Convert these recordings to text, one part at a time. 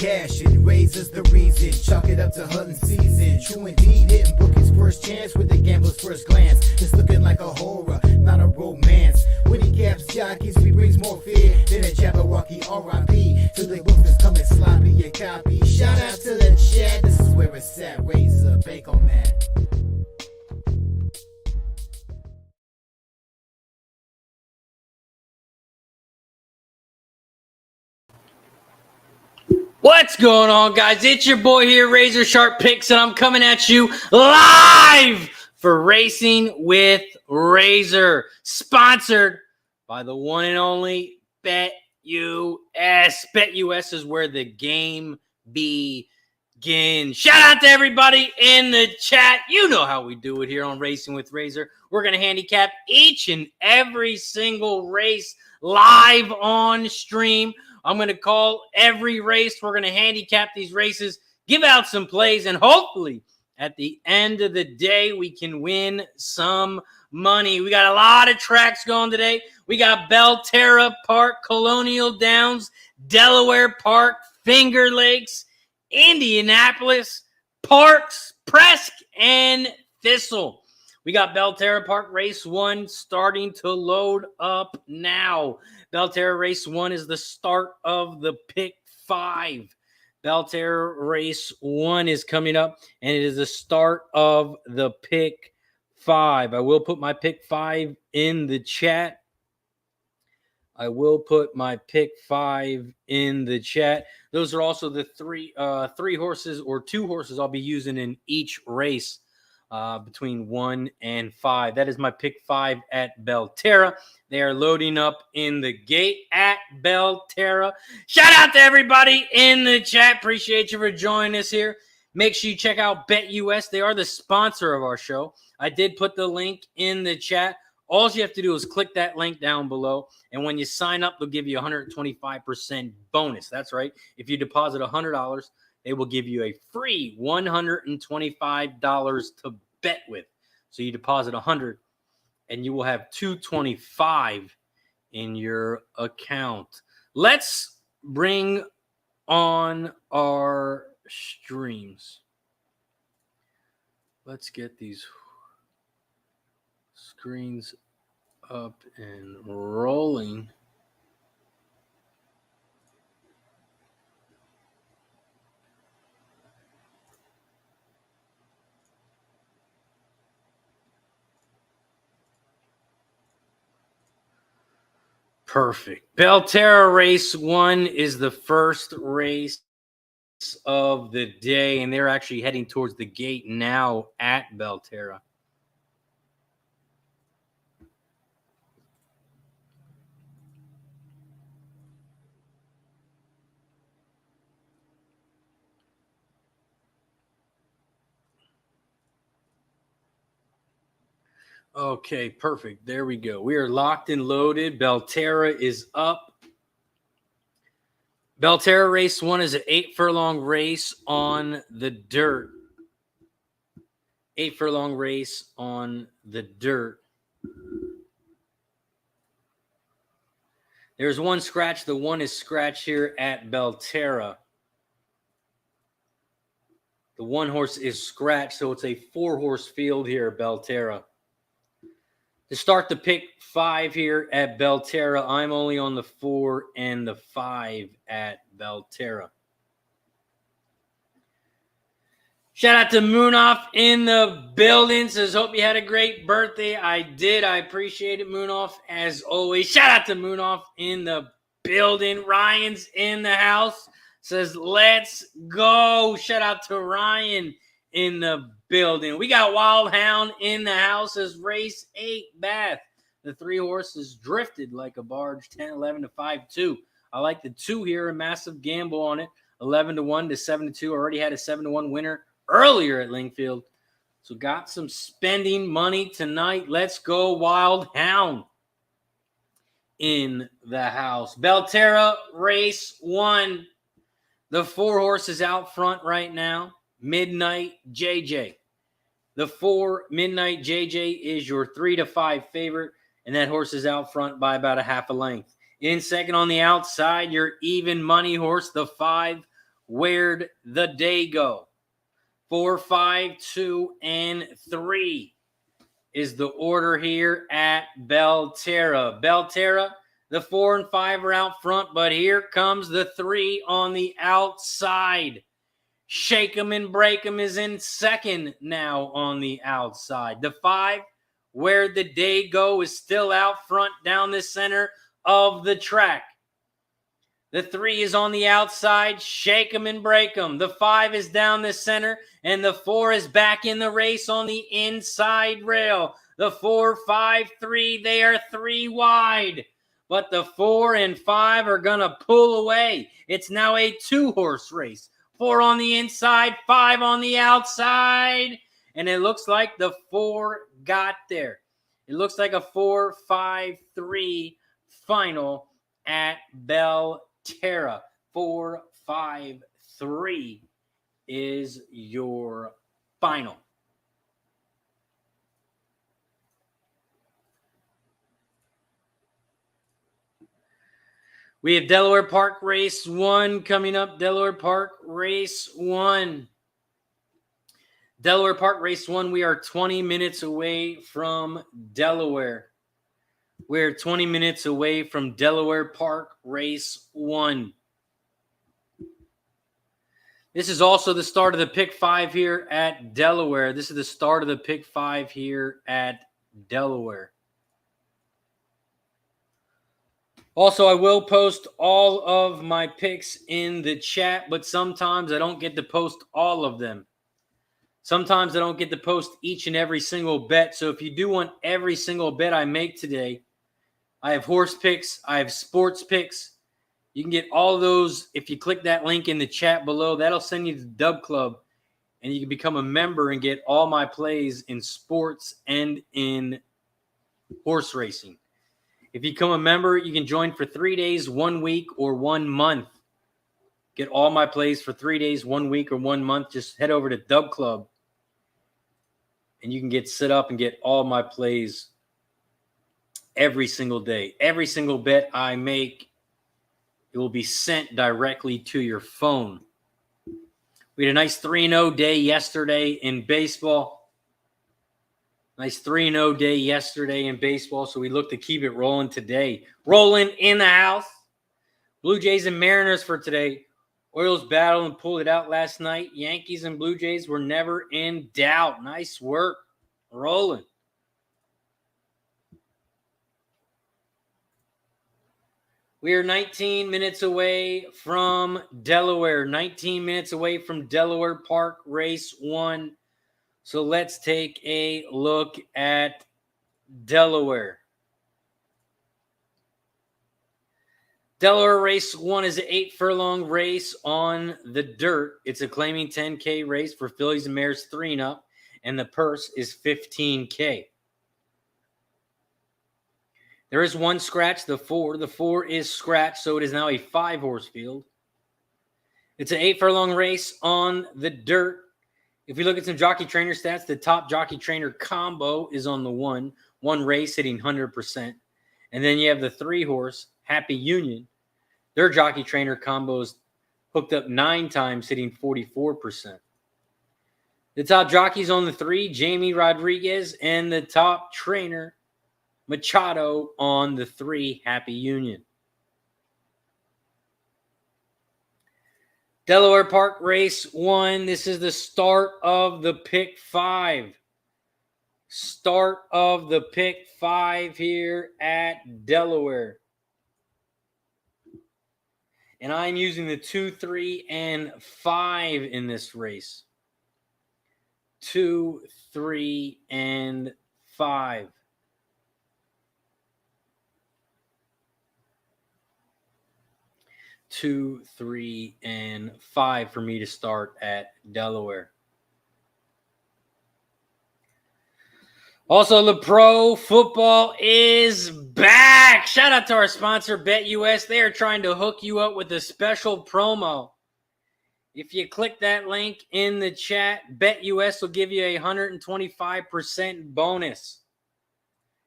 cash and raises the reason. Chalk it up to hunting season. True indeed, hitting book his first chance with the gambler's first glance. It's looking like a horror, not a romance. When he caps jockeys, he brings more fear than a Jabberwocky R.I.P. To the books that's coming sloppy and copy. Shout out to the chat, this is where it's at. Razor, bank on that. What's going on, guys? It's your boy here, RazorSharpPicks, and I'm coming at you live for Racing with Razor, sponsored by the one and only BetUS. BetUS is where the game begins. Shout out to everybody in the chat. You know how we do it here on Racing with Razor. We're going to handicap each and every single race live on stream. I'm going to call every race. We're going to handicap these races, give out some plays, and hopefully at the end of the day, we can win some money. We got a lot of tracks going today. We got Belterra Park, Colonial Downs, Delaware Park, Finger Lakes, Indianapolis, Parx, Presque, and Thistle. We got Belterra Park Race 1 starting to load up now. Belterra Race 1 is the start of the Pick 5. Belterra Race 1 is coming up, and it is the start of the Pick 5. I will put my Pick 5 in the chat. Those are also the three horses or two horses I'll be using in each race. Between 1 and 5. That is my Pick 5 at Belterra. They are loading up in the gate at Belterra. Shout out to everybody in the chat. Appreciate you for joining us here. Make sure you check out BetUS. They are the sponsor of our show. I did put the link in the chat. All you have to do is click that link down below, and when you sign up, they'll give you 125% bonus. That's right. If you deposit $100, they will give you a free $125 to bet with. So you deposit $100 and you will have $225 in your account. Let's bring on our streams. Let's get these screens up and rolling. Perfect. Belterra Race 1 is the first race of the day, and they're actually heading towards the gate now at Belterra. Okay, perfect. There we go. We are locked and loaded. Belterra is up. Belterra Race 1 is an 8-furlong race on the dirt. 8-furlong race on the dirt. There's one scratch. The one is scratch here at Belterra. The one horse is scratched, so it's a 4-horse field here at Belterra. To start the Pick 5 here at Belterra, I'm only on the 4 and the 5 at Belterra. Shout out to Moonoff in the building. Says, hope you had a great birthday. I did. I appreciate it, Moonoff, as always. Shout out to Moonoff in the building. Ryan's in the house. Says, let's go. Shout out to Ryan in the building. We got Wild Hound in the house as race 8 Bath. The 3 horses drifted like a barge, 10-11 to 5-2. I like the 2 here, a massive gamble on it. 11-1 to 7-2. Already had a 7-1 winner earlier at Lingfield. So got some spending money tonight. Let's go Wild Hound in the house. Belterra Race 1. The 4 horses out front right now. Midnight JJ. The 4 Midnight JJ is your 3 to 5 favorite, and that horse is out front by about a half a length. In second on the outside, your even money horse, the 5 Where'd the Day Go? 4, 5, 2, and 3 is the order here at Belterra. Belterra, the 4 and 5 are out front, but here comes the 3 on the outside. Shake 'em and break 'em is in second now on the outside. The 5, Where'd the Day Go, is still out front down the center of the track. The 3 is on the outside. Shake 'em and break 'em. The 5 is down the center, and the 4 is back in the race on the inside rail. The 4, 5, 3, they are 3 wide. But the 4 and 5 are going to pull away. It's now a 2-horse race. 4 on the inside, 5 on the outside. And it looks like the 4 got there. It looks like a 4, 5, 3 final at Belterra. 4, 5, 3 is your final. We have Delaware Park Race 1 coming up. Delaware Park Race 1. Delaware Park Race 1, we are 20 minutes away from Delaware. We're 20 minutes away from Delaware Park Race 1. This is also the start of the Pick 5 here at Delaware. This is the start of the Pick 5 here at Delaware. Also, I will post all of my picks in the chat, but sometimes I don't get to post all of them. Sometimes I don't get to post each and every single bet. So if you do want every single bet I make today, I have horse picks, I have sports picks. You can get all of those if you click that link in the chat below. That'll send you to the Dub Club, and you can become a member and get all my plays in sports and in horse racing. If you become a member, you can join for 3 days, 1 week, or 1 month. Get all my plays for 3 days, 1 week, or 1 month. Just head over to Dub Club, and you can get set up and get all my plays every single day. Every single bet I make, it will be sent directly to your phone. We had a nice 3-0 day yesterday in baseball. Nice 3-0 day yesterday in baseball, so we look to keep it rolling today. Rolling in the house. Blue Jays and Mariners for today. Orioles battled and pulled it out last night. Yankees and Blue Jays were never in doubt. Nice work. Rolling. We are 19 minutes away from Delaware. 19 minutes away from Delaware Park Race 1. So let's take a look at Delaware. Delaware Race 1 is an 8-furlong race on the dirt. It's a claiming 10K race for fillies and mares 3 and up, and the purse is $15K. There is one scratch, the 4. The 4 is scratched, so it is now a 5-horse field. It's an 8-furlong race on the dirt. If we look at some jockey trainer stats, the top jockey trainer combo is on the 1 race hitting 100%. And then you have the 3-horse, Happy Union. Their jockey trainer combos hooked up 9 times, hitting 44%. The top jockeys on the 3, Jamie Rodriguez, and the top trainer, Machado, on the 3, Happy Union. Delaware Park Race 1. This is the start of the Pick 5. Start of the Pick 5 here at Delaware. And I'm using the 2, 3, and 5 in this race. 2, 3, and 5. Two, 3, and 5 for me to start at Delaware. Also, the pro football is back. Shout out to our sponsor, BetUS. They are trying to hook you up with a special promo. If you click that link in the chat, BetUS will give you a 125% bonus.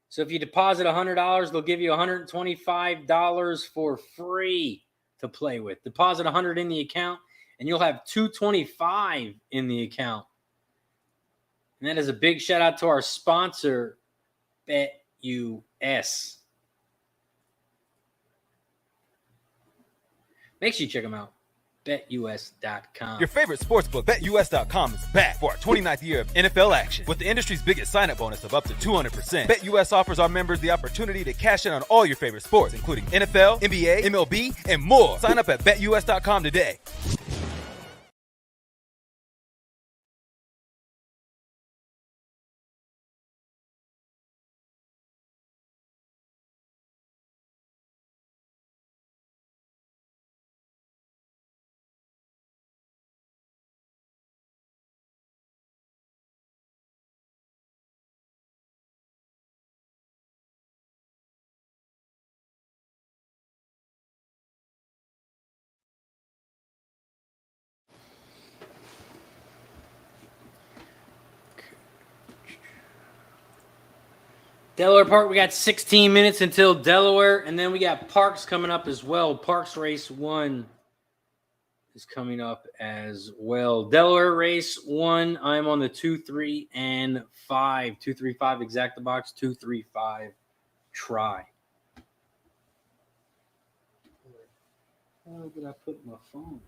So if you deposit $100, they'll give you $125 for free to play with. Deposit $100 in the account, and you'll have $225 in the account. And that is a big shout out to our sponsor, BetUS. Make sure you check them out. BetUS.com. Your favorite sportsbook, BetUS.com, is back for our 29th year of NFL action. With the industry's biggest sign-up bonus of up to 200%, BetUS offers our members the opportunity to cash in on all your favorite sports, including NFL, NBA, MLB, and more. Sign up at BetUS.com today. Delaware Park, we got 16 minutes until Delaware, and then we got Parx coming up as well. Parx Race 1 is coming up as well. Delaware Race 1, I'm on the 2, 3, and 5. 2, 3, 5, exact the box. 2, 3, 5, try. Where did I put my phone?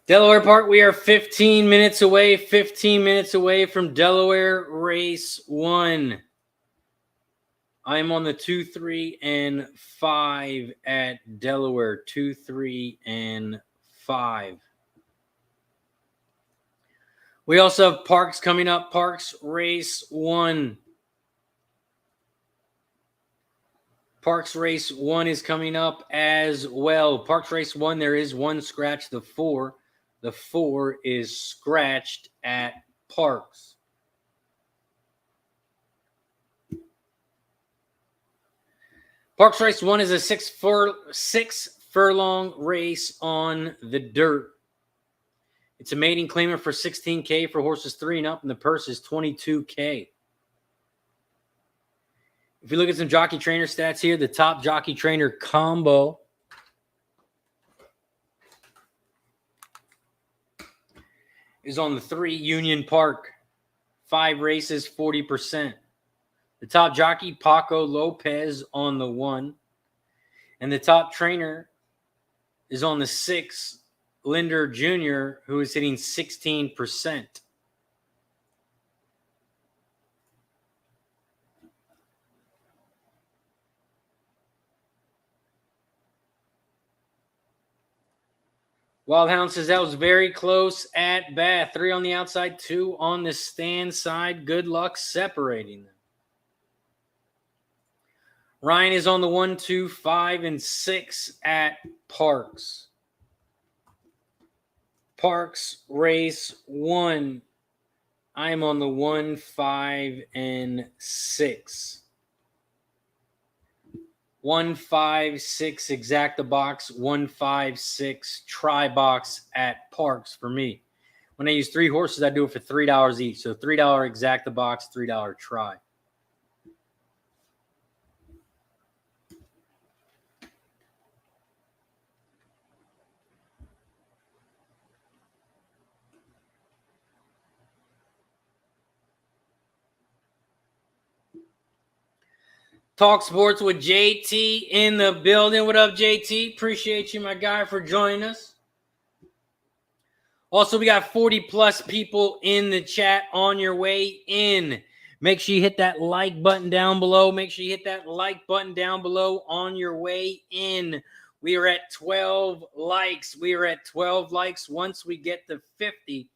Delaware Park, we are 15 minutes away from Delaware Race 1. I'm on the 2, 3, and 5 at Delaware. 2, 3, and 5. We also have Parx coming up. Parx Race 1. Parx Race 1 is coming up as well. Parx Race 1, there is one scratch, the 4. The 4 is scratched at Parx. Parx Race 1 is a 6 furlong race on the dirt. It's a maiden claimer for $16K for horses 3 and up, and the purse is $22K. If you look at some jockey trainer stats here, the top jockey trainer combo is on the 3, Union Park. 5 races, 40%. The top jockey, Paco Lopez, on the 1. And the top trainer is on the 6, Linder Jr., who is hitting 16%. Wildhound says that was very close at bat. 3 on the outside, 2 on the stand side. Good luck separating them. Ryan is on the 1, 2, 5, and 6 at Parx. Parx Race 1. I'm on the 1, 5, and 6. 1, 5, 6, exact the box. 1, 5, 6, try box at Parx for me. When I use 3 horses, I do it for $3 each. So $3 exact the box, $3 try. Talk Sports with JT in the building. What up, JT? Appreciate you, my guy, for joining us. Also, we got 40-plus people in the chat on your way in. Make sure you hit that like button down below. Make sure you hit that like button down below on your way in. We are at 12 likes. We are at 12 likes. Once we get to 50,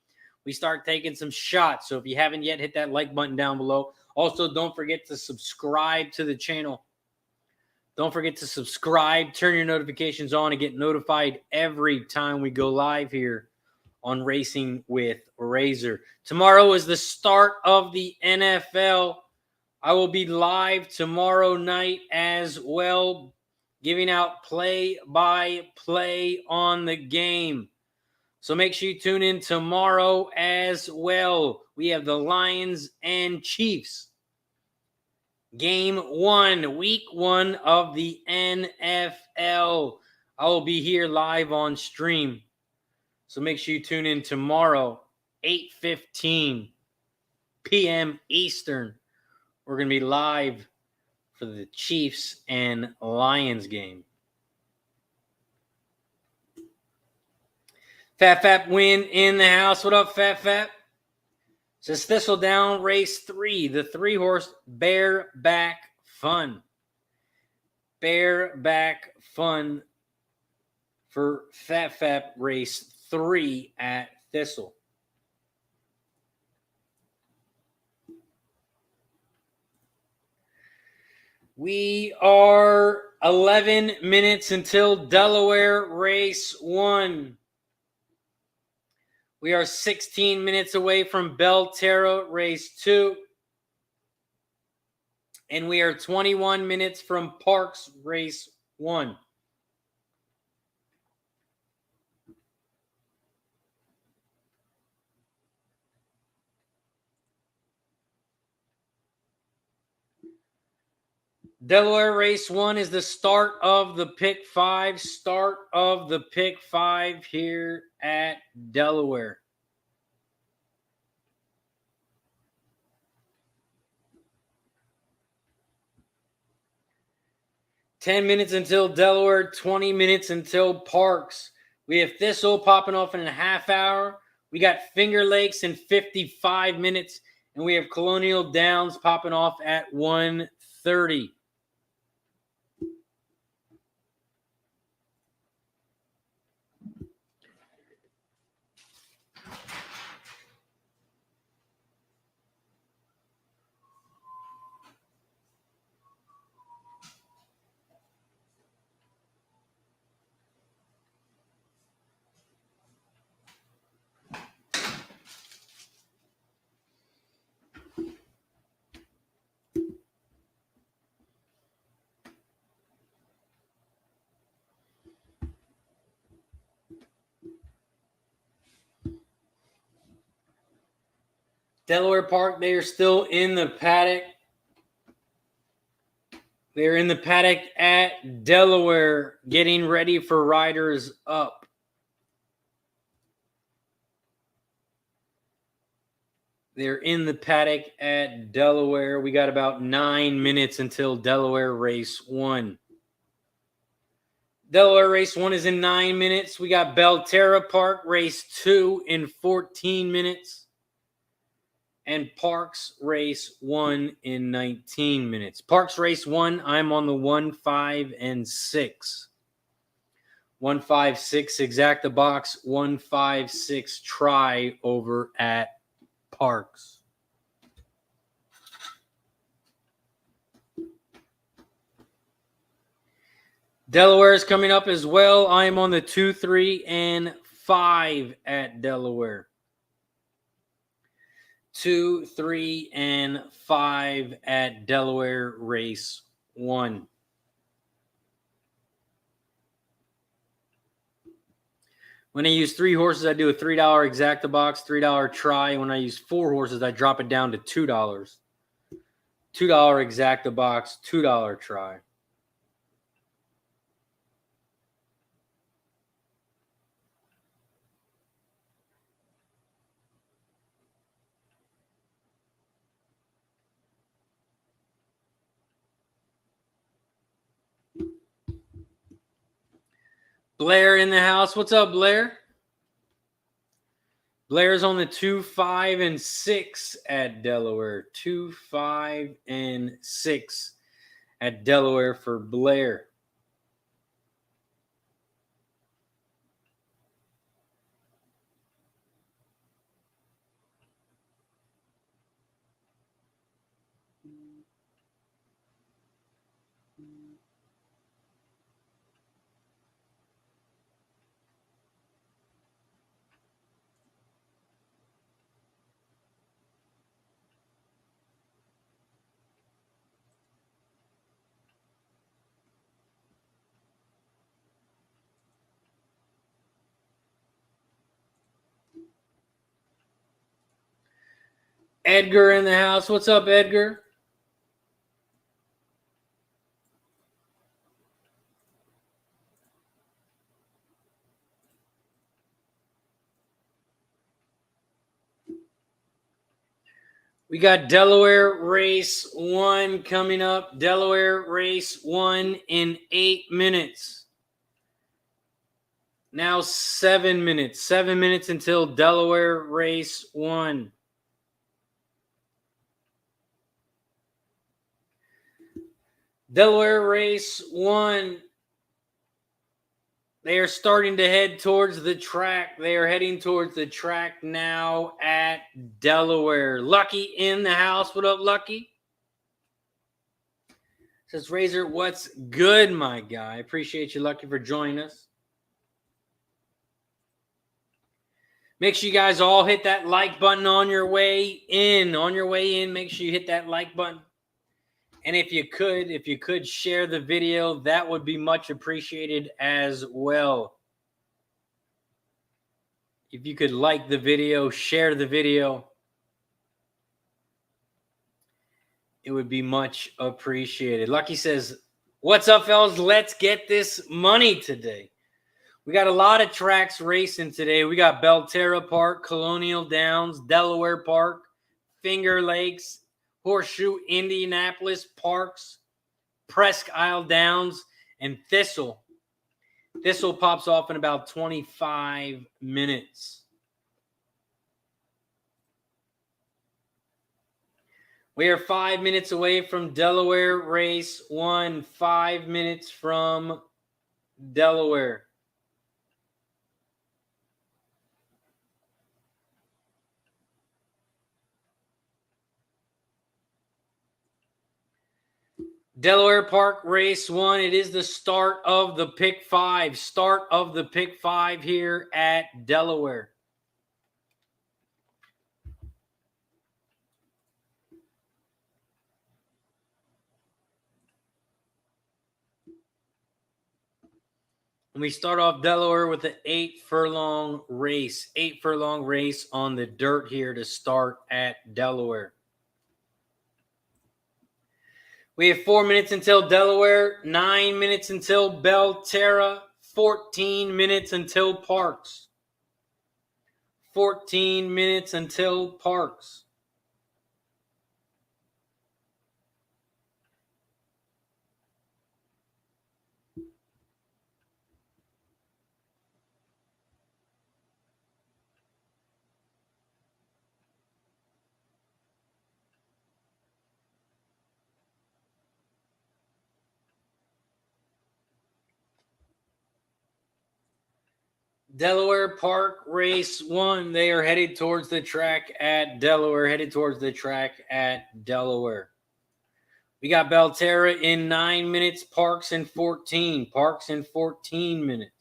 we start taking some shots. So if you haven't yet, hit that like button down below. Also, don't forget to subscribe to the channel. Don't forget to subscribe, turn your notifications on, and get notified every time we go live here on Racing with Razor. Tomorrow is the start of the NFL. I will be live tomorrow night as well, giving out play-by-play on the game. So make sure you tune in tomorrow as well. We have the Lions and Chiefs. Game 1, week 1 of the NFL. I will be here live on stream. So make sure you tune in tomorrow, 8:15 p.m. Eastern. We're going to be live for the Chiefs and Lions game. Fat Fap win in the house. What up, Fat Fap? Says Thistledown race 3, the 3-horse bareback fun. Bareback fun for Fat Fap race 3 at Thistle. We are 11 minutes until Delaware race 1. We are 16 minutes away from Belterra race 2. And we are 21 minutes from Parx race 1. Delaware race 1 is the start of the pick 5. Start of the pick 5 here at Delaware. $10 minutes until Delaware, 20 minutes until Parx. We have Thistle popping off in a half hour. We got Finger Lakes in 55 minutes. And we have Colonial Downs popping off at 1:30. Delaware Park, they are still in the paddock. They're in the paddock at Delaware, getting ready for riders up. They're in the paddock at Delaware. We got about 9 minutes until Delaware race 1. Delaware race 1 is in 9 minutes. We got Belterra Park race 2 in 14 minutes. And Parx race 1 in 19 minutes. Parx race 1, I'm on the 1, 5, and 6. 1, 5, 6 exact the box. 1, 5, 6 try over at Parx. Delaware is coming up as well. I am on the 2, 3, and 5 at Delaware. 2, 3, and 5 at Delaware race 1. When I use 3 horses, I do a $3 exacta box, $3 try. When I use 4 horses, I drop it down to $2. $2 exacta box, $2 try. Blair in the house. What's up, Blair? Blair's on the 2, 5, and 6 at Delaware. 2, 5, and 6 at Delaware for Blair. Edgar in the house. What's up, Edgar? We got Delaware Race 1 coming up. Delaware Race 1 in 8 minutes. Now 7 minutes. 7 minutes until Delaware Race 1. Delaware Race 1. They are starting to head towards the track. They are heading towards the track now at Delaware. Lucky in the house. What up, Lucky? Says Razor, what's good, my guy? Appreciate you, Lucky, for joining us. Make sure you guys all hit that like button on your way in. On your way in, make sure you hit that like button. And if you could share the video, that would be much appreciated as well. If you could like the video, share the video, it would be much appreciated. Lucky says, what's up, fellas? Let's get this money today. We got a lot of tracks racing today. We got Belterra Park, Colonial Downs, Delaware Park, Finger Lakes, Horseshoe Indianapolis, Parx, Presque Downs, and Thistle. Thistle pops off in about 25 minutes. We are 5 minutes away from Delaware Race 1. 5 minutes from Delaware. Delaware Park Race 1. It is the start of the Pick 5. Start of the Pick 5 here at Delaware. And we start off Delaware with an 8-furlong race. 8-furlong race on the dirt here to start at Delaware. We have 4 minutes until Delaware, 9 minutes until Belterra, 14 minutes until Parx. 14 minutes until Parx. Delaware Park Race 1. They are headed towards the track at Delaware. We got Belterra in 9 minutes. Parx in 14. Parx in 14 minutes.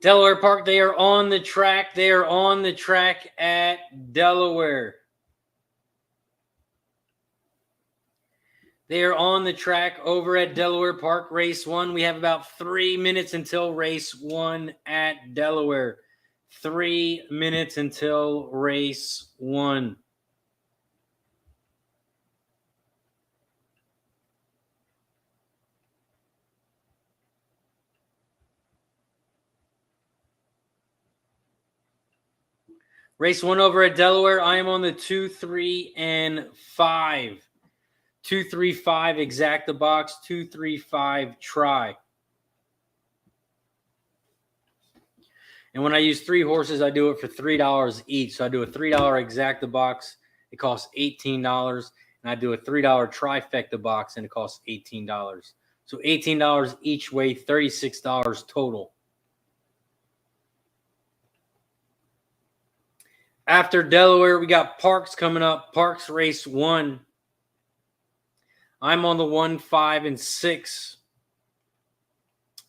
Delaware Park, they are on the track. They are on the track at Delaware. They are on the track over at Delaware Park, Race 1. We have about 3 minutes until Race 1 at Delaware. 3 minutes until Race 1. Race 1 over at Delaware. I am on the 2, 3, and 5. 2, 3, 5 exact the box. 2, 3, 5 try. And when I use 3 horses, I do it for $3 each. So I do a $3 exact the box it costs $18. And I do a $3 trifecta box, and it costs $18. So $18 each way, $36 total. After Delaware, we got Parx coming up. Parx Race 1. I'm on the 1, 5, and 6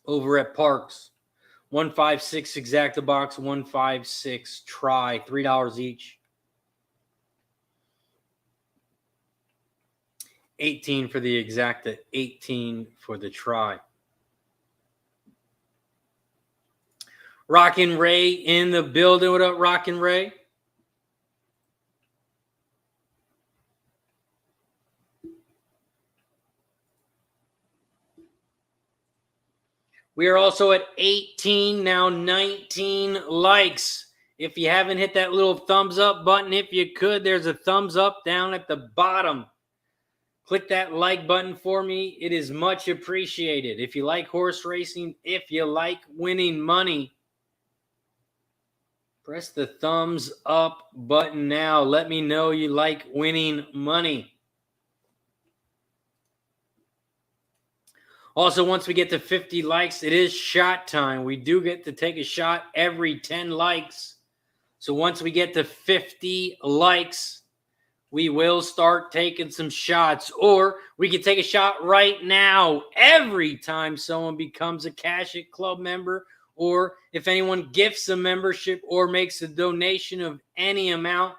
over at Parx. 1, 5, 6 exacta box, 1, 5, 6 try, $3 each. 18 for the exacta, 18 for the try. Rockin' Ray in the building. What up, Rockin' Ray? We are also at 18, now 19 likes. If you haven't hit that little thumbs up button, if you could, there's a thumbs up down at the bottom. Click that like button for me. It is much appreciated. If you like horse racing, if you like winning money, press the thumbs up button now. Let me know you like winning money. Also, once we get to 50 likes, it is shot time. We do get to take a shot every 10 likes. So once we get to 50 likes, we will start taking some shots. Or we can take a shot right now every time someone becomes a Cash It Club member, or if anyone gifts a membership or makes a donation of any amount,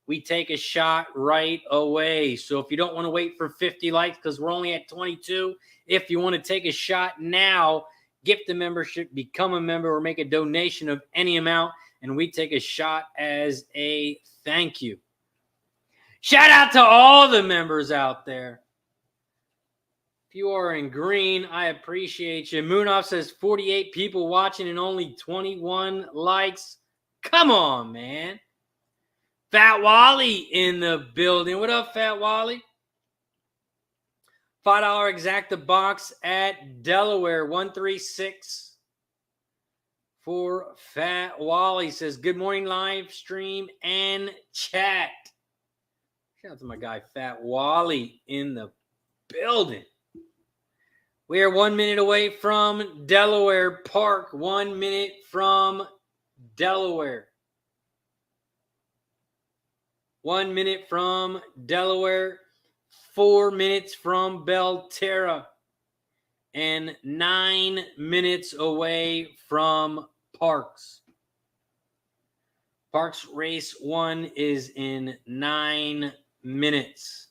we take a shot right away. So if you don't want to wait for 50 likes because we're only at 22, if you want to take a shot now, gift a membership, become a member, or make a donation of any amount, and we take a shot as a thank you. Shout out to all the members out there. If you are in green, I appreciate you. Moonoff says 48 people watching and only 21 likes. Come on, man. Fat Wally in the building. What up, Fat Wally? $5 exacta box at Delaware, 136 for Fat Wally. Says, good morning, live stream and chat. Shout out to my guy, Fat Wally, in the building. We are 1 minute away from Delaware Park. 1 minute from Delaware. 1 minute from Delaware. 4 minutes from Belterra. And 9 minutes away from Parx. Parx Race 1 is in 9 minutes.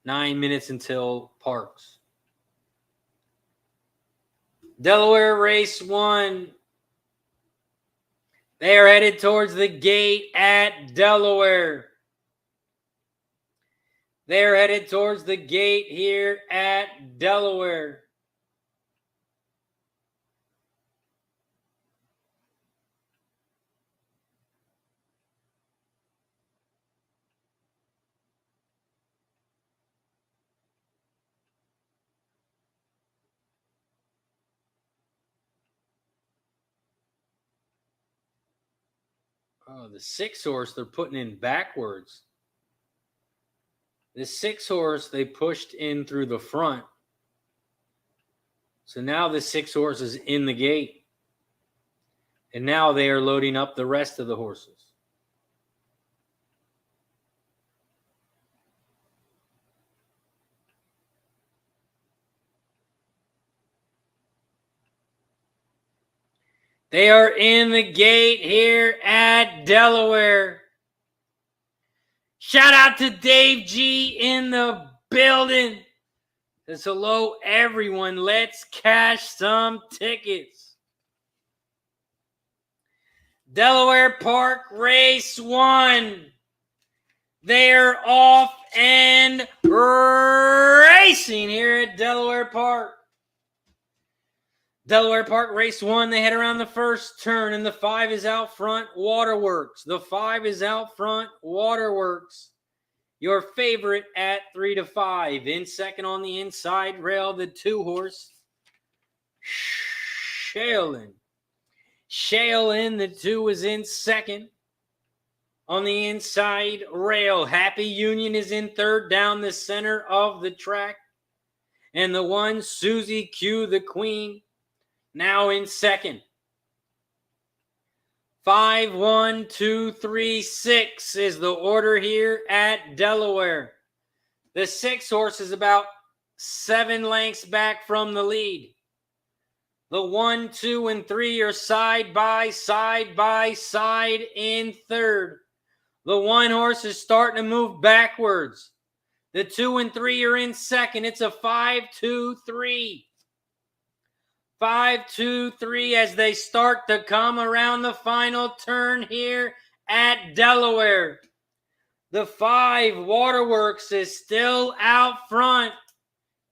9 minutes until Parx. Delaware Race 1. They are headed towards the gate at Delaware. They're headed towards the gate here at Delaware. Oh, the 6 horse they're putting in backwards. The 6 horse they pushed in through the front. So now the 6 horse is in the gate. And now they are loading up the rest of the horses. They are in the gate here at Delaware. Shout out to Dave G in the building. Says hello, everyone. Let's cash some tickets. Delaware Park Race 1. They're off and racing here at Delaware Park. Delaware Park Race 1, they head around the first turn, and the 5 is out front, Waterworks. The 5 is out front, Waterworks. Your favorite at 3 to 5. In second on the inside rail, the 2 horse, Shaolin. Shaolin, the 2 is in second. On the inside rail, Happy Union is in third down the center of the track. And the one, Susie Q, the queen, now in second. 5, 1, 2, 3, 6 is the order here at Delaware. The 6 horse is about 7 lengths back from the lead. The 1, 2, and 3 are side by side in third. The 1 horse is starting to move backwards. The 2 and 3 are in second. It's a 5-2-3. 5-2-3 as they start to come around the final turn here at Delaware. The 5, Waterworks, is still out front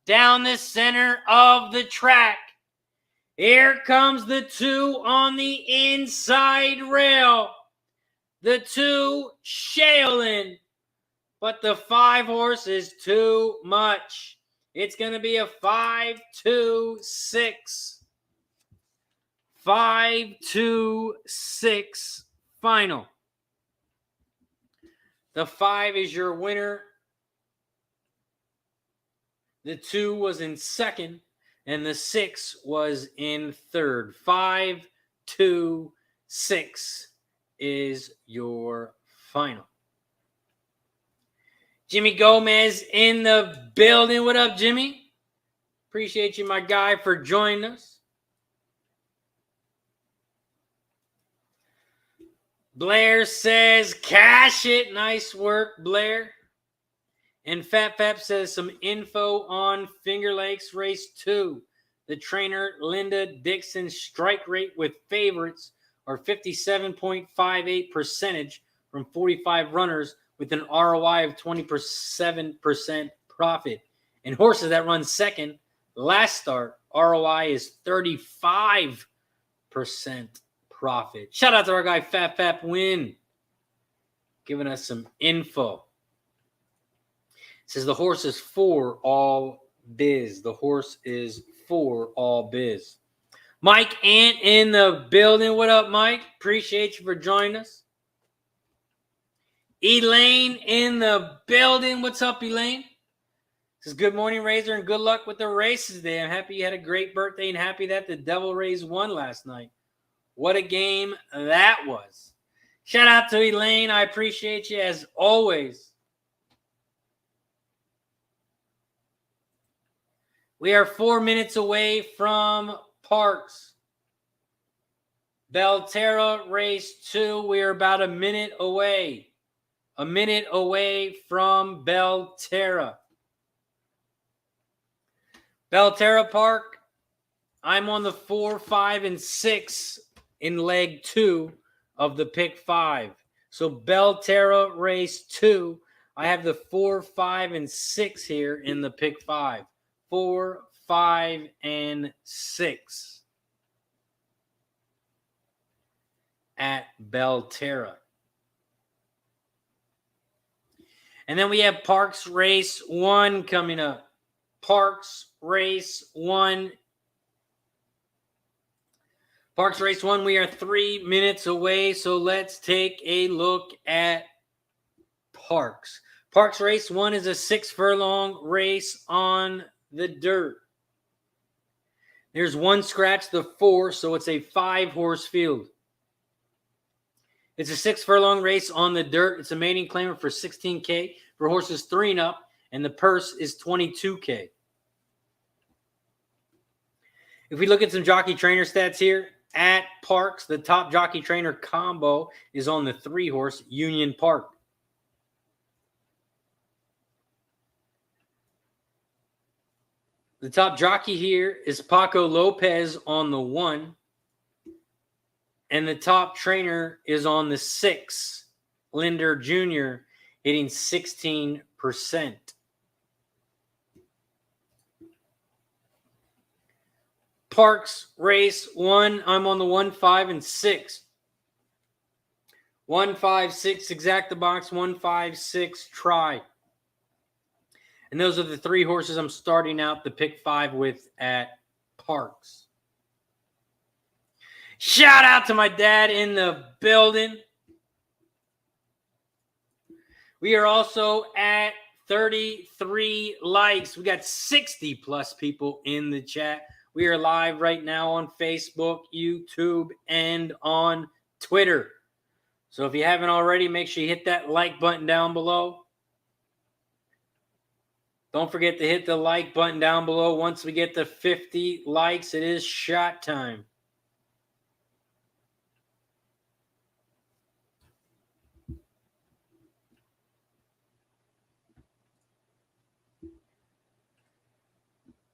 down the center of the track. Here comes the 2 on the inside rail. The 2 Shaolin. But the 5 horse is too much. It's going to be a 5-2-6. 5-2-6 final. The 5 is your winner. The 2 was in second. And the 6 was in third. 5-2-6 is your final. Jimmy Gomez in the building. What up, Jimmy? Appreciate you, my guy, for joining us. Blair says, cash it. Nice work, Blair. And Fat Fap says some info on Finger Lakes Race 2. The trainer, Linda Dixon's strike rate with favorites are 57.58% from 45 runners with an ROI of 27% profit. And horses that run second, last start, ROI is 35% profit. Shout out to our guy, Fat Fap Win, giving us some info. Says the horse is for all biz. The horse is for all biz. Mike Ant in the building. What up, Mike? Appreciate you for joining us. Elaine in the building. What's up, Elaine? Says good morning, Razor, and good luck with the races today. I'm happy you had a great birthday and happy that the Devil Rays won last night. What a game that was. Shout out to Elaine. I appreciate you as always. We are 4 minutes away from Parx. Belterra Race 2. We are about a minute away. A minute away from Belterra. Belterra Park. I'm on the 4, 5, and 6 in leg 2 of the pick 5. So Belterra Race 2. I have the 4, 5, and 6 here in the pick 5. 4, 5, and 6 at Belterra. And then we have Parx Race 1 coming up. Parx Race 1. Parx Race 1, we are 3 minutes away, so let's take a look at Parx. Parx Race 1 is a 6-furlong race on the dirt. There's one scratch, the 4, so it's a 5-horse field. It's a 6-furlong race on the dirt. It's a maiden claimer for $16K for horses 3 and up, and the purse is $22K. If we look at some jockey trainer stats here at Parx, the top jockey trainer combo is on the 3-horse Union Park. The top jockey here is Paco Lopez on the 1. And the top trainer is on the 6, Linder Jr., hitting 16%. Parx Race 1, I'm on the 1, 5, and 6. 1, 5, 6, exact the box, 1, 5, 6, try. And those are the 3 horses I'm starting out the pick 5 with at Parx. Shout out to my dad in the building. We are also at 33 likes. We got 60 plus people in the chat. We are live right now on Facebook, YouTube, and on Twitter. So if you haven't already, make sure you hit that like button down below. Don't forget to hit the like button down below. Once we get to 50 likes, it is shot time.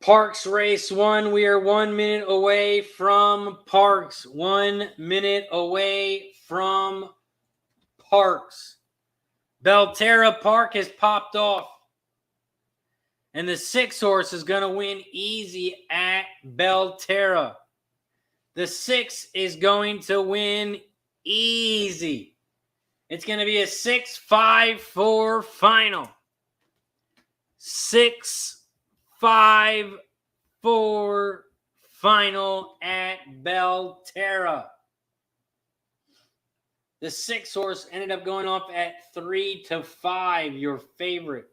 Parx Race 1, we are 1 minute away from Parx. 1 minute away from Parx. Belterra Park has popped off. And the 6 horse is going to win easy at Belterra. The 6 is going to win easy. It's going to be a 6-5-4 final. 6-5-4 final at Belterra. The 6 horse ended up going off at 3-5, your favorite.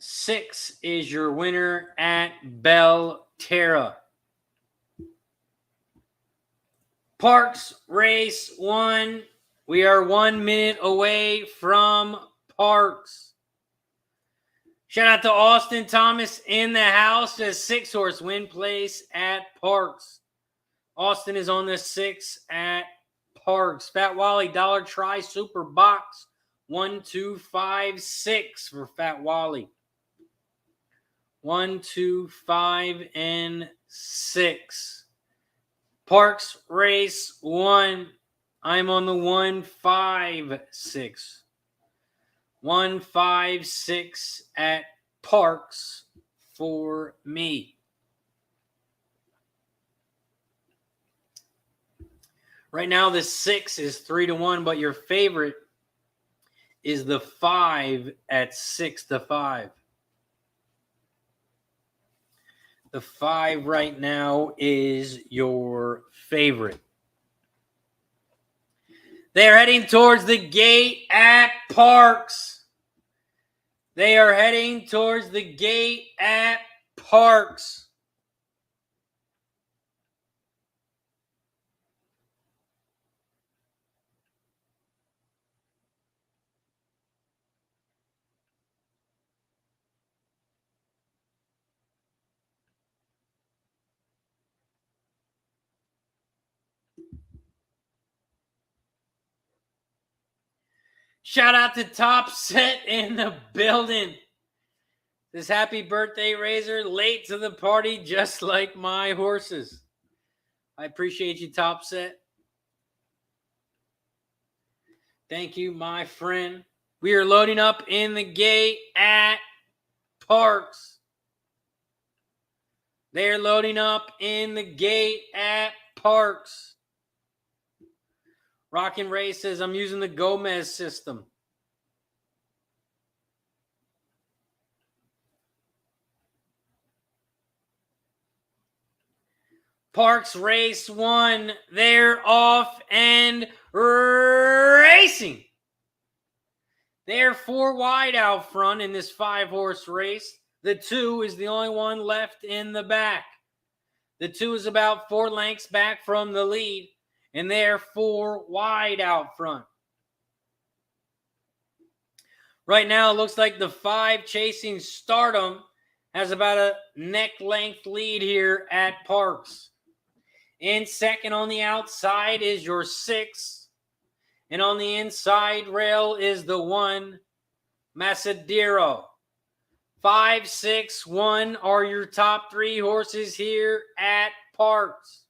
Six is your winner at Belterra. Parx Race 1. We are 1 minute away from Parx. Shout out to Austin Thomas in the house. The 6 horse win place at Parx. Austin is on the 6 at Parx. Fat Wally Dollar Try Super Box 1, 2, 5, 6 for Fat Wally. 1, 2, 5, and 6. Parx Race 1. I'm on the 1, 5, 6. 1, 5, 6 at Parx for me. Right now, the 6 is 3-1, but your favorite is the 5 at 6-5. The 5 right now is your favorite. They're heading towards the gate at Parx. They are heading towards the gate at Parx. Shout out to Top Set in the building. This happy birthday, Razor. Late to the party, just like my horses. I appreciate you, Top Set. Thank you, my friend. We are loading up in the gate at Parx. They are loading up in the gate at Parx. Rockin' Ray says, I'm using the Gomez system. Parx Race 1. They're off and racing. They're 4 wide out front in this 5-horse race. The 2 is the only one left in the back. The 2 is about 4 lengths back from the lead. And they're 4 wide out front. Right now, it looks like the 5 chasing Stardom has about a neck length lead here at Parx. In second on the outside is your 6. And on the inside rail is the 1, Macedero. 5, 6, 1 are your top 3 horses here at Parx.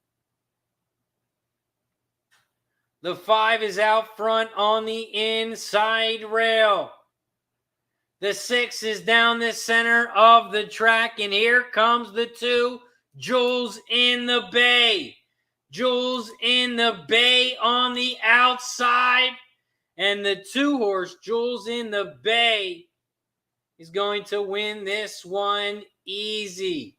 The 5 is out front on the inside rail. The 6 is down the center of the track. And here comes the 2, Jules in the Bay. Jules in the Bay on the outside. And the 2-horse, Jules in the Bay, is going to win this one easy.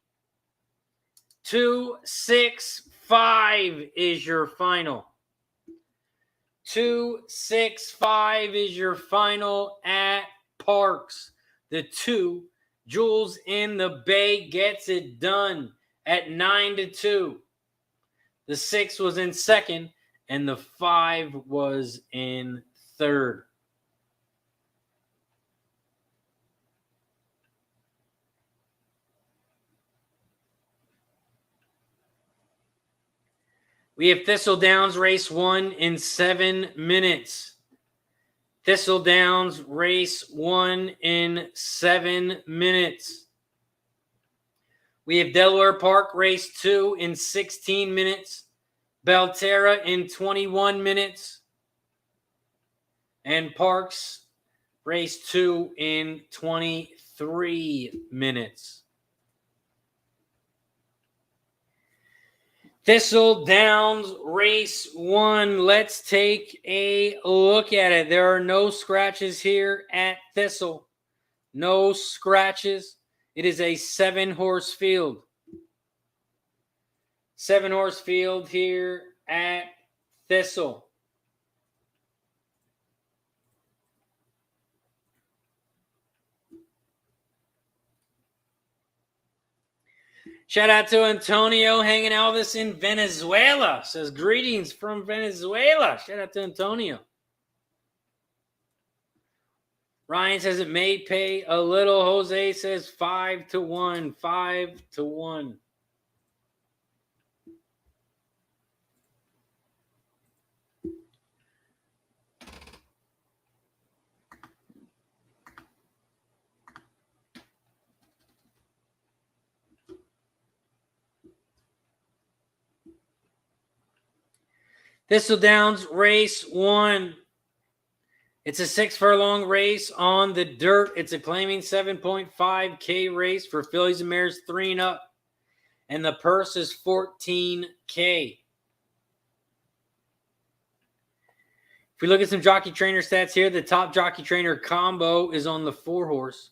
2, 6, 265 is your final. 265 is your final at Parx. The 2, Jules in the Bay, gets it done at 9-2. The 6 was in second, and the 5 was in third. We have Thistledowns race 1 in 7 minutes. Thistledowns race 1 in 7 minutes. We have Delaware Park race 2 in 16 minutes. Belterra in 21 minutes. And Parx race 2 in 23 minutes. Thistledowns race 1. Let's take a look at it. There are no scratches here at Thistle. No scratches. It is a 7-horse field. 7-horse field here at Thistle. Shout out to Antonio hanging out with us in Venezuela. Says greetings from Venezuela. Shout out to Antonio. Ryan says it may pay a little. Jose says 5-1. 5-1. Thistledowns race 1. It's a 6-furlong race on the dirt. It's a claiming 7.5K race for fillies and mares 3 and up. And the purse is $14K. If we look at some jockey trainer stats here, the top jockey trainer combo is on the 4-horse.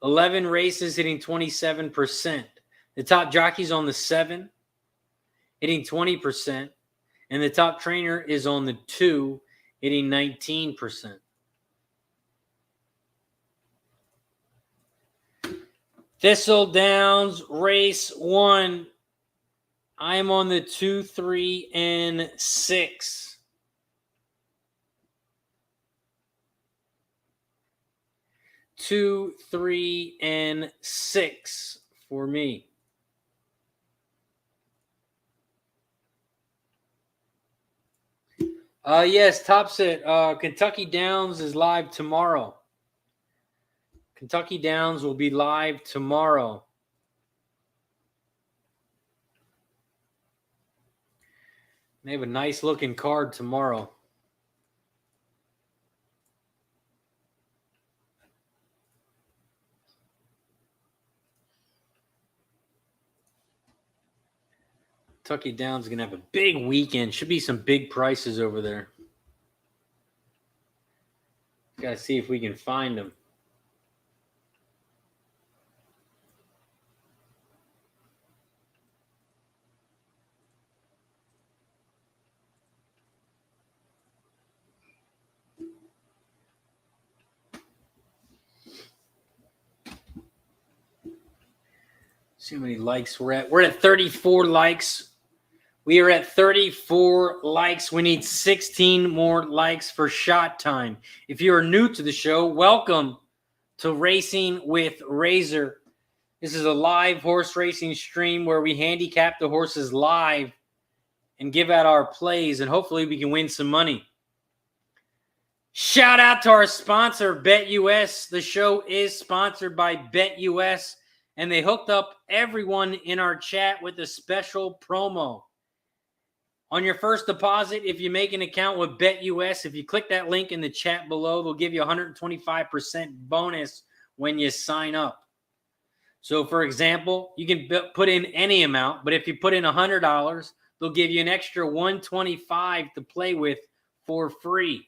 11 races hitting 27%. The top jockey's on the 7. Hitting 20%, and the top trainer is on the 2, hitting 19%. Thistledowns race 1. I am on the 2, 3, and 6. 2, 3, and 6 for me. Yes, top set. Kentucky Downs is live tomorrow. Kentucky Downs will be live tomorrow. They have a nice looking card tomorrow. Kentucky Downs is going to have a big weekend. Should be some big prices over there. Got to see if we can find them. See how many likes we're at. We're at 34 likes. We are at 34 likes. We need 16 more likes for shot time. If you are new to the show, welcome to Racing with Razor. This is a live horse racing stream where we handicap the horses live and give out our plays, and hopefully we can win some money. Shout out to our sponsor, BetUS. The show is sponsored by BetUS, and they hooked up everyone in our chat with a special promo. On your first deposit, if you make an account with BetUS, if you click that link in the chat below, they'll give you 125% bonus when you sign up. So, for example, you can put in any amount, but if you put in $100, they'll give you an extra $125 to play with for free.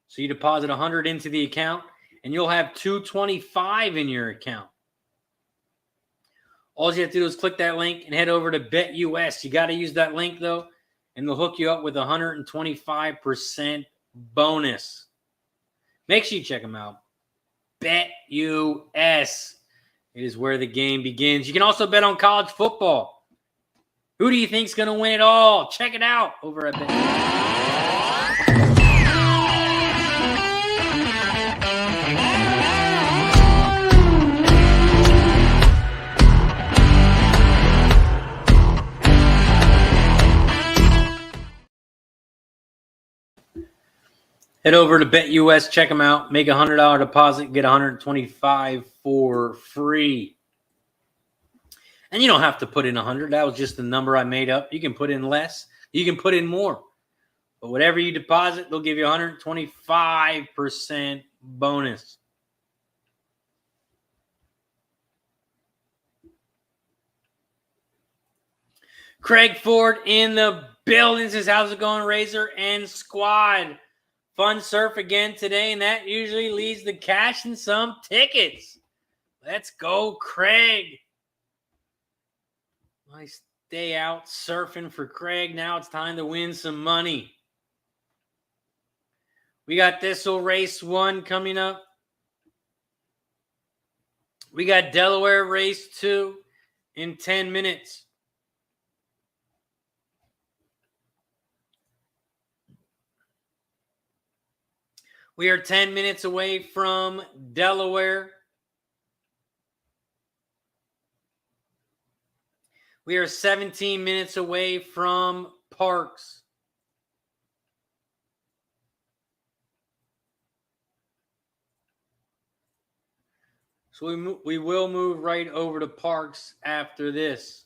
So you deposit $100 into the account, and you'll have $225 in your account. All you have to do is click that link and head over to BetUS. You got to use that link, though, and they'll hook you up with a 125% bonus. Make sure you check them out. BetUS. It is where the game begins. You can also bet on college football. Who do you think's going to win it all? Check it out over at BetUS. Head over to BetUS, check them out. Make a $100 deposit, get $125 for free. And you don't have to put in $100. That was just the number I made up. You can put in less. You can put in more. But whatever you deposit, they'll give you 125% bonus. Craig Ford in the building says, how's it going, Razor and Squad? Fun surf again today, and that usually leads to cash and some tickets. Let's go, Craig. Nice day out surfing for Craig. Now it's time to win some money. We got Thistle Race 1 coming up. We got Delaware Race 2 in 10 minutes. We are 10 minutes away from Delaware. We are 17 minutes away from Parx. So we will move right over to Parx after this.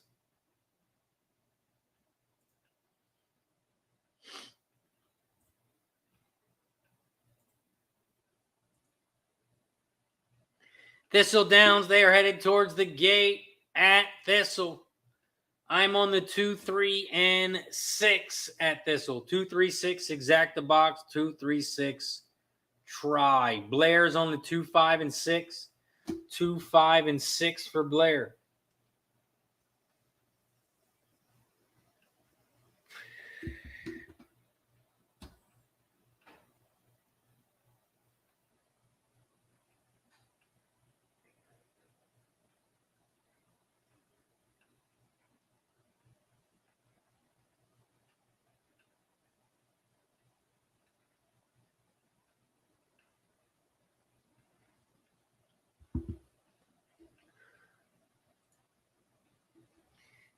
Thistledowns, they are headed towards the gate at Thistle. I'm on the 2, 3, and 6 at Thistle. 2, 3, 6, exact the box. 2, 3, 6, try. Blair's on the 2, 5, and 6. 2, 5, and 6 for Blair.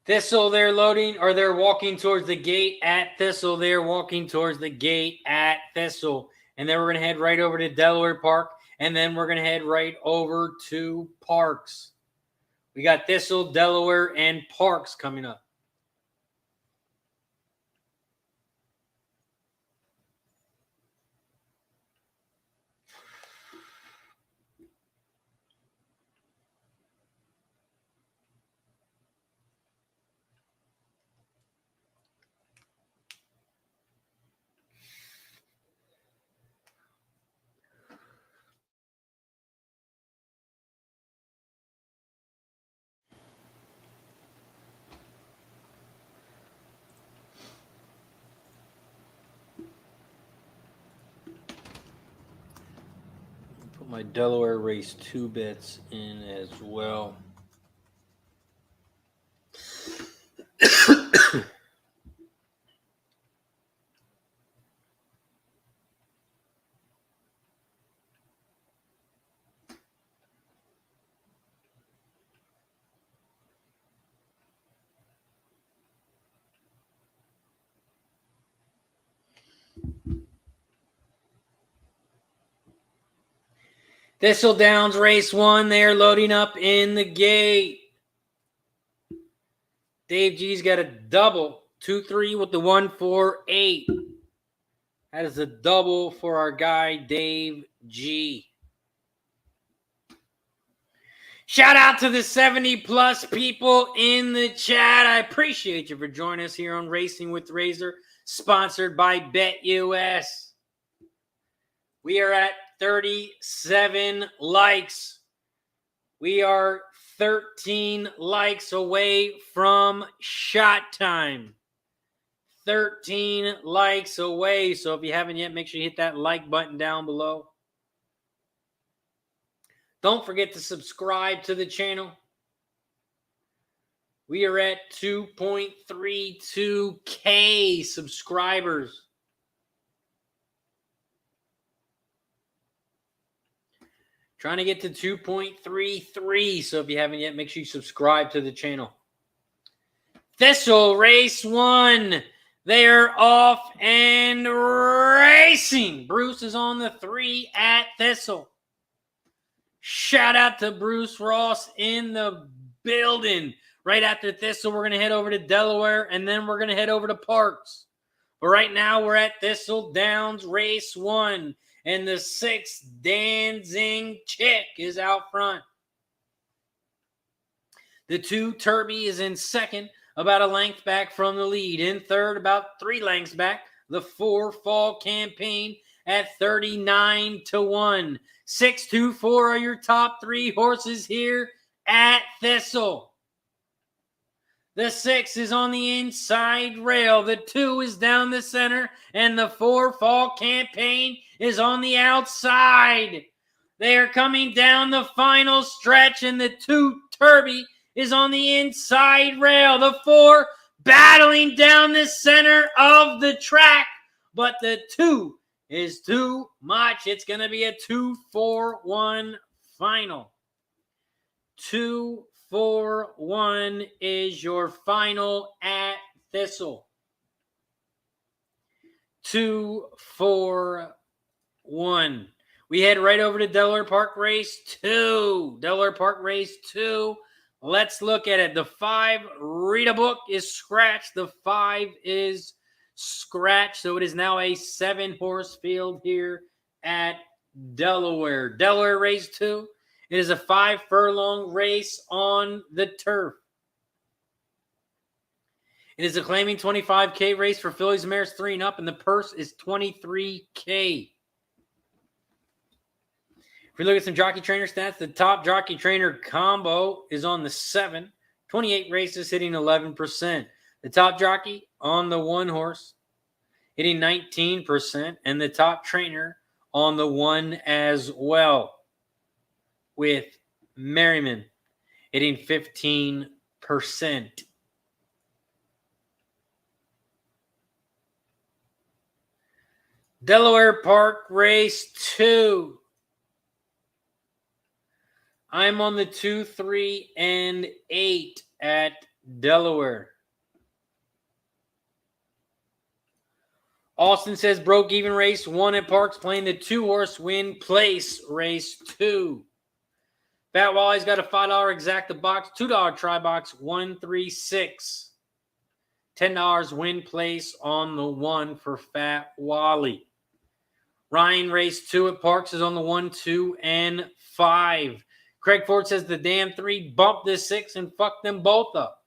Thistle, they're loading, or they're walking towards the gate at Thistle. They're walking towards the gate at Thistle. And then we're going to head right over to Delaware Park. And then we're going to head right over to Parx. We got Thistle, Delaware, and Parx coming up. My Delaware Race 2 bets in as well. Thistledowns Race 1, they're loading up in the gate. Dave G's got a double. 2, 3 with the 1, 4, 8. That is a double for our guy, Dave G. Shout out to the 70-plus people in the chat. I appreciate you for joining us here on Racing with Razor, sponsored by BetUS. We are at 37 likes. We are 13 likes away from shot time. 13 likes away. So if you haven't yet, make sure you hit that like button down below. Don't forget to subscribe to the channel. We are at 2.32K subscribers. Trying to get to 2.33. So if you haven't yet, make sure you subscribe to the channel. Thistle, race 1. They're off and racing. Bruce is on the 3 at Thistle. Shout out to Bruce Ross in the building. Right after Thistle, we're going to head over to Delaware, and then we're going to head over to Parx. But right now, we're at Thistledowns, race 1. And the 6th Dancing Chick is out front. The 2 Turby is in second, about a length back from the lead. In third, about 3 lengths back, the 4 Fall Campaign at 39-1. 6, 2, 4 are your top 3 horses here at Thistle. The 6 is on the inside rail. The 2 is down the center. And the 4 Fall Campaign is on the outside. They are coming down the final stretch. And the 2 Turby is on the inside rail. The 4 battling down the center of the track. But the 2 is too much. It's going to be a 2-4-1 final. 2-4-1 is your final at Thistle. 2-4-1. We head right over to Delaware Park Race 2. Delaware Park Race 2. Let's look at it. The 5 read a book is scratched. The 5 is scratched. So it is now a 7-horse field here at Delaware. Delaware Race 2. It is a 5-furlong race on the turf. It is a claiming 25K race for fillies and mares 3 and up, and the purse is $23K. If we look at some jockey trainer stats, the top jockey trainer combo is on the 7. 28 races, hitting 11%. The top jockey on the 1 horse, hitting 19%, and the top trainer on the 1 as well, with Merriman hitting 15%. Delaware Park Race 2. I'm on the 2, 3, and 8 at Delaware. Austin says broke even race 1 at Parx, playing the 2-horse win place race 2. Fat Wally's got a $5 exacta box, $2 try box, 136. $10 win place on the 1 for Fat Wally. Ryan race 2 at Parx is on the 1, 2, and 5. Craig Ford says the damn 3 bumped this 6 and fucked them both up.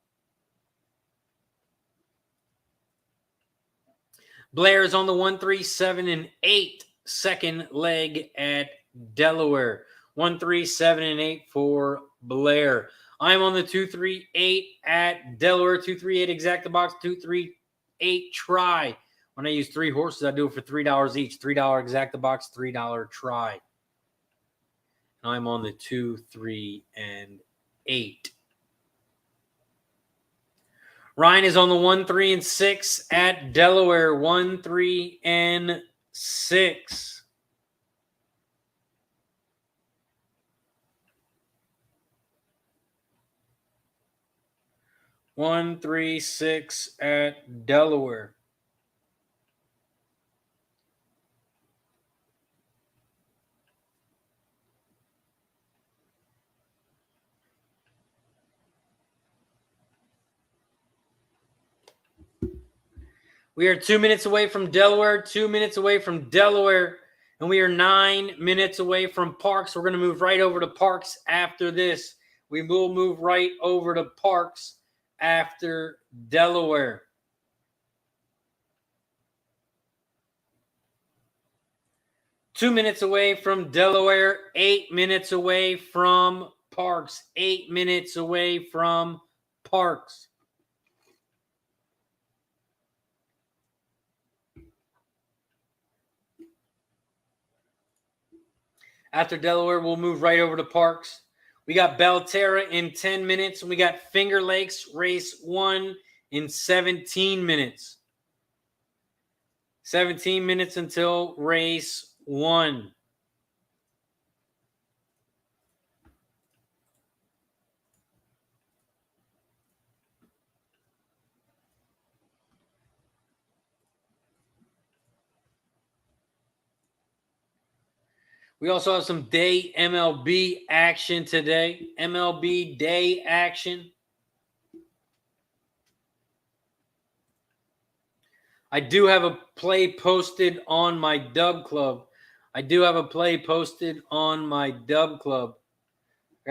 Blair is on the 1, 3, 7, and 8. Second leg at Delaware. 1, 3, 7, and 8 for Blair. I'm on the 2, 3, 8 at Delaware. 2, 3, 8 exacta box. 2, 3, 8 try. When I use 3 horses, I do it for $3 each. $3 exacta box, $3 try. And I'm on the 2, 3, and 8. Ryan is on the 1, 3, and 6 at Delaware. 1, 3, and 6. One, 3, 6 at Delaware. We are 2 minutes away from Delaware, 2 minutes away from Delaware, and we are 9 minutes away from Parx. We're going to move right over to Parx after this. We will move right over to Parx after Delaware. Two minutes away from Delaware, 8 minutes away from Parx, 8 minutes away from Parx. After Delaware, we'll move right over to Parx. We got Belterra in 10 minutes, and we got Finger Lakes race 1 in 17 minutes. 17 minutes until race 1. We also have some day MLB action today. MLB day action. I do have a play posted on my Dub Club. I got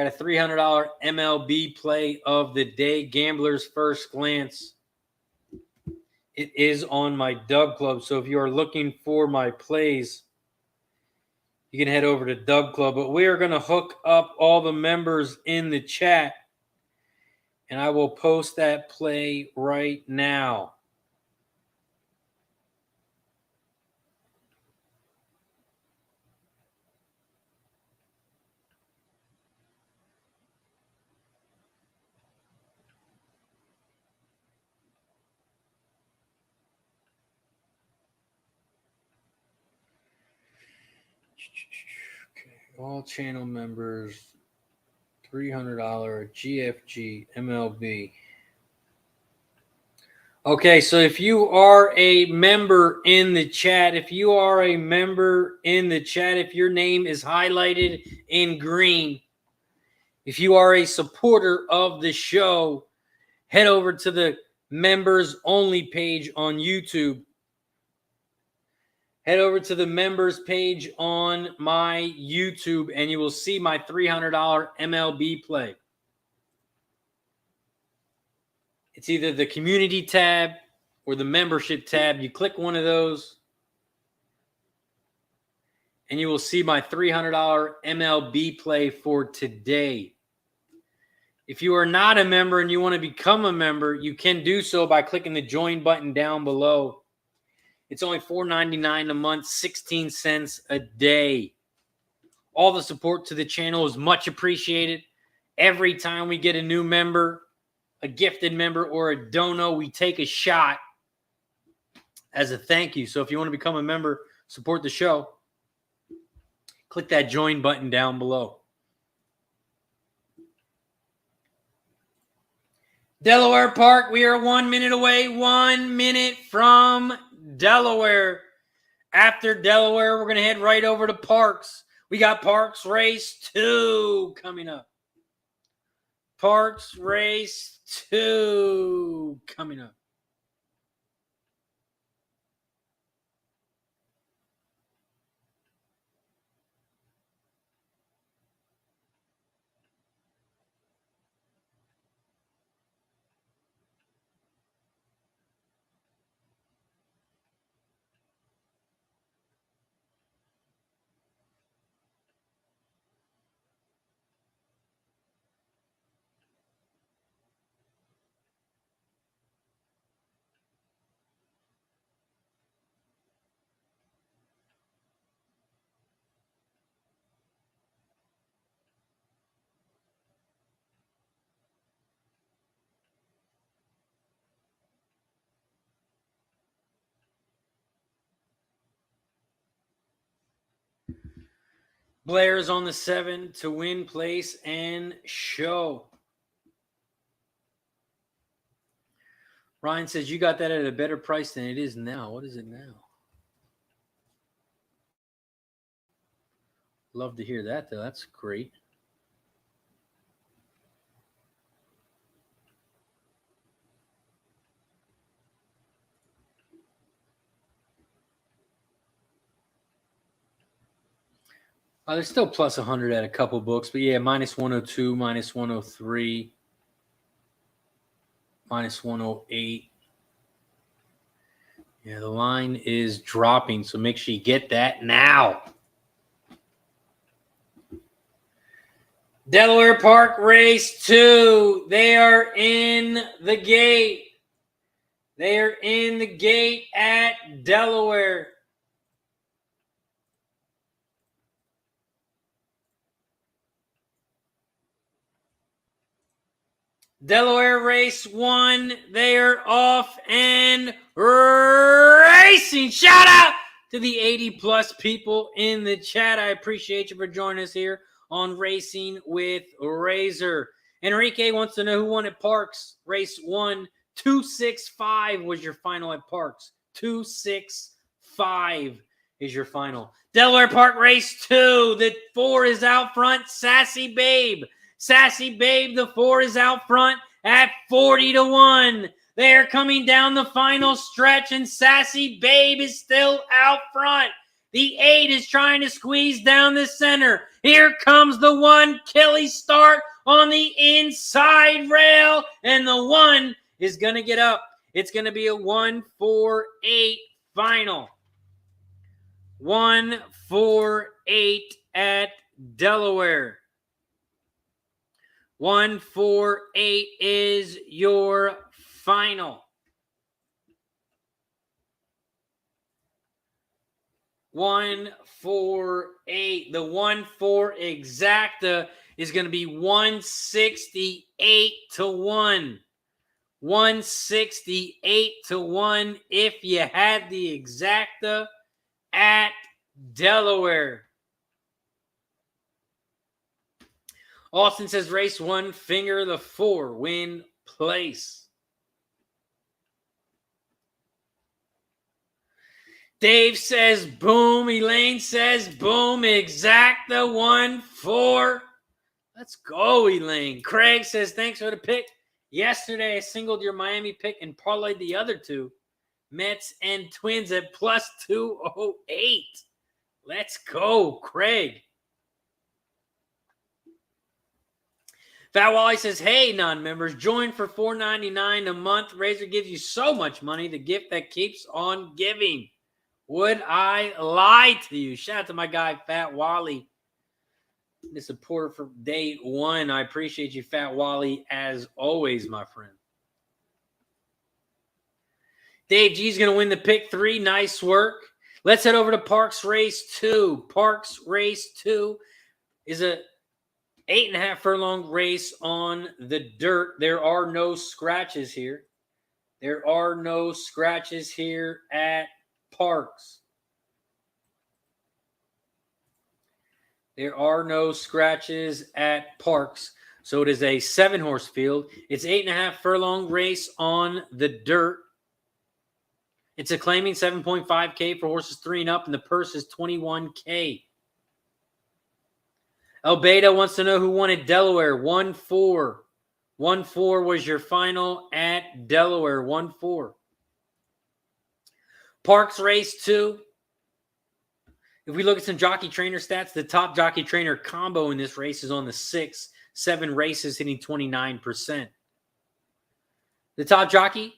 a $300 MLB play of the day, Gambler's First Glance. It is on my Dub Club. So if you are looking for my plays, you can head over to Dub Club. But we are going to hook up all the members in the chat, and I will post that play right now. All channel members, $300 GFG MLB. Okay, so if you are a member in the chat, if your name is highlighted in green, if you are a supporter of the show, head over to the members only page on YouTube. Head over to the members page on my YouTube, and you will see my $300 MLB play. It's either the community tab or the membership tab. You click one of those, and you will see my $300 MLB play for today. If you are not a member and you want to become a member, you can do so by clicking the join button down below. It's only $4.99 a month, 16 cents a day. All the support to the channel is much appreciated. Every time we get a new member, a gifted member, or a dono, we take a shot as a thank you. So if you want to become a member, support the show, click that join button down below. Delaware Park, we are 1 minute away, 1 minute from Delaware. After Delaware, we're going to head right over to Parx. We got Parx Race 2 coming up. Parx Race 2 coming up. Blair's on the 7 to win, place, and show. Ryan says you got that at a better price than it is now. What is it now? Love to hear that, though. That's great. There's still plus 100 at a couple books, but yeah, minus 102, minus 103, minus 108. Yeah, the line is dropping, so make sure you get that now. Delaware Park race 2. They are in the gate. They are in the gate at Delaware. Delaware race 1. They are off and racing. Shout out to the 80-plus people in the chat. I appreciate you for joining us here on Racing with Razor. Enrique wants to know who won at Parx race 1. 265 was your final at Parx. 265 is your final. Delaware Park race 2. The 4 is out front. Sassy Babe. Sassy Babe, the 4 is out front at 40-1. They are coming down the final stretch, and Sassy Babe is still out front. The 8 is trying to squeeze down the center. Here comes the 1. Kelly start on the inside rail, and the 1 is going to get up. It's going to be a 1-4-8 final. 1-4-8 at Delaware. 1-4-8 is your final. 1-4-8. The 1-4 exacta is going to be 168-1. 168-1 if you had the exacta at Delaware. Austin says race 1, finger the 4, win place. Dave says boom. Elaine says boom. Exacta 1-4. Let's go, Elaine. Craig says thanks for the pick. Yesterday I singled your Miami pick and parlayed the other 2. Mets and Twins at plus 208. Let's go, Craig. Fat Wally says, hey, non-members, join for $4.99 a month. Razor gives you so much money, the gift that keeps on giving. Would I lie to you? Shout out to my guy, Fat Wally, the supporter from day 1. I appreciate you, Fat Wally, as always, my friend. Dave G's going to win the pick 3. Nice work. Let's head over to Parx Race 2. Parx Race 2 is a 8.5 furlong race on the dirt. There are no scratches here. There are no scratches here at Parx. There are no scratches at Parx. So it is a 7-horse field. It's 8.5 furlong race on the dirt. It's a claiming $7.5K for horses 3 and up, and the purse is $21K. Albedo wants to know who won at Delaware. 1-4. 1-4 was your final at Delaware. 1-4. Parx Race 2. If we look at some jockey trainer stats, the top jockey trainer combo in this race is on the 6. 7 races, hitting 29%. The top jockey,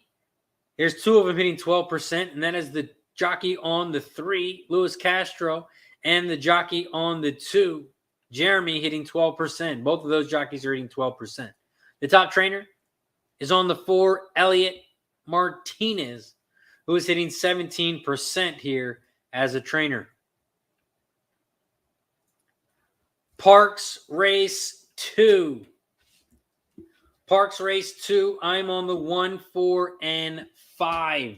there's 2 of them hitting 12%, and that is the jockey on the 3, Luis Castro, and the jockey on the 2, Jeremy, hitting 12%. Both of those jockeys are hitting 12%. The top trainer is on the 4, Elliot Martinez, who is hitting 17% here as a trainer. Parx Race 2. Parx Race 2, I'm on the 1, 4, and 5.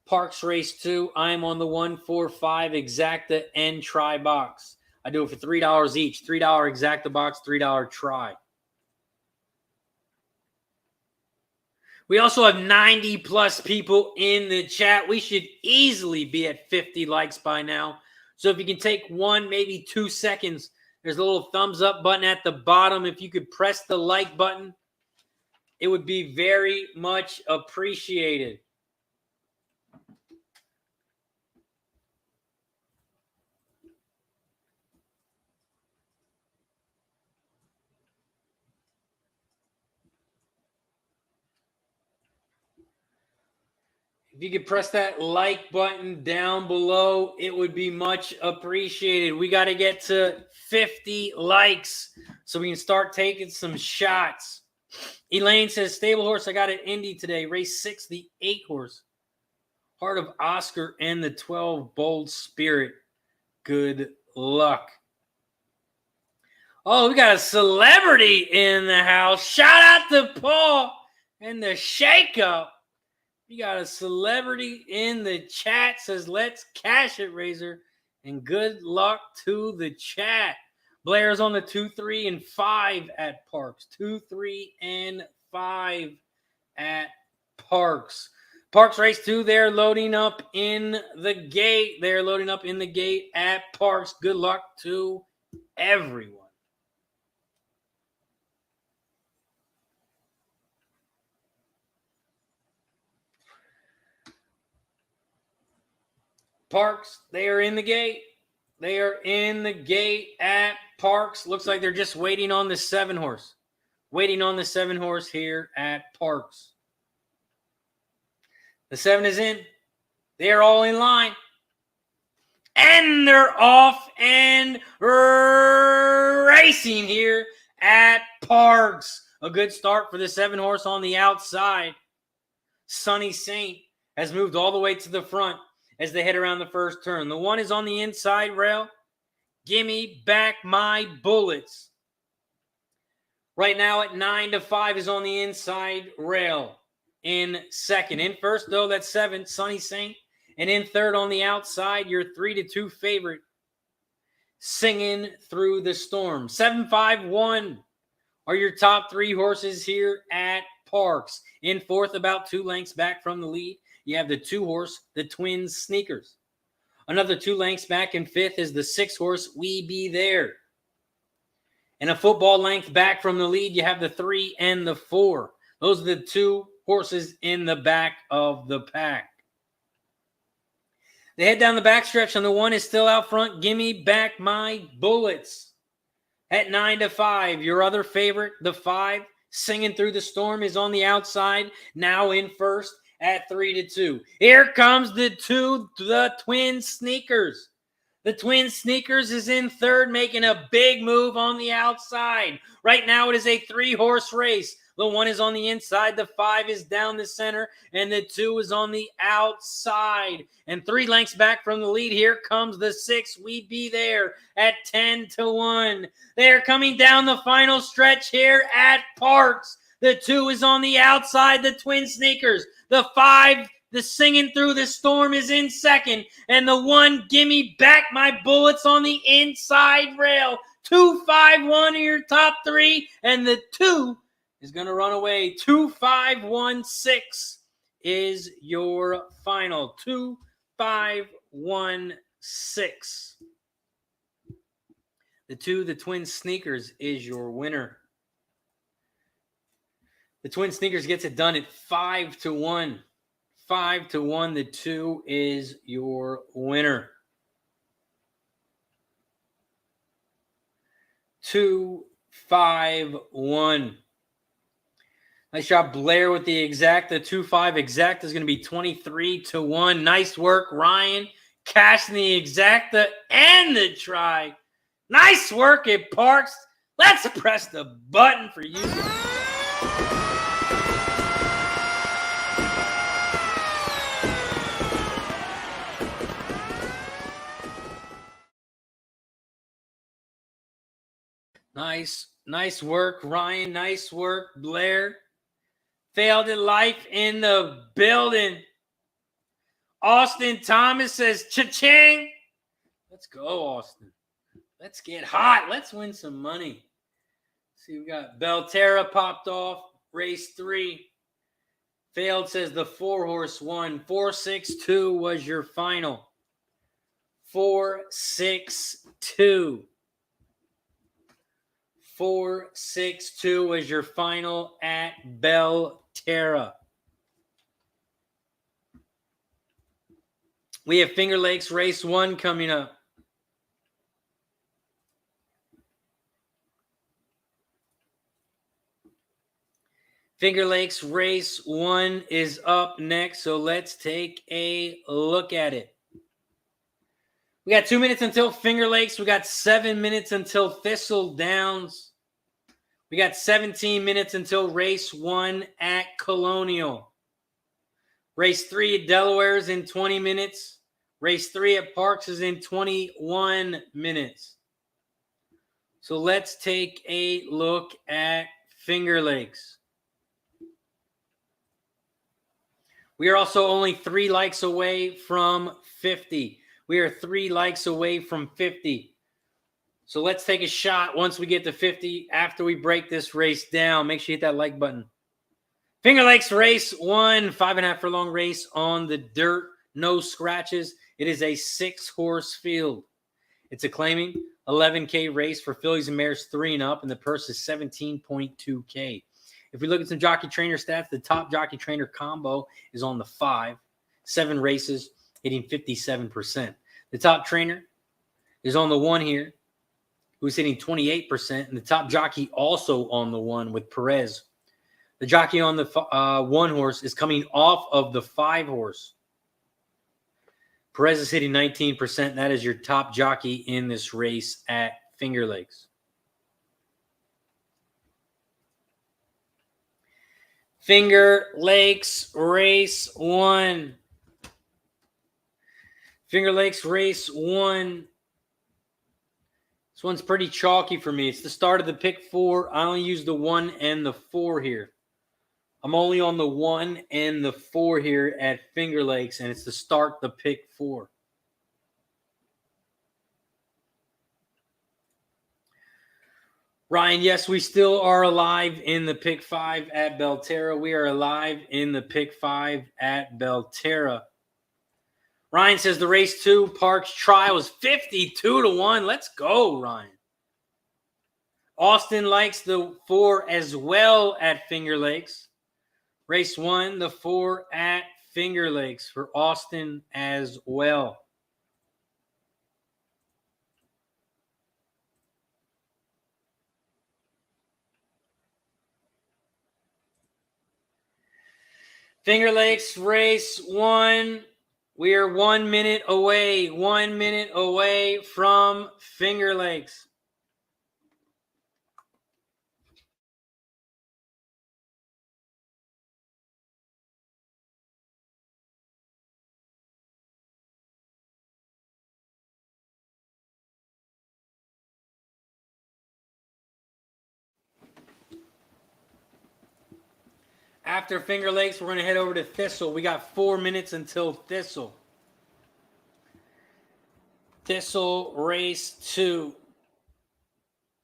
Parx Race 2, I'm on the 1, 4, 5 exacta and try box. I do it for $3 each. $3 exacta box, $3 try. We also have 90-plus people in the chat. We should easily be at 50 likes by now. So if you can take 1, maybe 2 seconds, there's a little thumbs up button at the bottom. If you could press the like button, it would be very much appreciated. If you could press that like button down below, it would be much appreciated. We got to get to 50 likes so we can start taking some shots. Elaine says, stable horse, I got an Indy today. Race 6, the 8 horse. Heart of Oscar and the 12, Bold Spirit. Good luck. Oh, we got a celebrity in the house. Shout out to Paul and the shake-up. We got a celebrity in the chat. Says, let's cash it, Razor. And good luck to the chat. Blair's on the 2, 3, and 5 at Parx. 2, 3, and 5 at Parx. Parx Race 2, they're loading up in the gate. They're loading up in the gate at Parx. Good luck to everyone. Parx, they are in the gate. They are in the gate at Parx. Looks like they're just waiting on the 7 horse. Waiting on the 7 horse here at Parx. The 7 is in. They are all in line. And they're off and racing here at Parx. A good start for the 7 horse on the outside. Sunny Saint has moved all the way to the front as they head around the first turn. The 1 is on the inside rail. Gimme back my bullets. Right now at 9 to 5 is on the inside rail. In second. In first, though, that's 7, Sunny Saint. And in third on the outside, your 3 to 2 favorite. Singing Through the Storm. 7-5-1 are your top 3 horses here at Parx. In fourth, about 2 lengths back from the lead, you have the 2 horse, the Twin Sneakers. Another 2 lengths back in fifth is the 6 horse, We Be There. And a football length back from the lead, you have the 3 and the 4. Those are the 2 horses in the back of the pack. They head down the backstretch, and the 1 is still out front. Gimme back my bullets. At 9 to 5, your other favorite, the 5, Singing Through the Storm, is on the outside, now in first at 3 to 2. Here comes the Twin Sneakers. The Twin Sneakers is in third, making a big move on the outside. Right now it is a 3-horse race. The 1 is on the inside, the 5 is down the center, and the 2 is on the outside. And 3 lengths back from the lead, here comes the 6, We Be There, at 10 to 1. They are coming down the final stretch here at Parx. The 2 is on the outside, the Twin Sneakers. The 5, the Singing Through the Storm, is in second. And the 1, Gimme Back My Bullets, on the inside rail. 2-5-1 are your top 3, and the 2 is going to run away. 2-5-1-6 is your final. 2-5-1-6. The 2, the Twin Sneakers, is your winner. The Twin Sneakers gets it done at 5 to 1. 5 to 1. The 2 is your winner. 2-5-1. Nice job, Blair, with the exact. The 2-5 exact is going to be 23 to 1. Nice work, Ryan. Cashing the exacta and the try. Nice work at Parx. Let's press the button for you. Nice work, Ryan. Nice work, Blair. Failed at life in the building. Austin Thomas says, cha-ching. Let's go, Austin. Let's get hot. Let's win some money. See, we got Belterra popped off. Race 3. Failed says the 4-horse won. 4-6-2 was your final. 4-6-2. 4-6-2 was your final at Belterra. We have Finger Lakes Race 1 coming up. Finger Lakes race 1 is up next, so let's take a look at it. We got 2 minutes until Finger Lakes. We got 7 minutes until Thistledowns. We got 17 minutes until race 1 at Colonial. Race 3 at Delaware is in 20 minutes. Race 3 at Parx is in 21 minutes. So let's take a look at Finger Lakes. We are also only 3 likes away from 50. We are 3 likes away from 50. So let's take a shot once we get to 50 after we break this race down. Make sure you hit that like button. Finger Lakes race 1, 5.5 furlong race on the dirt. No scratches. It is a 6-horse field. It's a claiming $11K race for fillies and mares 3 and up, and the purse is $17.2K. If we look at some jockey trainer stats, the top jockey trainer combo is on the 5, 7 races, hitting 57%. The top trainer is on the 1 here, who's hitting 28%, and the top jockey also on the 1 with Perez. The jockey on the 1 horse is coming off of the 5 horse. Perez is hitting 19%. That is your top jockey in this race at Finger Lakes. Finger Lakes race 1. Finger Lakes race 1. This one's pretty chalky for me. It's the start of the pick 4. I only use the 1 and the 4 here. I'm only on the 1 and the 4 here at Finger Lakes, and it's to start the pick 4. Ryan, yes, we still are alive in the pick 5 at Belterra. We are alive in the pick 5 at Belterra. Ryan says the race 2 Parx trial is 52-1. Let's go, Ryan. Austin likes the 4 as well at Finger Lakes. Race 1, the 4 at Finger Lakes for Austin as well. Finger Lakes race 1. We are 1 minute away. 1 minute away from Finger Lakes. After Finger Lakes, we're going to head over to Thistle. We got 4 minutes until Thistle. Thistle race 2.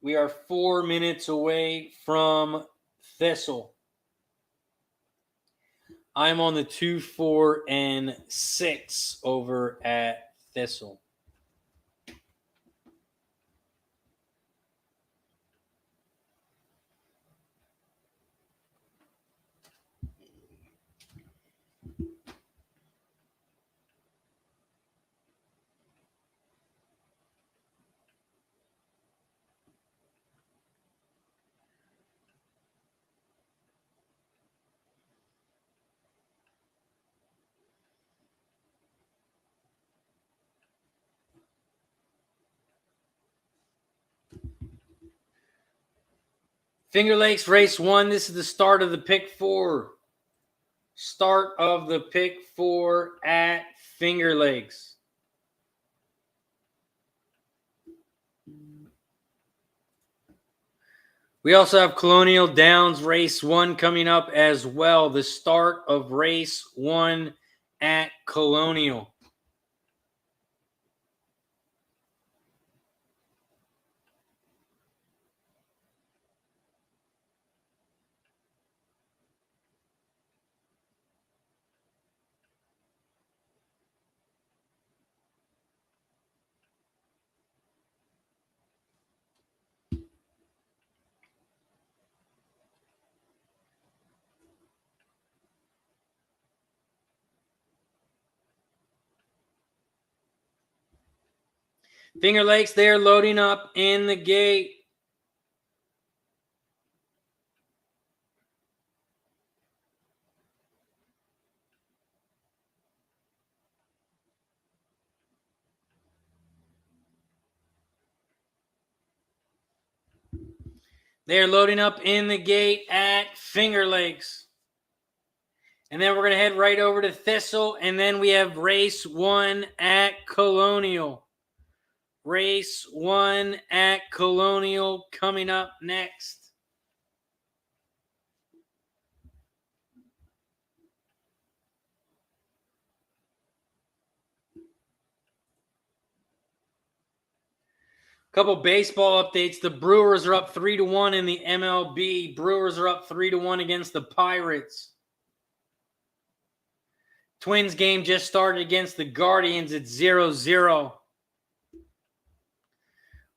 We are 4 minutes away from Thistle. I'm on the 2, 4, and 6 over at Thistle. Finger Lakes race 1. This is the start of the pick 4. Start of the pick 4 at Finger Lakes. We also have Colonial Downs race 1 coming up as well. The start of race 1 at Colonial. Finger Lakes, they're loading up in the gate. They're loading up in the gate at Finger Lakes. And then we're going to head right over to Thistle, and then we have race 1 at Colonial. Race 1 at Colonial coming up next. Couple baseball updates. The Brewers are up 3-1 in the MLB. Brewers are up 3-1 against the Pirates. Twins game just started against the Guardians at 0-0.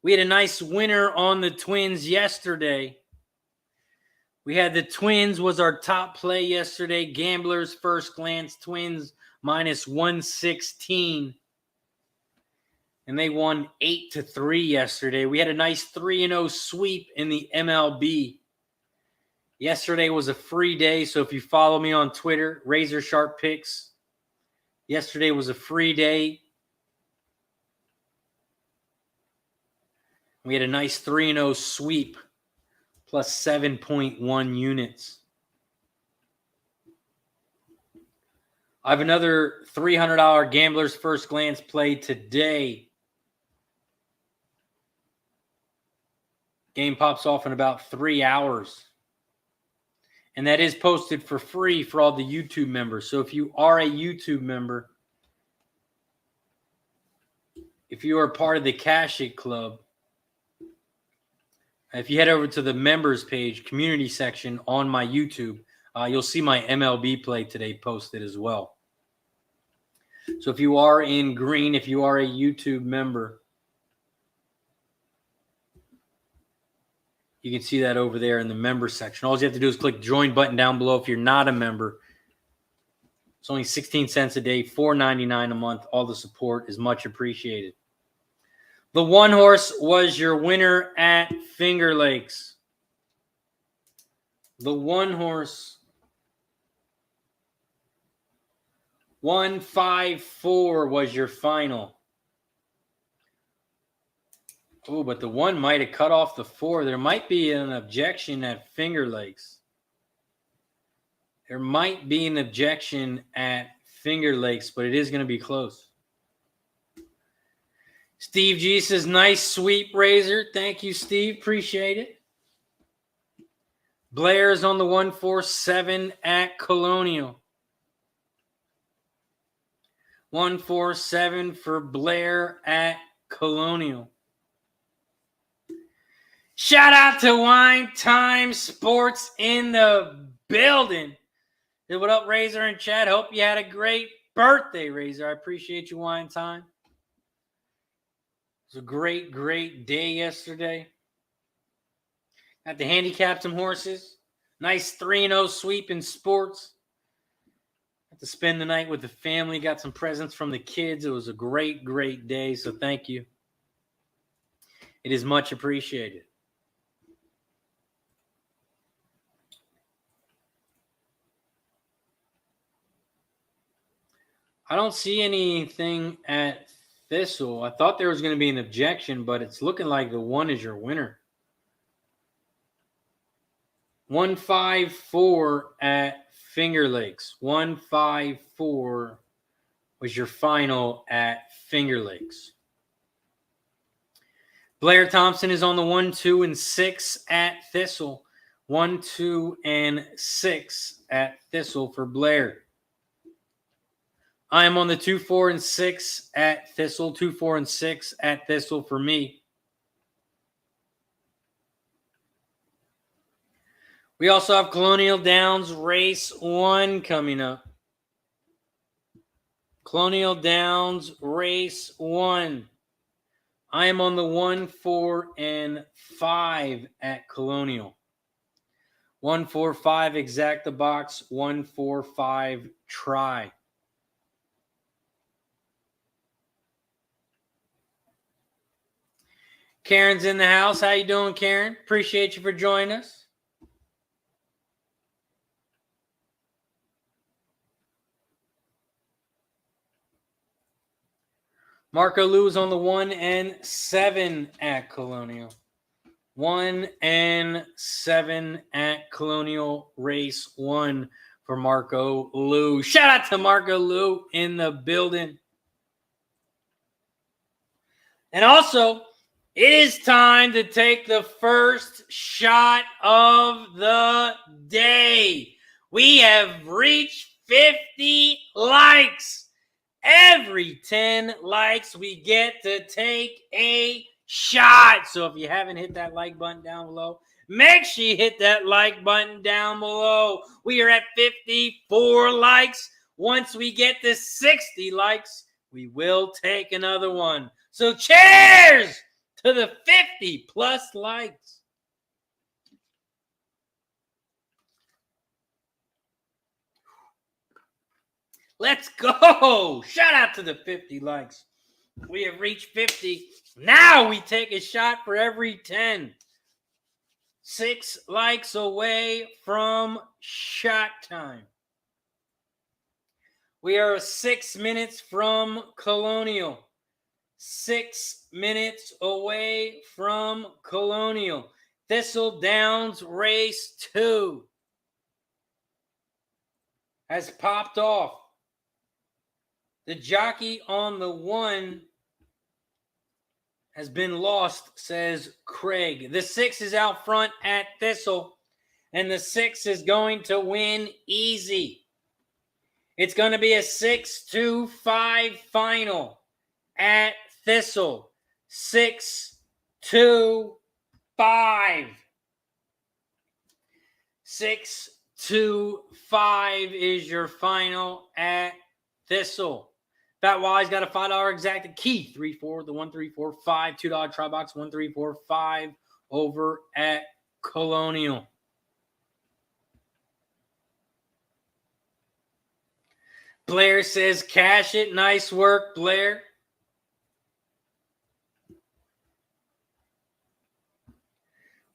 We had a nice winner on the Twins yesterday. We had the Twins was our top play yesterday. Gamblers first glance, Twins minus 116. And they won 8-3 yesterday. We had a nice 3-0 sweep in the MLB. Yesterday was a free day, so if you follow me on Twitter, RazorSharpPicks. Yesterday was a free day. We had a nice 3-0 sweep, plus 7.1 units. I have another $300 Gambler's First Glance play today. Game pops off in about 3 hours. And that is posted for free for all the YouTube members. So if you are a YouTube member, if you are part of the Cash It Club, if you head over to the members page, community section on my YouTube, you'll see my MLB play today posted as well. So if you are in green, if you are a YouTube member, you can see that over there in the member section. All you have to do is click join button down below if you're not a member. It's only 16 cents a day, $4.99 a month. All the support is much appreciated. The one horse was your winner at Finger Lakes. The one horse, 154 was your final. Oh, but the one might have cut off the 4. There might be an objection at Finger Lakes. There might be an objection at Finger Lakes, but it is going to be close. Steve G says, nice sweep, Razor. Thank you, Steve. Appreciate it. Blair is on the 147 at Colonial. 147 for Blair at Colonial. Shout out to Wine Time Sports in the building. Hey, what up, Razor and Chad? Hope you had a great birthday, Razor. I appreciate you, Wine Time. It was a great, great day yesterday. Got to handicap some horses. Nice 3-0 sweep in sports. Got to spend the night with the family. Got some presents from the kids. It was a great, great day, so thank you. It is much appreciated. I don't see anything at Thistle. I thought there was going to be an objection, but it's looking like the one is your winner. 154 at Finger Lakes. 154 was your final at Finger Lakes. Blair Thompson is on the 1, 2, and 6 at Thistle. 1, 2, and 6 at Thistle for Blair. I am on the 2, 4, and 6 at Thistle. 2, 4, and 6 at Thistle for me. We also have Colonial Downs Race 1 coming up. Colonial Downs Race 1. I am on the 1, 4, and 5 at Colonial. 1, 4, 5 exact the box. 1, 4, 5 try. Karen's in the house. How you doing, Karen? Appreciate you for joining us. Marco Lou is on the 1 and 7 at Colonial. 1-7 at Colonial Race 1 for Marco Lou. Shout out to Marco Lou in the building. And also, it is time to take the first shot of the day. We have reached 50 likes. Every 10 likes, we get to take a shot. So if you haven't hit that like button down below, make sure you hit that like button down below. We are at 54 likes. Once we get to 60 likes, we will take another one. So cheers to the 50 plus likes. Let's go. Shout out to the 50 likes. We have reached 50. Now we take a shot for every 10. 6 likes away from shot time. We are 6 minutes from Colonial. 6 minutes away from Colonial. Thistledowns race 2 has popped off. The jockey on the 1 has been lost, says Craig. The 6 is out front at Thistle, and the 6 is going to win easy. It's going to be a 6-5 final at Thistle. 6-5. 6-5 is your final at Thistle. Fat Wally's got a $5 exacted key. 3-4, the 1-3-4-5. $2 try box, 1-3-4-5 over at Colonial. Blair says, cash it. Nice work, Blair.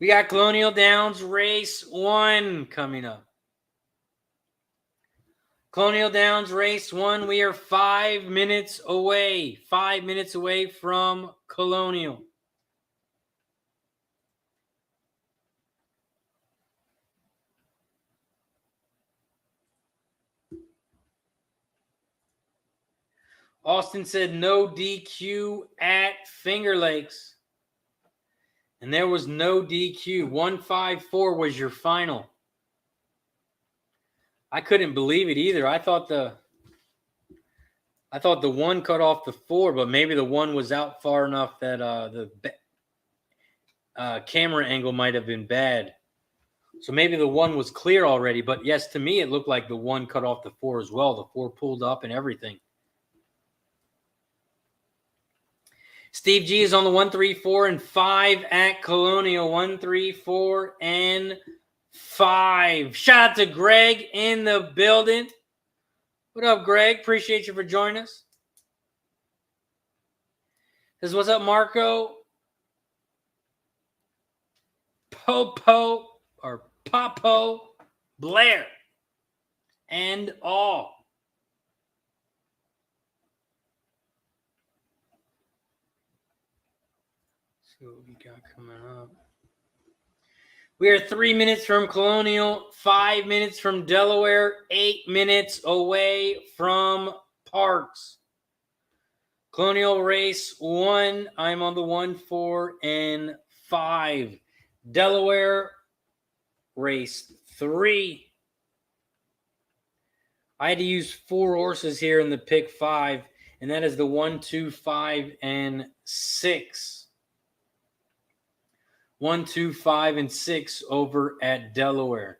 We got Colonial Downs race 1 coming up. Colonial Downs race 1. We are 5 minutes away. 5 minutes away from Colonial. Austin said no DQ at Finger Lakes. And there was no DQ. 154 was your final. I couldn't believe it either. I thought the 1 cut off the 4, but maybe the 1 was out far enough that the camera angle might have been bad. So maybe the 1 was clear already. But yes, to me, it looked like the 1 cut off the 4 as well. The 4 pulled up and everything. Steve G is on the 1-3-4-5 at Colonial. 1-3-4-5. Shout out to Greg in the building. What up, Greg? Appreciate you for joining us. Says, what's up, Marco? Popo Blair and all. See what we got coming up. We are 3 minutes from Colonial, 5 minutes from Delaware, 8 minutes away from Parx. Colonial race 1. I'm on the 1-4-5. Delaware race 3. I had to use 4 horses here in the pick 5, and that is the 1, 2, 5, and 6. 1, 2, 5, and 6 over at Delaware.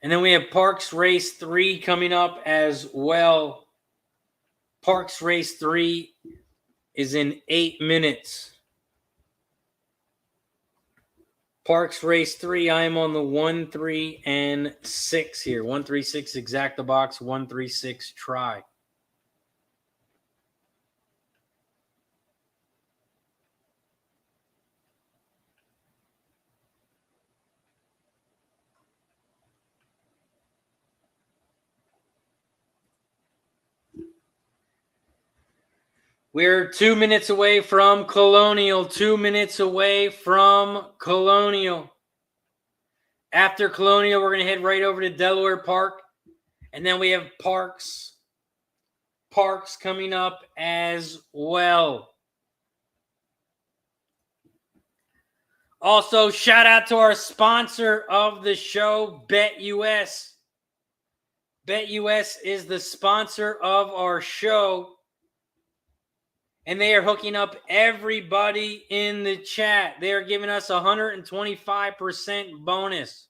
And then we have Parx Race 3 coming up as well. Parx Race 3 is in 8 minutes. Parx Race 3, I am on the 1, 3, and 6 here. 1, 3, 6 exacta box, 1, 3, 6 try. We're 2 minutes away from Colonial. 2 minutes away from Colonial. After Colonial, we're going to head right over to Delaware Park. And then we have Parx coming up as well. Also, shout out to our sponsor of the show, BetUS. BetUS is the sponsor of our show. And they are hooking up everybody in the chat. They are giving us 125% bonus.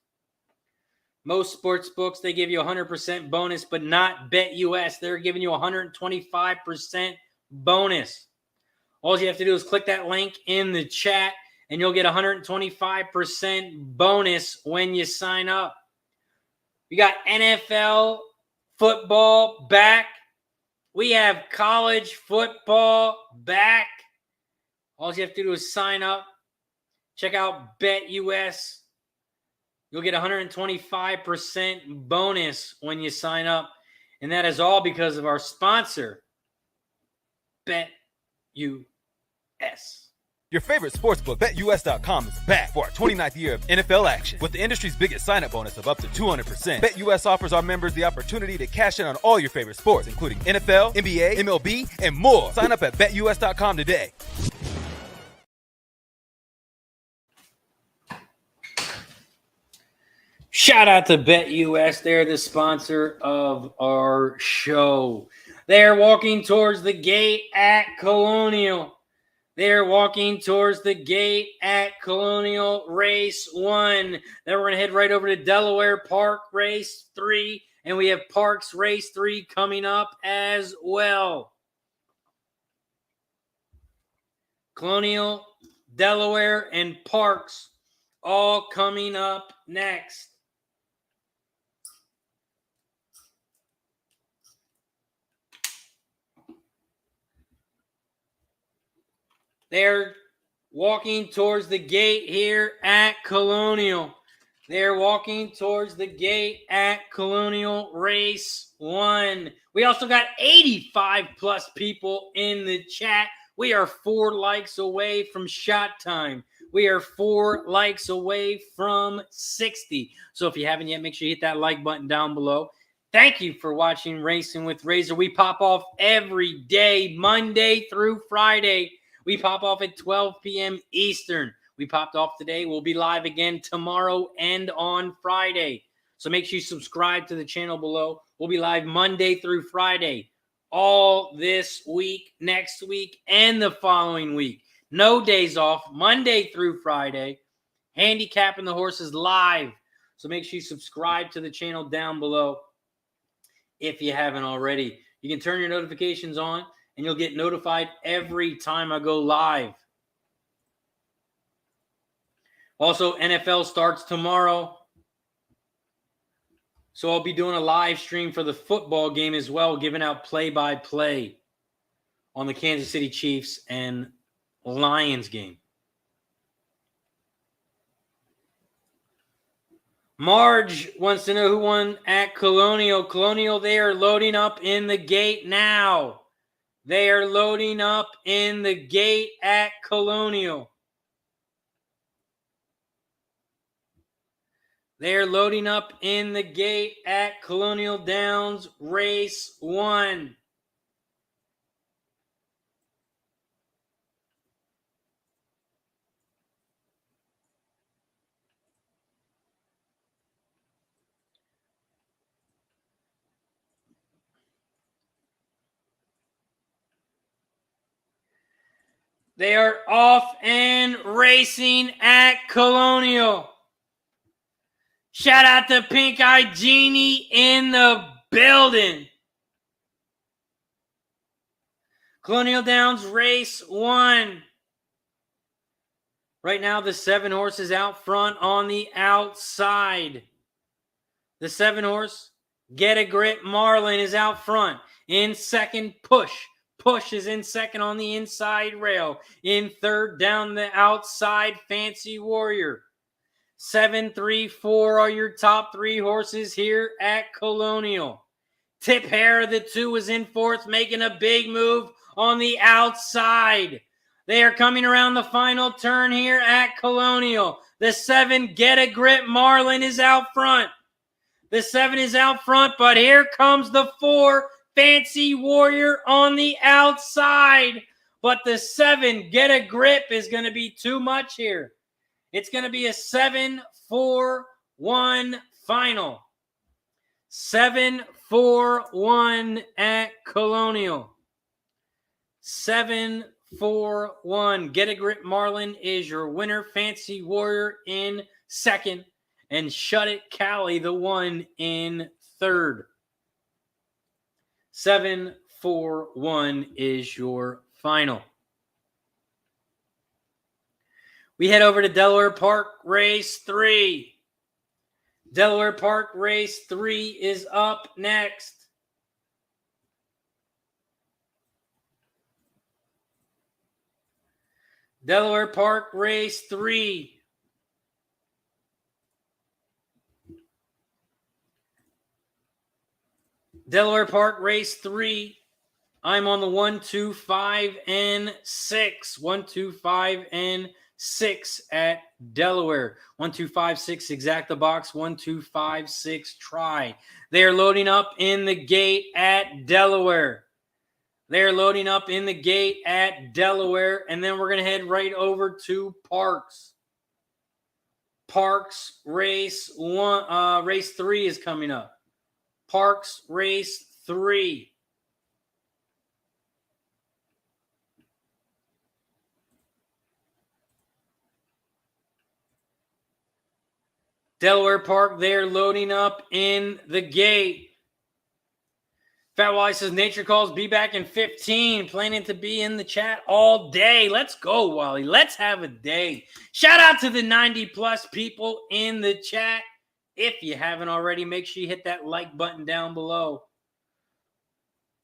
Most sports books, they give you 100% bonus, but not BetUS. They're giving you 125% bonus. All you have to do is click that link in the chat, and you'll get 125% bonus when you sign up. We got NFL football back. We have college football back. All you have to do is sign up. Check out BetUS. You'll get 125% bonus when you sign up. And that is all because of our sponsor, BetUS. Your favorite sportsbook, BetUS.com, is back for our 29th year of NFL action. With the industry's biggest sign-up bonus of up to 200%, BetUS offers our members the opportunity to cash in on all your favorite sports, including NFL, NBA, MLB, and more. Sign up at BetUS.com today. Shout out to BetUS. They're the sponsor of our show. They're walking towards the gate at Colonial. They're walking towards the gate at Colonial Race 1. Then we're going to head right over to Delaware Park Race 3. And we have Parx Race 3 coming up as well. Colonial, Delaware, and Parx all coming up next. They're walking towards the gate here at Colonial. They're walking towards the gate at Colonial Race 1. We also got 85 plus people in the chat. We are 4 likes away from shot time. We are 4 likes away from 60. So if you haven't yet, make sure you hit that like button down below. Thank you for watching Racing with Razor. We pop off every day, Monday through Friday. We pop off at 12 p.m. Eastern. We popped off today. We'll be live again tomorrow and on Friday. So make sure you subscribe to the channel below. We'll be live Monday through Friday, all this week, next week, and the following week. No days off, Monday through Friday. Handicapping the horses live. So make sure you subscribe to the channel down below if you haven't already. You can turn your notifications on, and you'll get notified every time I go live. Also, NFL starts tomorrow. So I'll be doing a live stream for the football game as well, giving out play-by-play on the Kansas City Chiefs and Lions game. Marge wants to know who won at Colonial. Colonial, they are loading up in the gate now. They are loading up in the gate at Colonial. They are loading up in the gate at Colonial Downs Race 1. They are off and racing at Colonial. Shout out to Pink Eye Genie in the building. Colonial Downs Race 1. Right now, the 7 horses out front on the outside. The 7 horse, Get a Grip Marlin, is out front. In second, Push. Push is in second on the inside rail. In third, down the outside, Fancy Warrior. 7, 3, 4 are your top 3 horses here at Colonial. Tip Hair of the 2 is in fourth, making a big move on the outside. They are coming around the final turn here at Colonial. The 7, Get a Grip Marlin, is out front. The 7 is out front, but here comes the 4, Fancy Warrior, on the outside. But the 7, Get a Grip, is going to be too much here. It's going to be a 7-4-1 final. 7-4-1 at Colonial. 7-4-1. Get a Grip Marlin is your winner. Fancy Warrior in second. And Shut It Cali, the 1, in third. 7-4-1 is your final. We head over to Delaware Park Race 3. Delaware Park Race 3 is up next. Delaware Park Race 3. Delaware Park Race 3. I'm on the 1, 2, 5, and 6. 1, 2, 5, and 6 at Delaware. 1, 2, 5, 6, exact the box. 1, 2, 5, 6, try. They are loading up in the gate at Delaware. They're loading up in the gate at Delaware. And then we're going to head right over to Parx. Parx Race 1, Race 3 is coming up. Parx Race 3. Delaware Park, they're loading up in the gate. Fat Wally says, Nature Calls, be back in 15. Planning to be in the chat all day. Let's go, Wally. Let's have a day. Shout out to the 90-plus people in the chat. If you haven't already, make sure you hit that like button down below.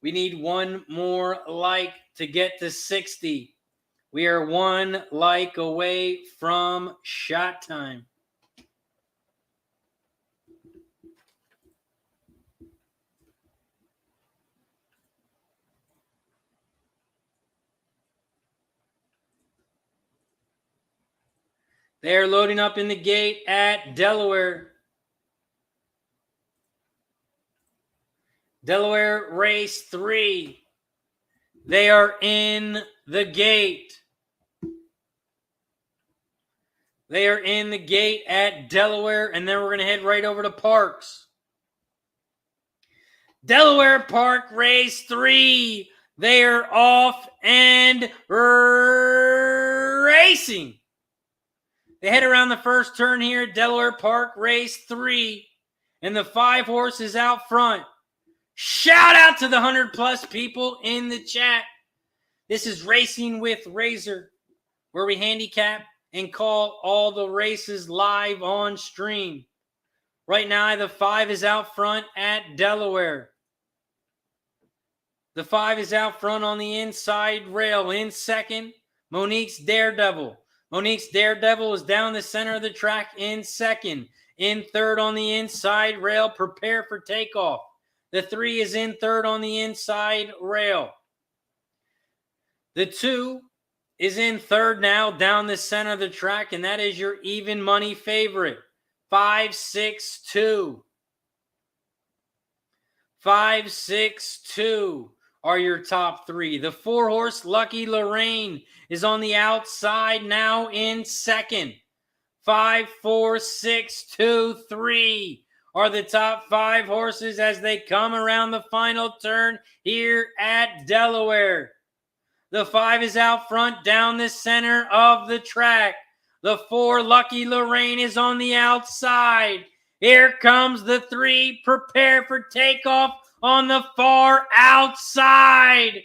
We need one more like to get to 60. We are one like away from shot time. They're loading up in the gate at Delaware. Delaware Race 3. They are in the gate. They are in the gate at Delaware, and then we're going to head right over to Parx. Delaware Park Race 3. They are off and racing. They head around the first turn here at Delaware Park Race 3, and the 5 horses out front. Shout out to the 100-plus people in the chat. This is Racing with Razor, where we handicap and call all the races live on stream. Right now, the 5 is out front at Delaware. The 5 is out front on the inside rail. In second, Monique's Daredevil. Monique's Daredevil is down the center of the track in second. In third on the inside rail, Prepare for Takeoff. The 3 is in third on the inside rail. The 2 is in third now down the center of the track, and that is your even money favorite. 5-6-2. 5-6-2 are your top 3. The 4-horse Lucky Lorraine is on the outside now in second. 5-4-6-2-3 are the top 5 horses as they come around the final turn here at Delaware. The 5 is out front down the center of the track. The 4, Lucky Lorraine, is on the outside. Here comes the 3, Prepare for Takeoff, on the far outside.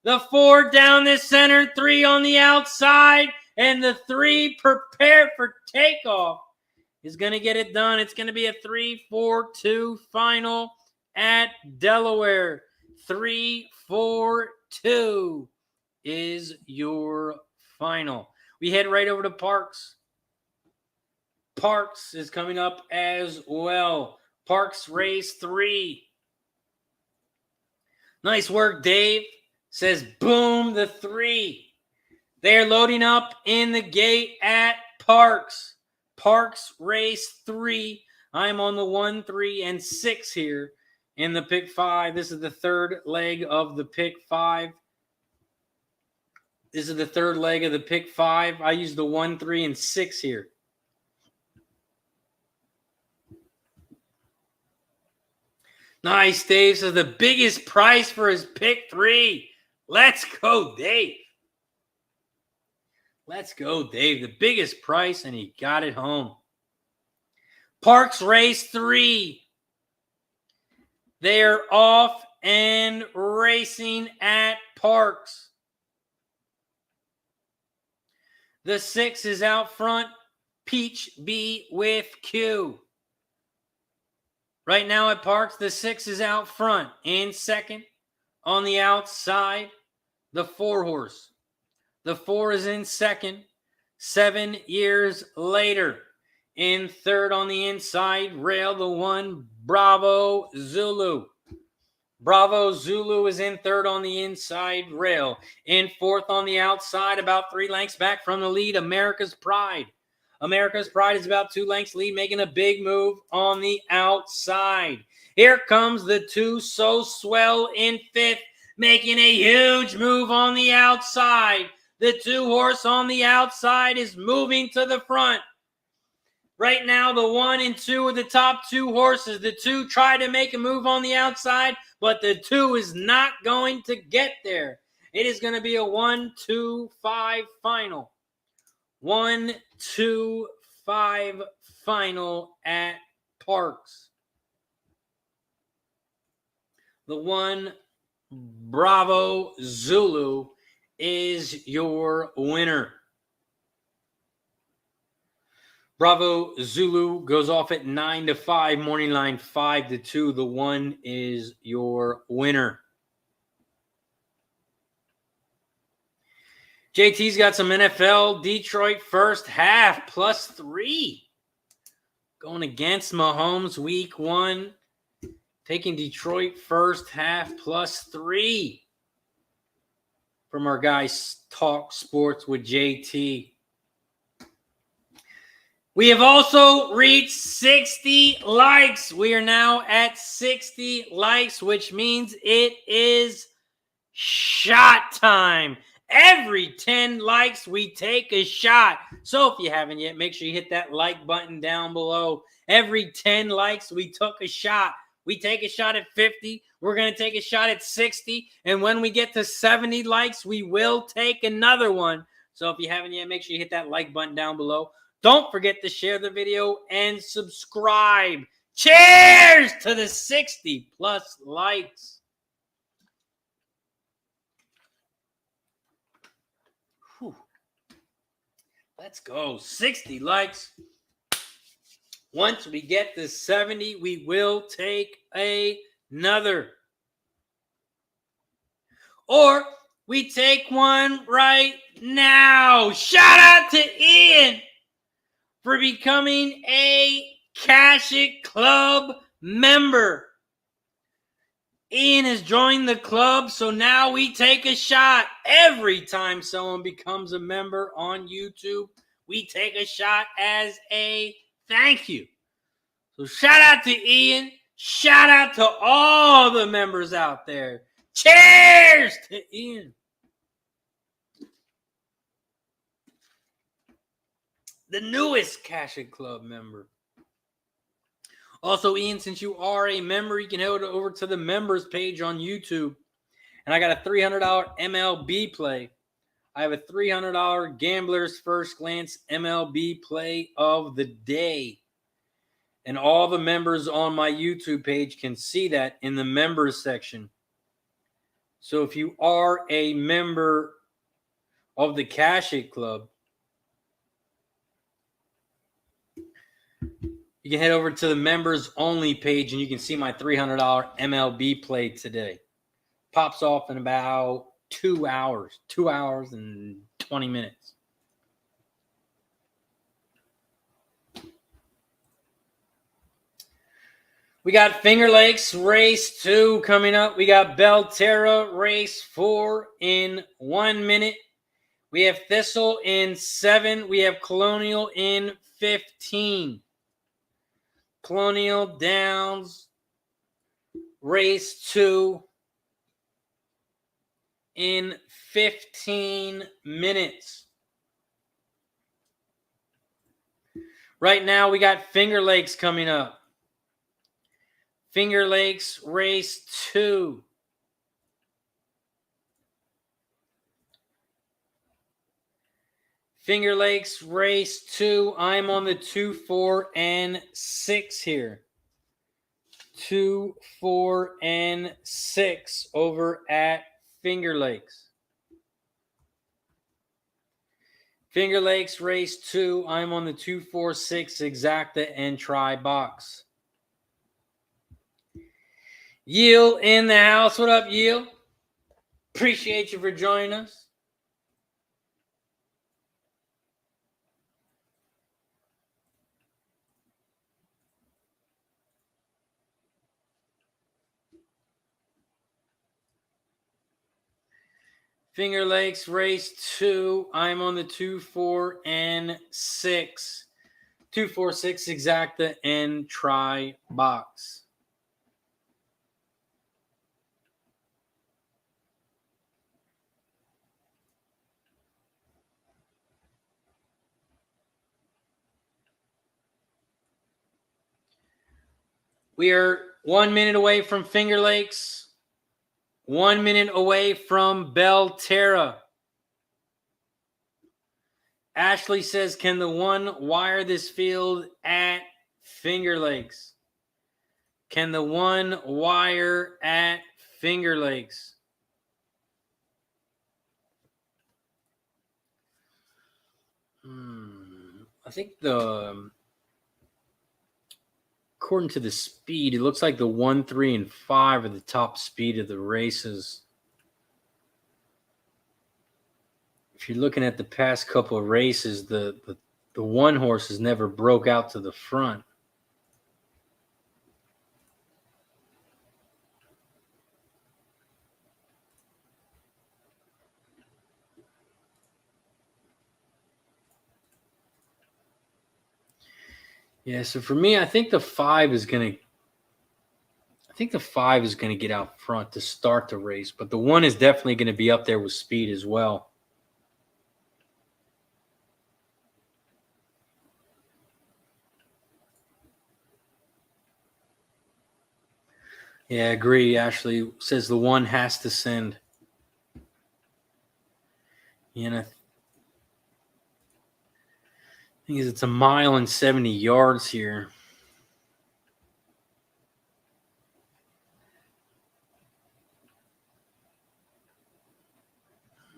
The 4 down the center, 3 on the outside, and the 3, Prepare for Takeoff, is going to get it done. It's going to be a 3-4-2 final at Delaware. 3-4-2 is your final. We head right over to Parx. Parx is coming up as well. Parx Race 3. Nice work, Dave. says boom, the 3. They're loading up in the gate at Parx. Parx Race 3. I'm on the 1, 3, and 6 here in the pick 5. This is the third leg of the pick 5. This is the third leg of the pick 5. I use the 1, 3, and 6 here. Nice, Dave. So the biggest price for his pick 3. Let's go, Dave. Let's go, Dave. The biggest price, and he got it home. Parx Race 3. They're off and racing at Parx. The 6 is out front. Peach B with Q. Right now at Parx, the 6 is out front. In second, on the outside, the 4 horse. The 4 is in second. 7 years later. In third on the inside rail, the 1, Bravo Zulu. Bravo Zulu is in third on the inside rail. In fourth on the outside, about 3 lengths back from the lead, America's Pride. America's Pride is about 2 lengths lead, making a big move on the outside. Here comes the 2, So Swell in fifth, making a huge move on the outside. The 2 horse on the outside is moving to the front. Right now, the 1 and 2 are the top 2 horses. The 2 try to make a move on the outside, but the 2 is not going to get there. It is going to be a 1-2-5 final. 1-2-5 final at Parx. The 1, Bravo Zulu, is your winner. Bravo Zulu goes off at 9-5, morning line 5-2. The 1 is your winner. JT's got some NFL Detroit first half +3. Going against Mahomes week 1. Taking Detroit first half +3. From our guys Talk Sports with JT. We have also reached 60 likes. We are now at 60 likes, which means it is shot time. Every 10 likes, we take a shot. So if you haven't yet, make sure you hit that like button down below. Every 10 likes, we took a shot. We take a shot at 50. We're going to take a shot at 60. And when we get to 70 likes, we will take another one. So if you haven't yet, make sure you hit that like button down below. Don't forget to share the video and subscribe. Cheers to the 60+ likes. Whew. Let's go. 60 likes. Once we get to 70, we will take another. Or we take one right now. Shout out to Ian for becoming a Cash It Club member. Ian has joined the club, so now we take a shot. Every time someone becomes a member on YouTube, we take a shot as a thank you. So shout out to Ian. Shout out to all the members out there. Cheers to Ian. The newest Cash It Club member. Also, Ian, since you are a member, you can head over to the members page on YouTube. And I got a $300 MLB play. I have a $300 Gambler's First Glance MLB play of the day. And all the members on my YouTube page can see that in the members section. So if you are a member of the Cash It Club, you can head over to the members only page and you can see my $300 MLB play today. Pops off in about 2 hours, 2 hours and 20 minutes. We got Finger Lakes Race 2 coming up. We got Belterra Race 4 in 1 minute. We have Thistle in 7. We have Colonial in 15. Colonial Downs Race 2 in 15 minutes. Right now, we got Finger Lakes coming up. Finger Lakes Race 2. Finger Lakes Race 2. I'm on the 2, 4, and 6 here. 2, 4, and 6 over at Finger Lakes. Finger Lakes Race 2. I'm on the 2, 4, 6 exacta and try box. Yield in the house. What up, Yield? Appreciate you for joining us. Finger Lakes Race 2. I'm on the 2, 4, and 6. 2, 4, 6 exacta and try box. We are 1 minute away from Finger Lakes. 1 minute away from Belterra. Ashley says, can the one wire this field at Finger Lakes? Can the one wire at Finger Lakes? I think according to the speed, it looks like the 1, 3, and 5 are the top speed of the races. If you're looking at the past couple of races, the one horses never broke out to the front. Yeah, so for me, I think the 5 is going to get out front to start the race, but the 1 is definitely going to be up there with speed as well. Yeah, I agree. Ashley says the 1 has to send. You know, I think it's a mile and 70 yards here.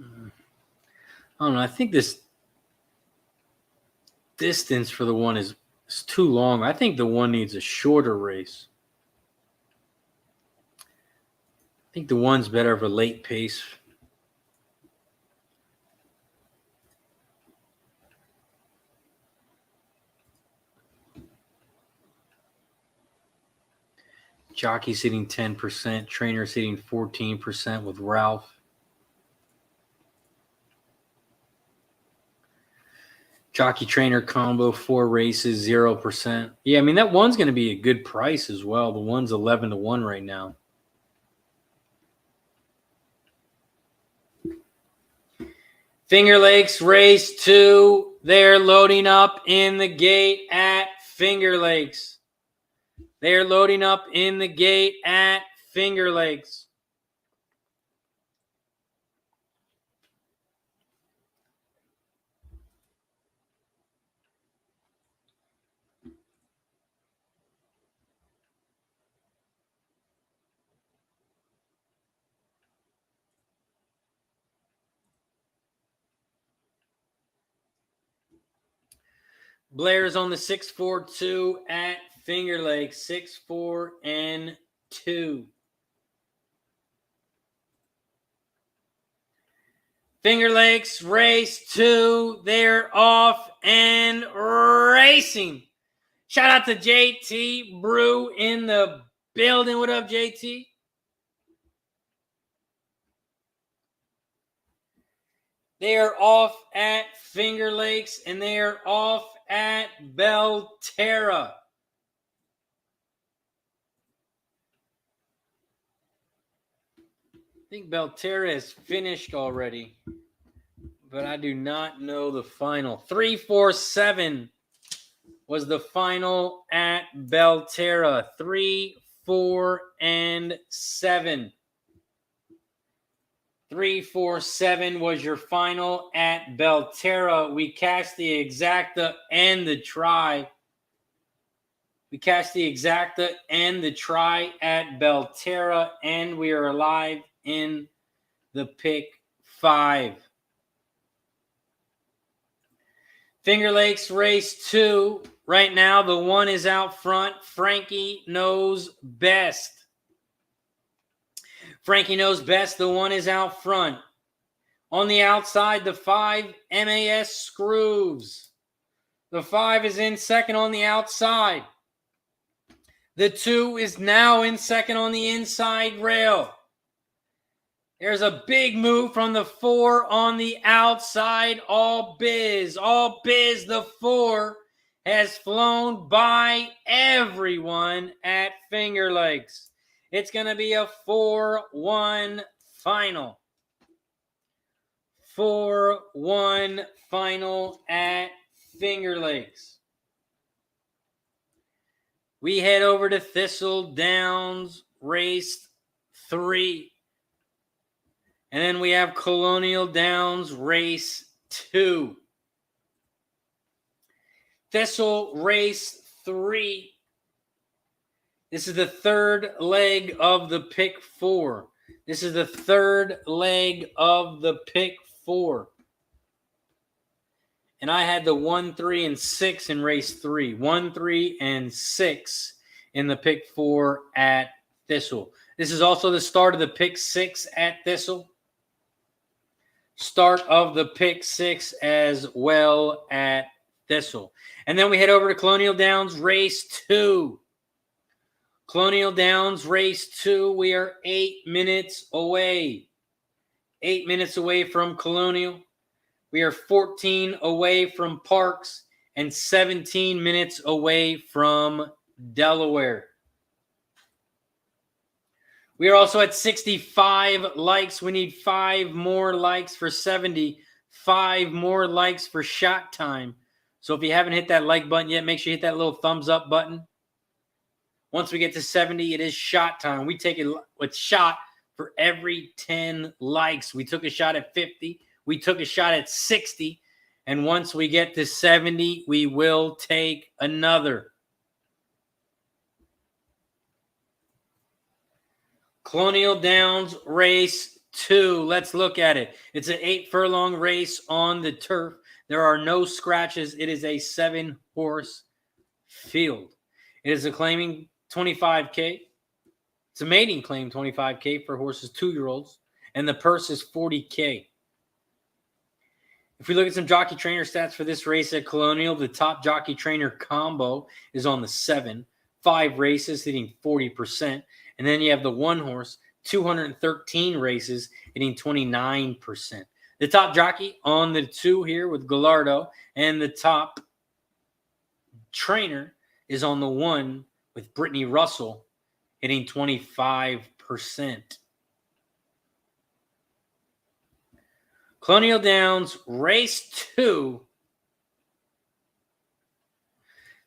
I don't know. I think this distance for the 1 is too long. I think the 1 needs a shorter race. I think the 1's better of a late pace. Jockey's hitting 10%. Trainer's hitting 14% with Ralph. Jockey trainer combo, 4 races, 0%. Yeah, I mean, that 1's going to be a good price as well. The 1's 11-1 right now. Finger Lakes Race 2. They're loading up in the gate at Finger Lakes. They're loading up in the gate at Finger Lakes. Blair's on the 6-4-2 at Finger Lakes. 6-4 and 2. Finger Lakes Race 2. They're off and racing. Shout out to JT Brew in the building. What up, JT? They are off at Finger Lakes, and they are off at Belterra. I think Belterra is finished already, but I do not know the final. 3-4-7 was the final at Belterra. 3, 4, and 7. 3-4-7 was your final at Belterra. We cashed the exacta and the try. We cashed the exacta and the try at Belterra, and we are alive in the pick 5. Finger Lakes race 2. Right now, the 1 is out front. Frankie knows best. Frankie knows best. The 1 is out front. On the outside, the 5, MAS Screws. The 5 is in second on the outside. The 2 is now in second on the inside rail. There's a big move from the 4 on the outside. All Biz, the 4 has flown by everyone at Finger Lakes. It's going to be a 4-1 final. 4-1 final at Finger Lakes. We head over to Thistledowns race 3. And then we have Colonial Downs race 2. Thistle race 3. This is the third leg of the pick 4. This is the third leg of the pick 4. And I had the 1, 3, and 6 in race 3. 1, 3, and 6 in the pick 4 at Thistle. This is also the start of the pick 6 at Thistle. Start of the pick 6 as well at Thistle. And then we head over to Colonial Downs race 2. Colonial Downs race 2. We are 8 minutes away. 8 minutes away from Colonial. We are 14 away from Parx and 17 minutes away from Delaware. We are also at 65 likes. We need 5 more likes for 70. 5 more likes for shot time. So if you haven't hit that like button yet, make sure you hit that little thumbs up button. Once we get to 70, it is shot time. We take a shot for every 10 likes. We took a shot at 50. We took a shot at 60. And once we get to 70, we will take another. Colonial Downs race 2. Let's look at it. It's an 8-furlong race on the turf. There are no scratches. It is a 7-horse field. It is a claiming 25K. It's a mating claim 25K for horses 2-year-olds. And the purse is 40K. If we look at some jockey trainer stats for this race at Colonial, the top jockey trainer combo is on the 7. 5 races, hitting 40%. And then you have the 1 horse, 213 races, hitting 29%. The top jockey on the 2 here with Gallardo, and the top trainer is on the 1 with Brittany Russell, hitting 25%. Colonial Downs race 2.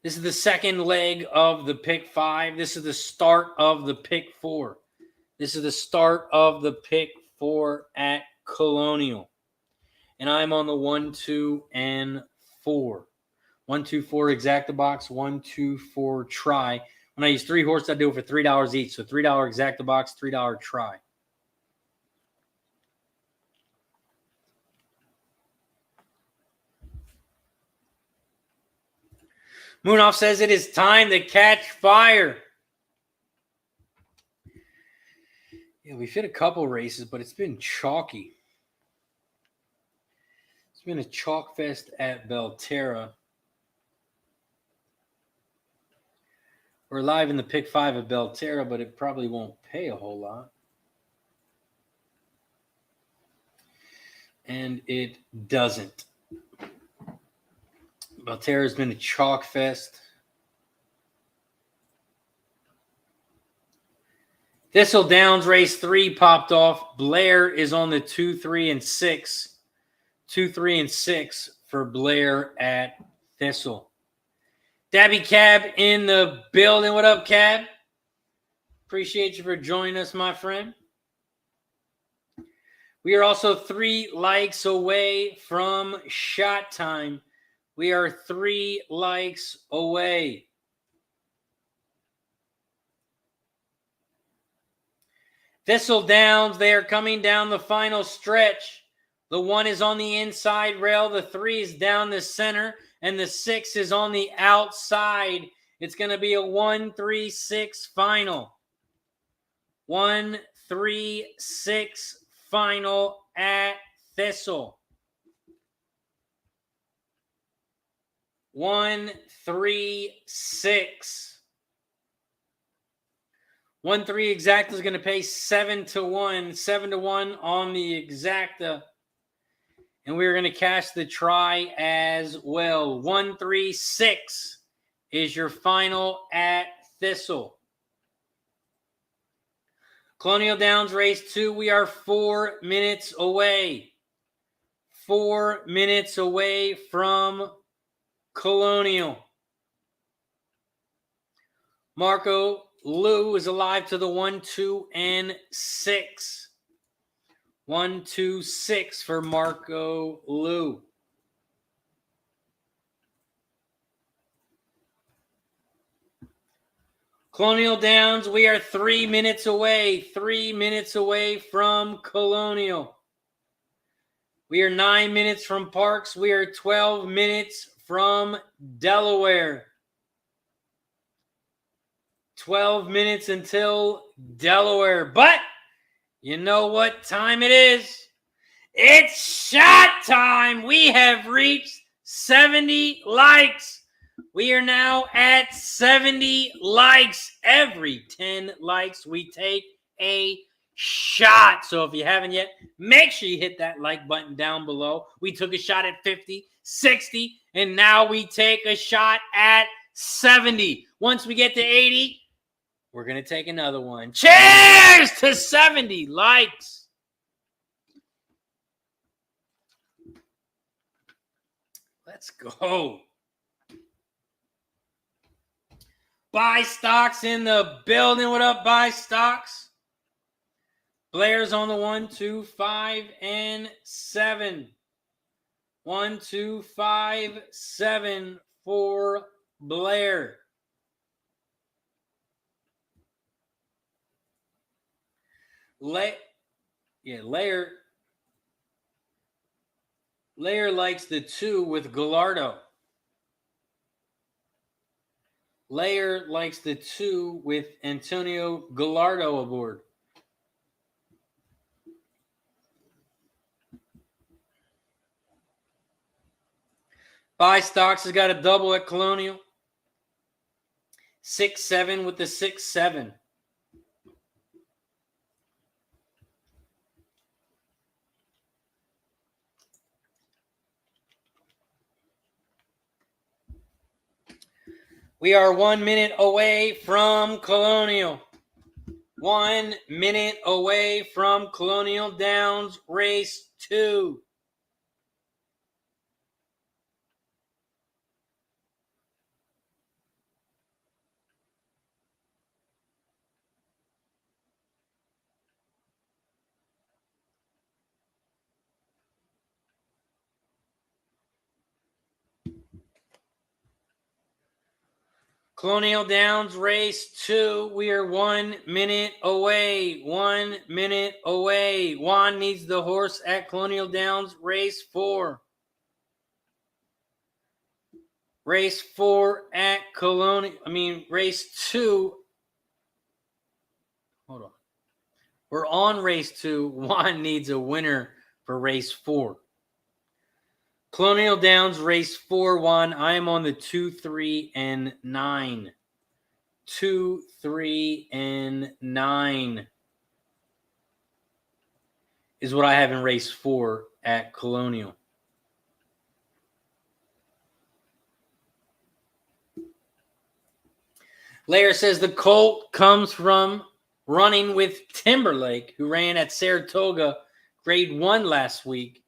This is the second leg of the pick 5. This is the start of the pick 4. This is the start of the pick 4 at Colonial. And I'm on the 1, 2, and 4. 1, 2, 4 exacta box, 1, 2, 4 try. When I use 3 horses, I do it for $3 each. So $3 exacta box, $3 try. Moonoff says it is time to catch fire. Yeah, we've hit a couple races, but it's been chalky. It's been a chalk fest at Belterra. We're live in the pick 5 of Belterra, but it probably won't pay a whole lot. And it doesn't. Belterra has been a chalk fest. Thistledowns race 3 popped off. Blair is on the 2, 3, and 6. 2, 3, and 6 for Blair at Thistle. Dabby Cab in the building. What up, Cab? Appreciate you for joining us, my friend. We are also 3 likes away from shot time. We are 3 likes away. Thistledowns, they are coming down the final stretch. The 1 is on the inside rail. The 3 is down the center. And the 6 is on the outside. It's going to be a 1-3-6 final. 1-3-6 final at Thistle. 1-3-6. 1-3 exacta is going to pay 7-1. 7-1 on the exacta. And we're going to cash the try as well. 1-3-6 is your final at Thistle. Colonial Downs race 2. We are 4 minutes away. 4 minutes away from Colonial. Marco Lou is alive to the 1, 2, and 6. 1, 2, 6 for Marco Lou. Colonial Downs, we are 3 minutes away. 3 minutes away from Colonial. We are 9 minutes from Parx. We are 12 minutes from Delaware. 12 minutes until Delaware. But you know what time it is? It's shot time. We have reached 70 likes. We are now at 70 likes. Every 10 likes, we take a shot. So if you haven't yet, make sure you hit that like button down below. We took a shot at 50, 60, and now we take a shot at 70. Once we get to 80, we're going to take another one. Cheers to 70 likes. Let's go. Buy Stocks in the building. What up, Buy Stocks? Blair's on the 1, 2, 5, and 7. 1, 2, 5, 7 for Blair. Lair likes the 2 with Gallardo. Lair likes the 2 with Antonio Gallardo aboard. Buy Stocks has got a double at Colonial. 6-7 with the 6-7. We are 1 minute away from Colonial. 1 minute away from Colonial Downs race 2. Colonial Downs race 2. We are 1 minute away. 1 minute away. Juan needs the horse at Colonial Downs race 4. Race 4 at race 2. Hold on. We're on race 2. Juan needs a winner for race 4. Colonial Downs race 4-1. I am on the 2, 3, and 9. 2, 3, and 9 is what I have in race 4 at Colonial. Lair says the colt comes from running with Timberlake, who ran at Saratoga grade 1 last week,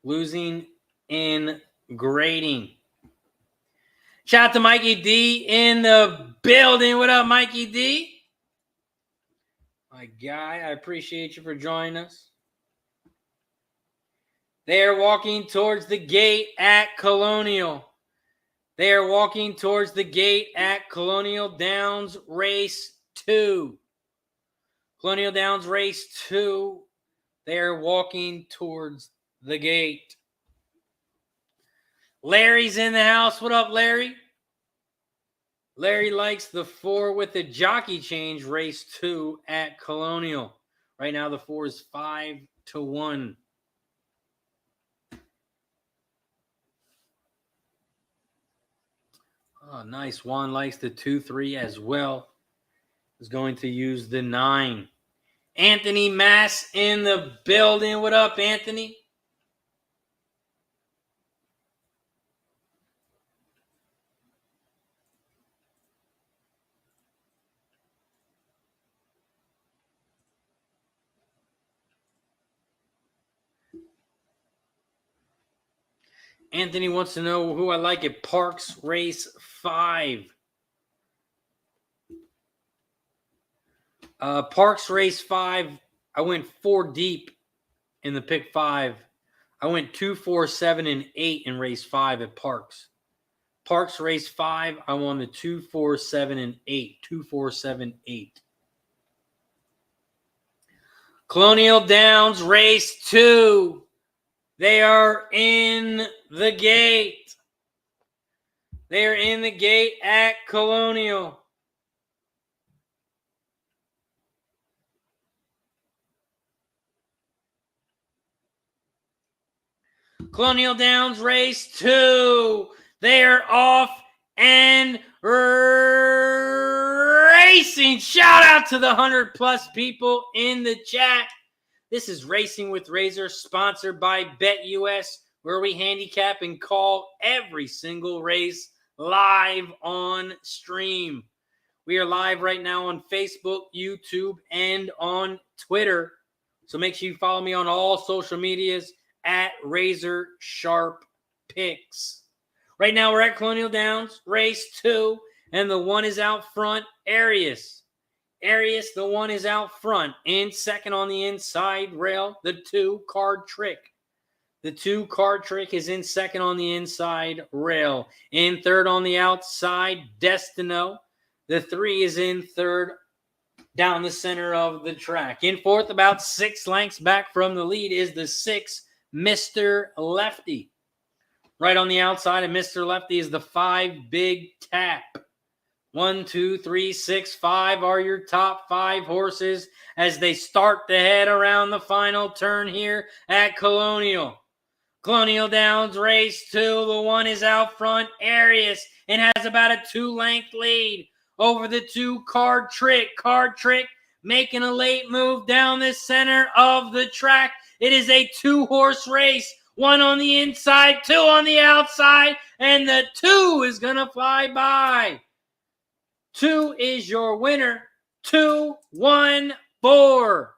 losing in grading. Shout out to Mikey D in the building. What up, Mikey D? My guy, I appreciate you for joining us. They are walking towards the gate at Colonial. They are walking towards the gate at Colonial Downs Race 2. Colonial Downs Race 2. They are walking towards the gate. Larry's in the house. What up, Larry? Larry likes the 4 with the jockey change, race 2 at Colonial. Right now, the 4 is 5-1. Oh, nice. Juan likes the 2-3 as well. Is going to use the 9. Anthony Mass in the building. What up, Anthony? Anthony wants to know who I like at Parx Race 5. Parx Race 5, I went 4 deep in the pick 5. I went 2, 4, 7, and 8 in race 5 at Parx. Parx Race 5, I won the 2, 4, 7, and 8. 2, 4, 7, 8. Colonial Downs Race 2. They are in the gate. They are in the gate at Colonial. Colonial Downs Race 2. They are off and racing. Shout out to the 100+ people in the chat. This is Racing with Razor, sponsored by BetUS, where we handicap and call every single race live on stream. We are live right now on Facebook, YouTube, and on Twitter. So make sure you follow me on all social medias at RazorSharpPicks. Right now we're at Colonial Downs, race 2, and the 1 is out front, Arius. Arius, the 1 is out front. In second on the inside rail, the 2, Card Trick. The 2, Card Trick, is in second on the inside rail. In third on the outside, Destino. The 3 is in third down the center of the track. In fourth, about 6 lengths back from the lead, is the 6, Mr. Lefty. Right on the outside of Mr. Lefty is the 5, Big Tap. 1, 2, 3, 6, 5 are your top 5 horses as they start to head around the final turn here at Colonial. Colonial Downs Race 2. The 1 is out front, Arius, and has about a 2-length lead over the 2, Card Trick. Card Trick making a late move down the center of the track. It is a 2-horse race. 1 on the inside, 2 on the outside, and the 2 is going to fly by. 2 is your winner. 2, 1, 4.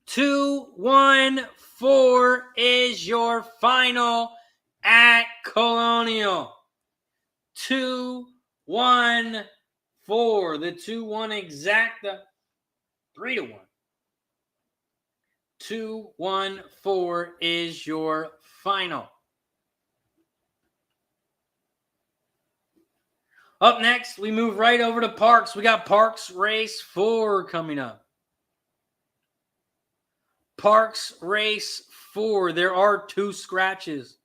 2, 1, 4 is your final at Colonial. 2, 1, 4. The 2-1 exacta. 3-1. 2, 1, 4 is your final. Up next, we move right over to Parx. We got Parx Race 4 coming up. Parx Race 4. There are 2 scratches.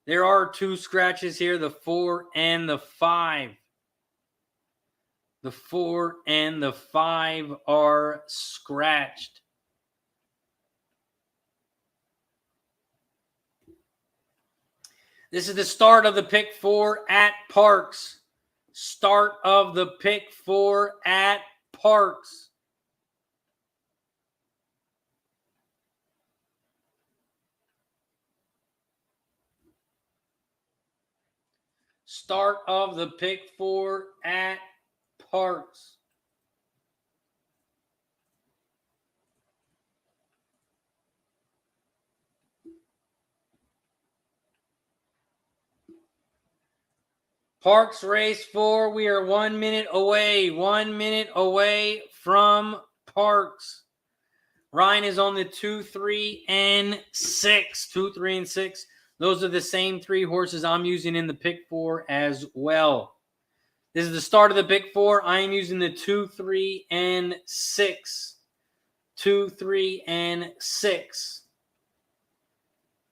There are 2 scratches here, the 4 and the 5. The 4 and the 5 are scratched. This is the start of the pick 4 at Parx. Start of the pick 4 at Parx. Start of the pick 4 at Parx. Parx race 4. We are 1 minute away. 1 minute away from Parx. Ryan is on the 2, 3, and 6. 2, 3, and 6. Those are the same 3 horses I'm using in the pick 4 as well. This is the start of the pick 4. I am using the 2, 3, and 6. 2, 3, and 6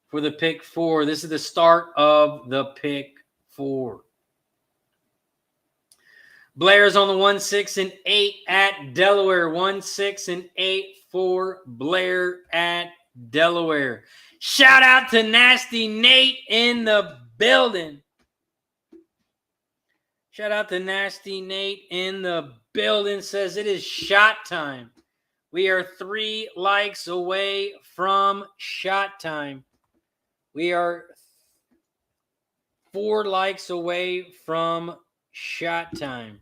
for the pick 4. This is the start of the pick 4. Blair's on the 1, 6, and 8 at Delaware. 1, 6, and 8 for Blair at Delaware. Shout out to Nasty Nate in the building. Shout out to Nasty Nate in the building. Says it is shot time. We are 3 likes away from shot time. We are 4 likes away from shot time.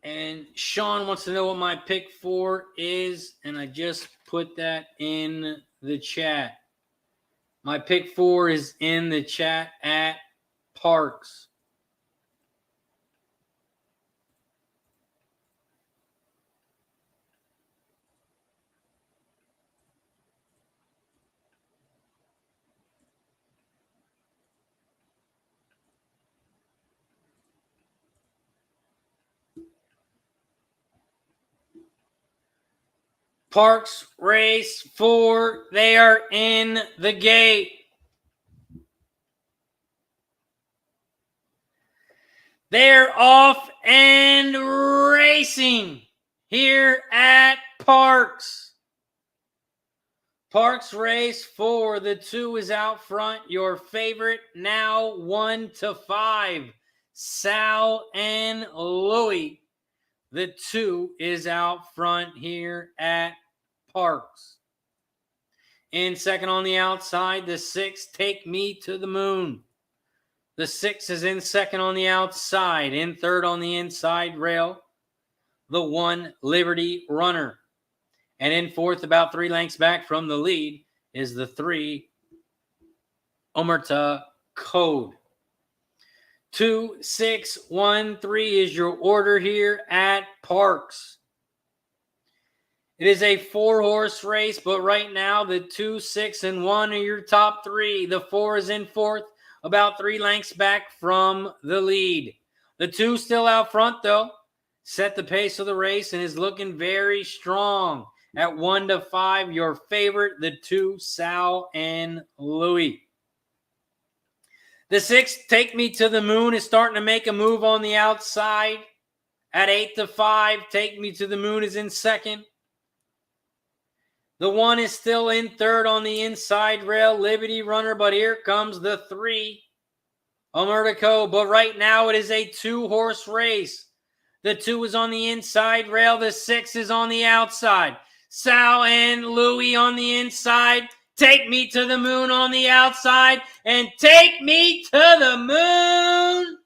And Sean wants to know what my pick 4 is, and I just put that in the chat. My pick 4 is in the chat at Parx. Parx race 4. They are in the gate. They're off and racing here at Parx. Parx race 4. The 2 is out front. Your favorite now 1 to 5. Sal and Louie. The 2 is out front here at Parx. In second on the outside, the 6, Take Me to the Moon. The 6 is in second on the outside. In third on the inside rail, the 1, Liberty Runner. And in fourth, about 3 lengths back from the lead, is the 3, Omerta Code. 2, 6, 1, 3 is your order here at Parx. It is a 4-horse race, but right now the 2, 6, and 1 are your top 3. The 4 is in fourth, about 3 lengths back from the lead. The 2 still out front, though. Set the pace of the race and is looking very strong. At 1 to 5, your favorite, the 2, Sal and Louie. The 6, Take Me to the Moon, is starting to make a move on the outside. At 8 to 5, Take Me to the Moon is in second. The 1 is still in third on the inside rail, Liberty Runner, but here comes the 3, Omerta. But right now it is a 2-horse race. The 2 is on the inside rail, the 6 is on the outside. Sal and Louie on the inside. Take Me to the Moon on the outside, and Take Me to the Moon,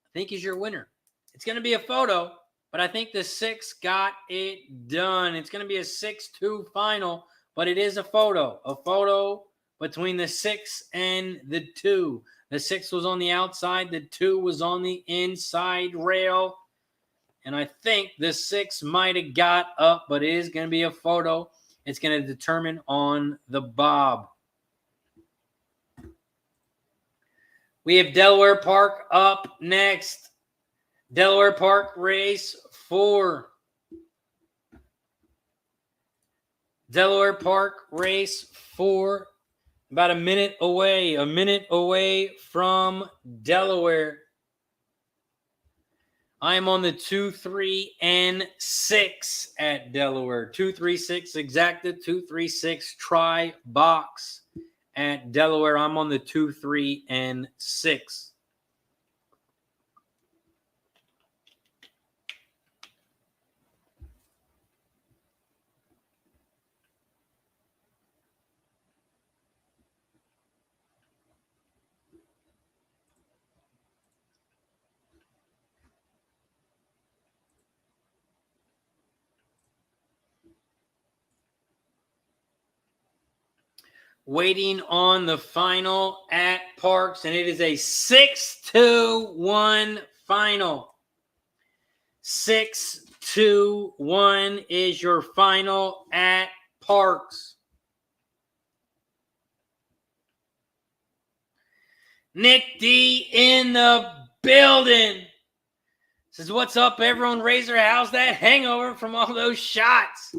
I think, is your winner. It's going to be a photo, but I think the 6 got it done. It's going to be a 6-2 final, but it is a photo between the 6 and the 2. The 6 was on the outside. The 2 was on the inside rail, and I think the 6 might have got up, but it is going to be a photo. It's going to determine on the bob. We have Delaware Park up next. Delaware Park race 4. Delaware Park race 4. About a minute away from Delaware. I am on the 2, 3, and 6 at Delaware. 2, 3, 6 exacta, 2, 3, 6 try box at Delaware. I'm on the 2, 3, and 6. Waiting on the final at Parx, and it is a 6-1 final. 6-1 is your final at Parx. Nick D in the building. Says, what's up, everyone? Razor, how's that hangover from all those shots?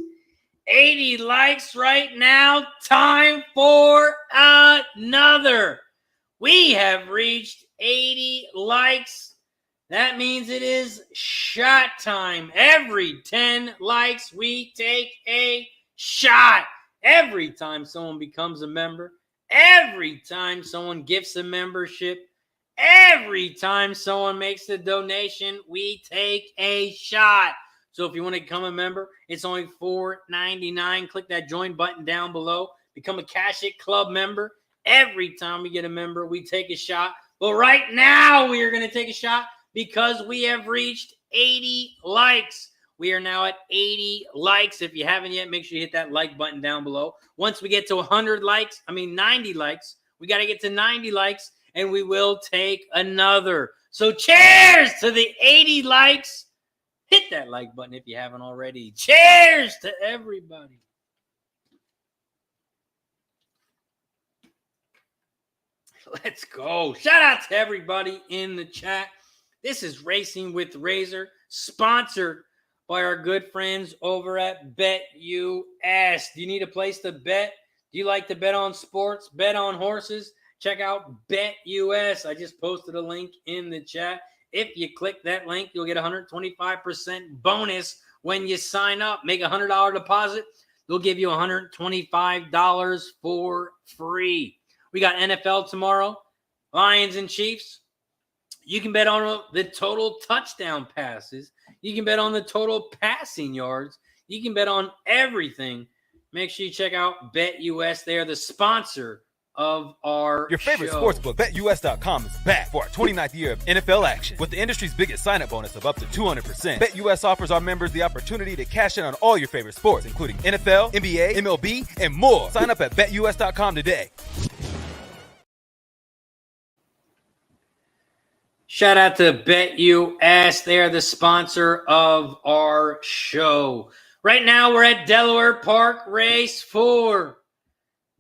80 likes right now. Time for another. We have reached 80 likes. That means it is shot time. Every 10 likes, we take a shot. Every time someone becomes a member, every time someone gifts a membership, every time someone makes a donation, we take a shot. So if you want to become a member, it's only $4.99. Click that join button down below. Become a Cash It Club member. Every time we get a member, we take a shot. But right now, we are going to take a shot because we have reached 80 likes. We are now at 80 likes. If you haven't yet, make sure you hit that like button down below. Once we get to 90 likes, we got to get to 90 likes, and we will take another. So cheers to the 80 likes. Hit that like button if you haven't already. Cheers to everybody. Let's go. Shout out to everybody in the chat. This is Racing with Razor, sponsored by our good friends over at BetUS. Do you need a place to bet? Do you like to bet on sports, bet on horses? Check out BetUS. I just posted a link in the chat. If you click that link, you'll get a 125% bonus when you sign up. Make a $100 deposit. They'll give you $125 for free. We got NFL tomorrow, Lions and Chiefs. You can bet on the total touchdown passes. You can bet on the total passing yards. You can bet on everything. Make sure you check out BetUS. They are the sponsor of our Your favorite show. sportsbook, BetUS.com, is back for our 29th year of NFL action. With the industry's biggest sign-up bonus of up to 200%, BetUS offers our members the opportunity to cash in on all your favorite sports, including NFL, NBA, MLB, and more. Sign up at BetUS.com today. Shout out to BetUS. They are the sponsor of our show. Right now, we're at Delaware Park Race 4.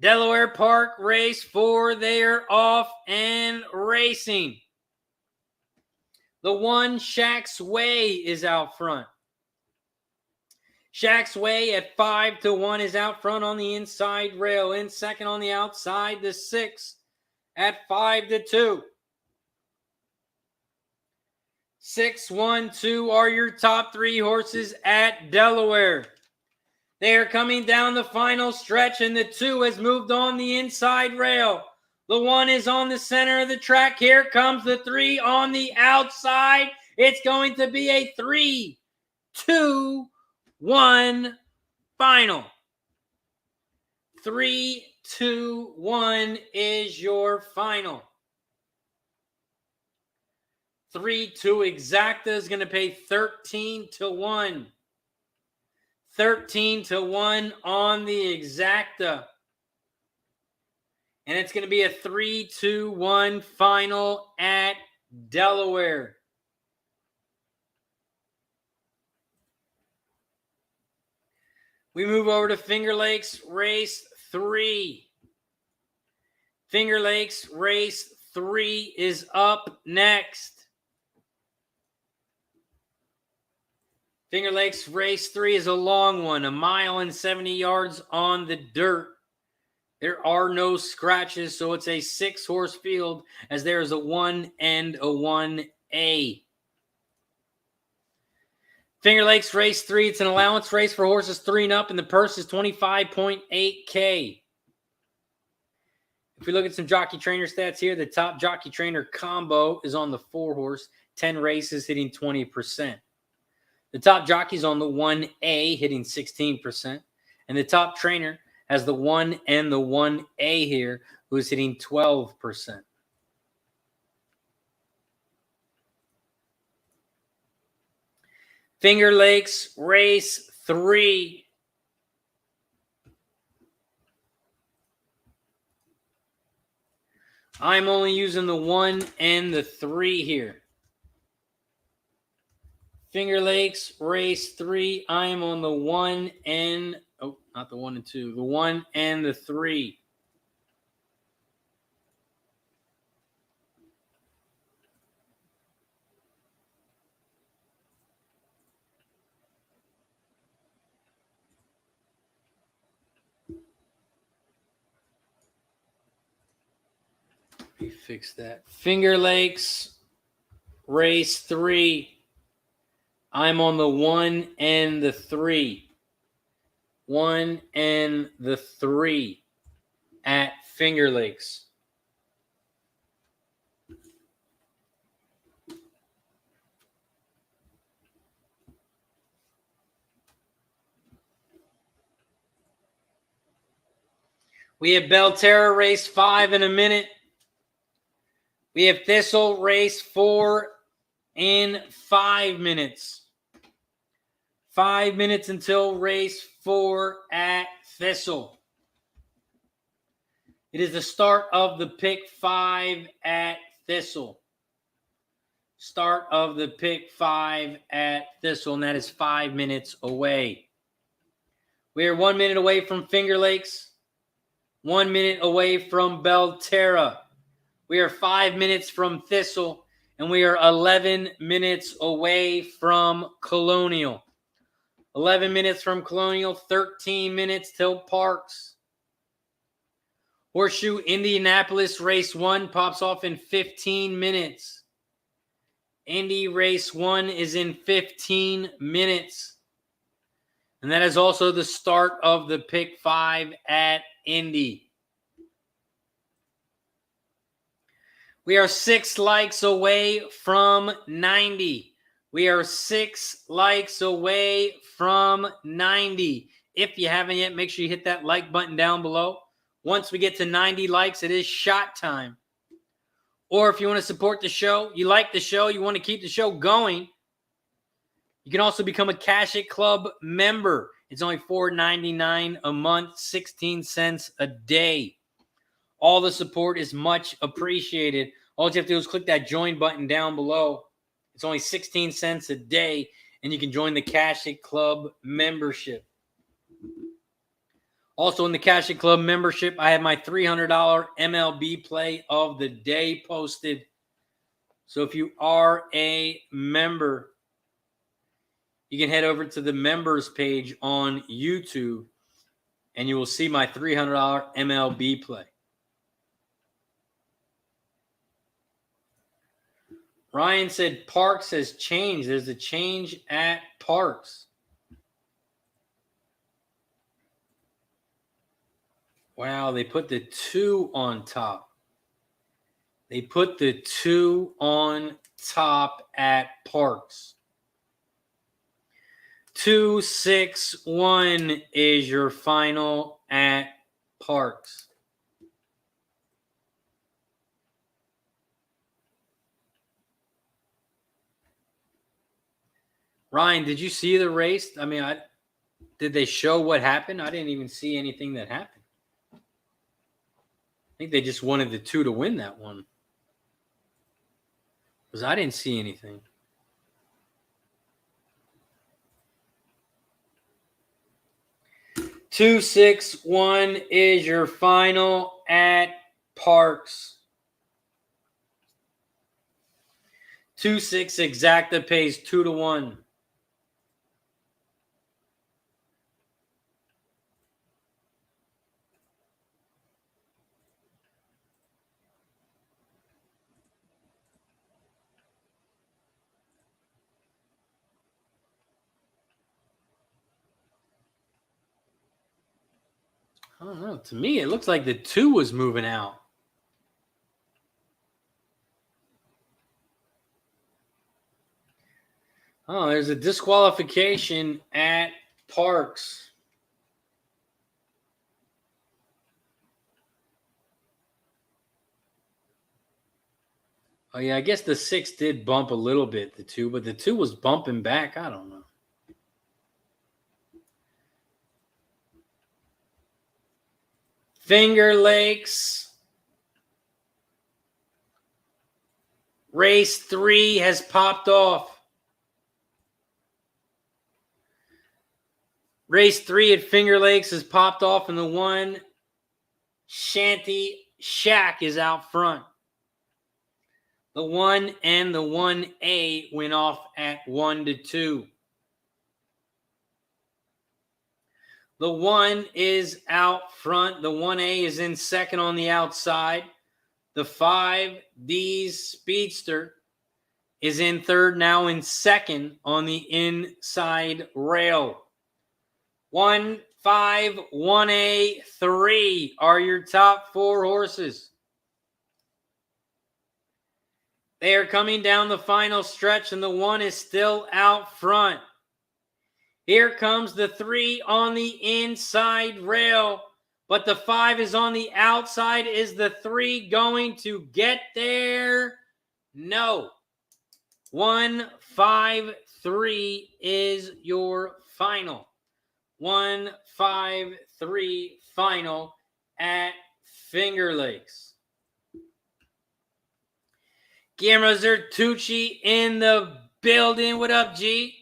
Delaware Park Race 4, they are off and racing. The one, Shack's Way, is out front. Shack's Way at 5-1 is out front on the inside rail. In second on the outside, the 6 at 5-2. 6, 1, 2 are your top 3 horses at Delaware. They are coming down the final stretch, and the 2 has moved on the inside rail. The 1 is on the center of the track. Here comes the 3 on the outside. It's going to be a 3, 2, 1 final. 3, 2, 1 is your final. 3-2 exacta is going to pay 13-1. 13-1 on the exacta. And it's going to be a 3-2-1 final at Delaware. We move over to Finger Lakes Race 3. Finger Lakes Race 3 is up next. Finger Lakes Race 3 is a long one, 1 mile and 70 yards on the dirt. There are no scratches, so it's a 6-horse field as there is a 1 and a 1A. Finger Lakes race 3. It's an allowance race for horses 3 and up, and the purse is $25.8K. If we look at some jockey trainer stats here, the top jockey trainer combo is on the 4-horse, 10 races, hitting 20%. The top jockey's on the 1A, hitting 16%. And the top trainer has the 1 and the 1A here, who is hitting 12%. Finger Lakes race 3. I'm only using the 1 and the 3 here. Finger Lakes race 3. I am on the 1 and not the 1 and 2. The 1 and the 3. Let me fix that. Finger Lakes race 3. I'm on the 1 and the 3. 1 and the 3 at Finger Lakes. We have Belterra race 5 in a minute. We have Thistle race 4 in 5 minutes. 5 minutes until race 4 at Thistle. It is the start of the pick 5 at Thistle. Start of the pick 5 at Thistle, and that is 5 minutes away. We are 1 minute away from Finger Lakes. 1 minute away from Belterra. We are 5 minutes from Thistle, and we are 11 minutes away from Colonial. 11 minutes from Colonial, 13 minutes till Parx. Horseshoe Indianapolis race 1 pops off in 15 minutes. Indy race 1 is in 15 minutes. And that is also the start of the pick 5 at Indy. We are 6 likes away from 90. We are 6 likes away from 90. If you haven't yet, make sure you hit that like button down below. Once we get to 90 likes, it is shot time. Or if you want to support the show, you like the show, you want to keep the show going, you can also become a Cash It Club member. It's only $4.99 a month, 16 cents a day. All the support is much appreciated. All you have to do is click that join button down below. It's only 16 cents a day, and you can join the Cash It Club membership. Also in the Cash It Club membership, I have my $300 MLB play of the day posted. So if you are a member, you can head over to the members page on YouTube, and you will see my $300 MLB play. Ryan said Parx has changed. There's a change at Parx. Wow, they put the 2 on top. They put the 2 on top at Parx. 261 is your final at Parx. Ryan, did you see the race? I mean, did they show what happened? I didn't even see anything that happened. I think they just wanted the 2 to win that one. Because I didn't see anything. $261 is your final at Parx. 2-6 exacta pays 2-1. I don't know. To me, it looks like the 2 was moving out. Oh, there's a disqualification at Parx. Oh, yeah, I guess the 6 did bump a little bit, the 2, but the 2 was bumping back. I don't know. Finger Lakes. Race 3 has popped off. Race 3 at Finger Lakes has popped off, and the 1 Shanty Shack is out front. The 1 and the 1A went off at 1-2. The 1 is out front. The 1A is in second on the outside. The 5D's Speedster is in third, now in second on the inside rail. 1, 5, 1A, 3 are your top 4 horses. They are coming down the final stretch, and the 1 is still out front. Here comes the 3 on the inside rail, but the 5 is on the outside. Is the 3 going to get there? No. 1, 5, 3 is your final. 1, 5, 3 final at Finger Lakes. Guillermo Zertucci in the building. What up, G?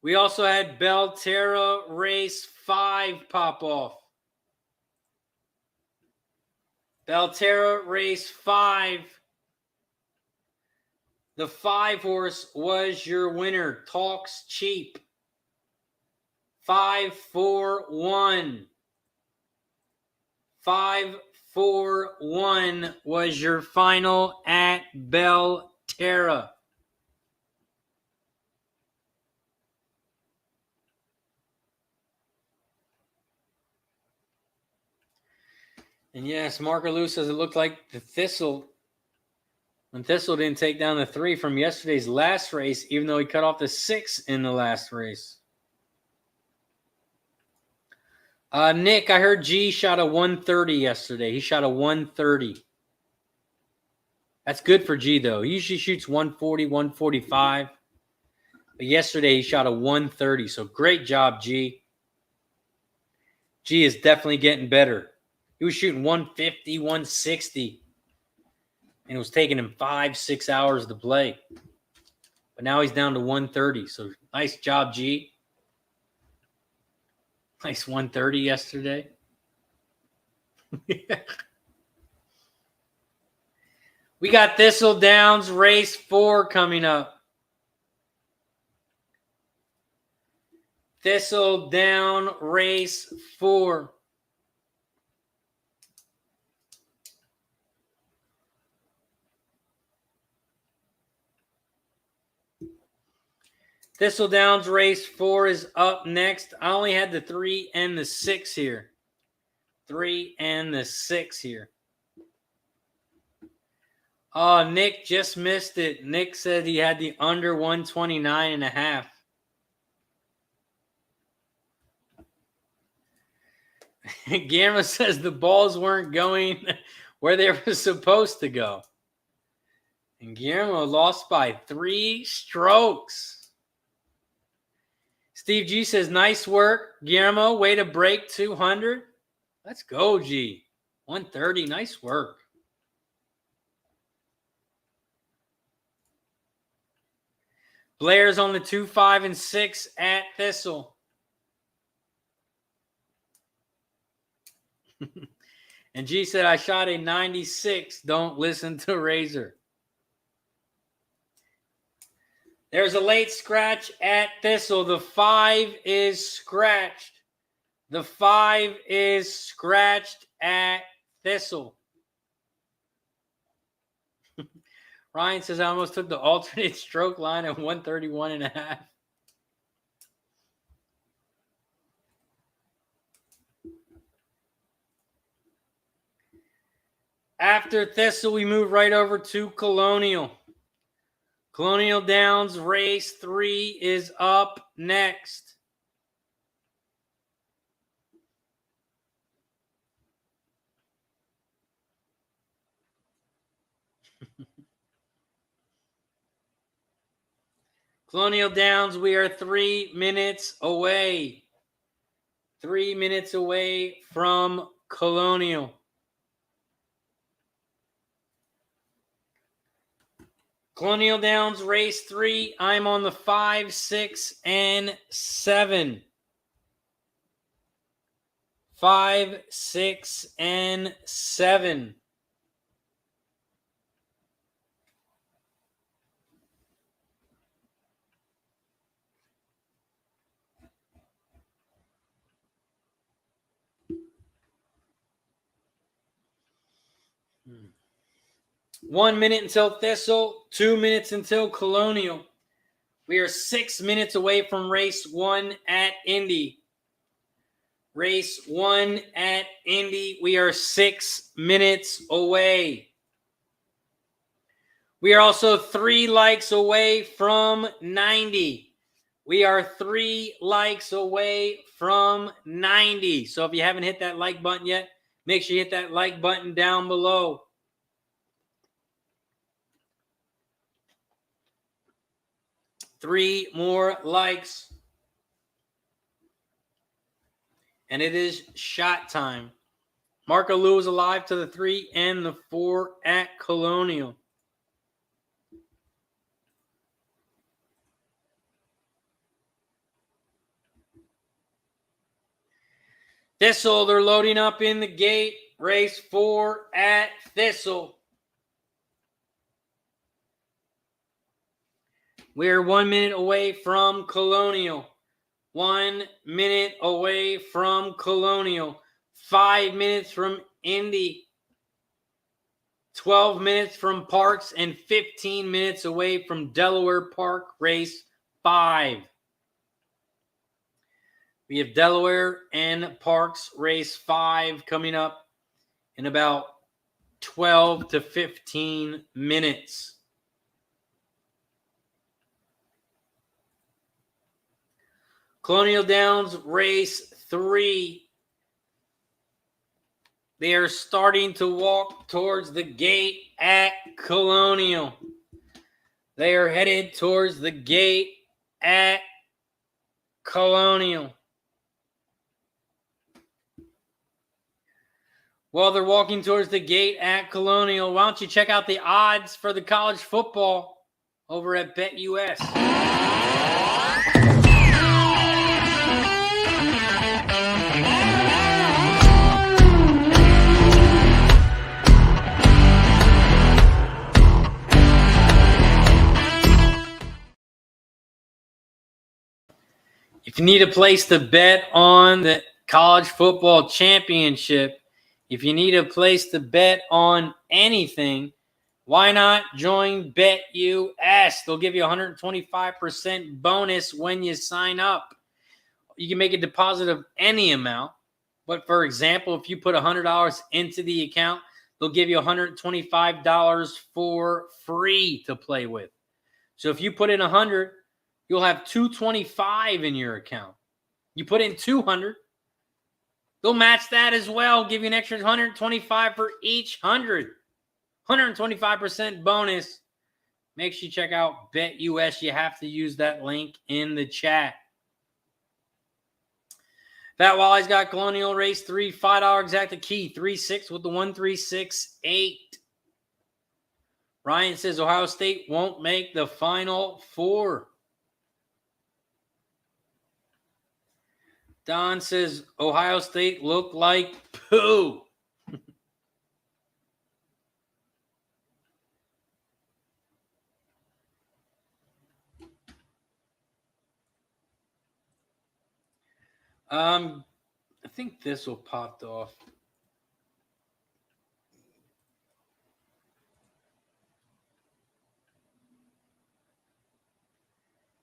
We also had Belterra Race 5 pop off. Belterra Race 5. The 5 horse was your winner. Talks Cheap. 5-4-1. 5-4-1 was your final at Belterra. And yes, Marker Lou says it looked like the Thistle, when Thistle didn't take down the 3 from yesterday's last race, even though he cut off the 6 in the last race. Nick, I heard G shot a 130 yesterday. He shot a 130. That's good for G, though. He usually shoots 140, 145. But yesterday he shot a 130, so great job, G. G is definitely getting better. He was shooting 150, 160. And it was taking him 5-6 hours to play. But now he's down to 130. So nice job, G. Nice 130 yesterday. We got Thistledowns Race 4 coming up. Thistledown Race 4. Thistledowns Race 4 is up next. I only had the 3 and the 6 here. 3 and the 6 here. Oh, Nick just missed it. Nick said he had the under 129.5. Guillermo says the balls weren't going where they were supposed to go. And Guillermo lost by 3 strokes. Steve G says, nice work, Guillermo. Way to break 200. Let's go, G. 130. Nice work. Blair's on the 2, 5, and 6 at Thistle. And G said, I shot a 96. Don't listen to Razor. There's a late scratch at Thistle. The 5 is scratched. The 5 is scratched at Thistle. Ryan says, I almost took the alternate stroke line at 131.5. After Thistle, we move right over to Colonial. Colonial Downs race 3 is up next. Colonial Downs, we are 3 minutes away. 3 minutes away from Colonial. Colonial Downs race 3. I'm on the 5, 6, and 7. 5, 6, and 7. Hmm. 1 minute until Thistle, 2 minutes until Colonial. We are 6 minutes away from race 1 at Indy. Race 1 at Indy, we are 6 minutes away. We are also 3 likes away from 90. We are 3 likes away from 90. So if you haven't hit that like button yet, make sure you hit that like button down below. Three more likes. And it is shot time. Marco Lou is alive to the 3 and the 4 at Colonial. Thistle, they're loading up in the gate. Race 4 at Thistle. We're 1 minute away from Colonial. 1 minute away from Colonial. 5 minutes from Indy. 12 minutes from Parx and 15 minutes away from Delaware Park, race 5. We have Delaware and Parx, race 5, coming up in about 12 to 15 minutes. Colonial Downs, race 3. They are starting to walk towards the gate at Colonial. They are headed towards the gate at Colonial. While they're walking towards the gate at Colonial, why don't you check out the odds for the college football over at BetUS. If you need a place to bet on the college football championship, if you need a place to bet on anything, why not join BetUS? They'll give you a 125% bonus when you sign up. You can make a deposit of any amount. But for example, if you put $100 into the account, they'll give you $125 for free to play with. So if you put in $100, you'll have $225 in your account. You put in $200, they'll match that as well, give you an extra $125 for each $100. 125% bonus. Make sure you check out BetUS. You have to use that link in the chat. Fat Wally's got Colonial race 3, $5 exacta key, 3-6 with the 1-3-6-8. Ryan says Ohio State won't make the Final Four. Don says Ohio State looked like poo. I think this will popped off.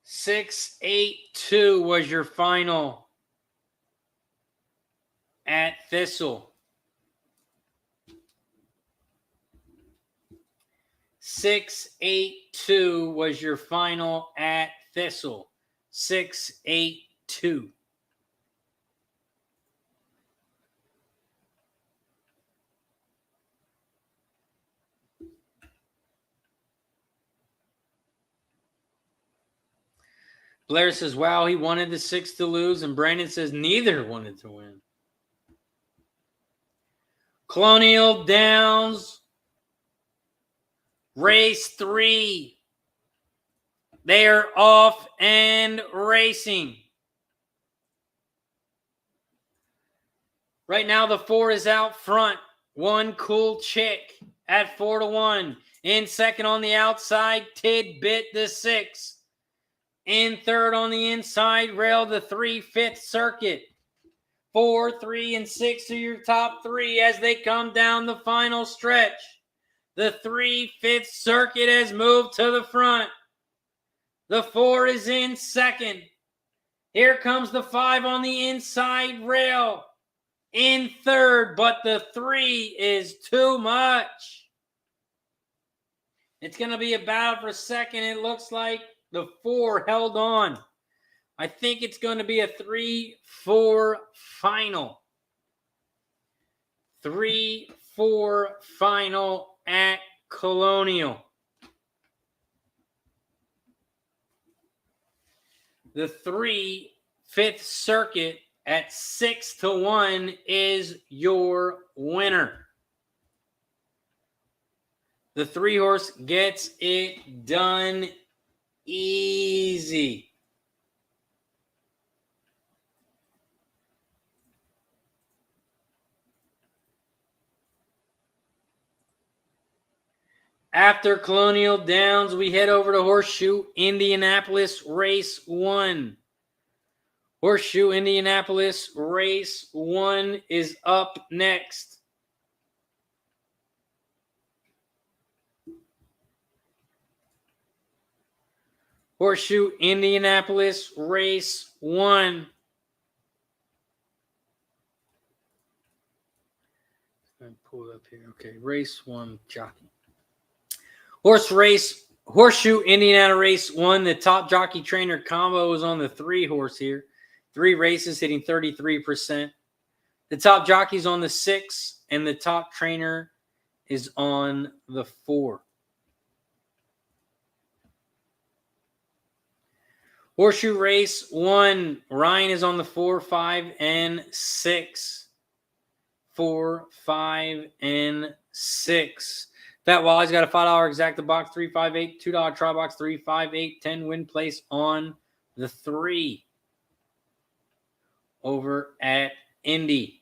$6-8-2 was your final at Thistle. 682 was your final at Thistle. 682. Blair says, wow, he wanted the 6 to lose. And Brandon says neither wanted to win. Colonial Downs. Race 3. They are off and racing. Right now, the 4 is out front. One Cool Chick at 4-1. In second on the outside, Tidbit the 6. In third on the inside rail, the 3 Fifth Circuit. 4, 3, and 6 are your top 3 as they come down the final stretch. The 3 Fifth Circuit has moved to the front. The 4 is in second. Here comes the 5 on the inside rail. In third, but the 3 is too much. It's going to be a battle for second. It looks like the 4 held on. I think it's going to be a 3-4 final. 3-4 final at Colonial. The 3 Fifth Circuit at 6-1 is your winner. The 3 horse gets it done easy. After Colonial Downs, we head over to Horseshoe Indianapolis Race 1. Horseshoe Indianapolis Race 1 is up next. Horseshoe Indianapolis Race 1. Let me pull it up here. Okay, Race 1 jockey. Horseshoe Indiana Race 1. The top jockey trainer combo is on the 3 horse here. 3 races hitting 33%. The top jockey's on the 6, and the top trainer is on the 4. Horseshoe Race 1. Ryan is on the 4, 5, and 6. 4, 5, and 6. Fat Wally's got a $5 exacta box, 358, $2 try box, 358, 10 win place on the 3 over at Indy.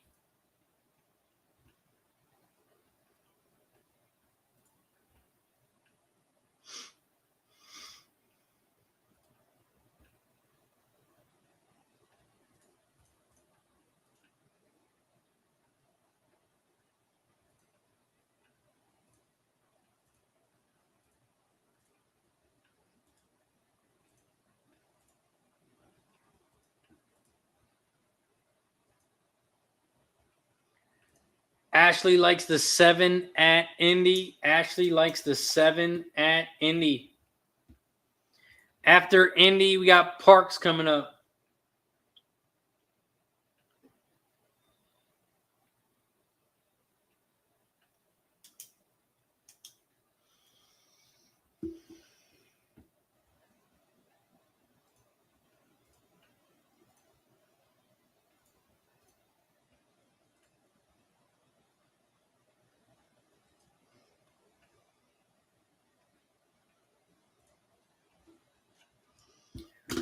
Ashley likes the 7 at Indy. Ashley likes the 7 at Indy. After Indy, we got Parx coming up.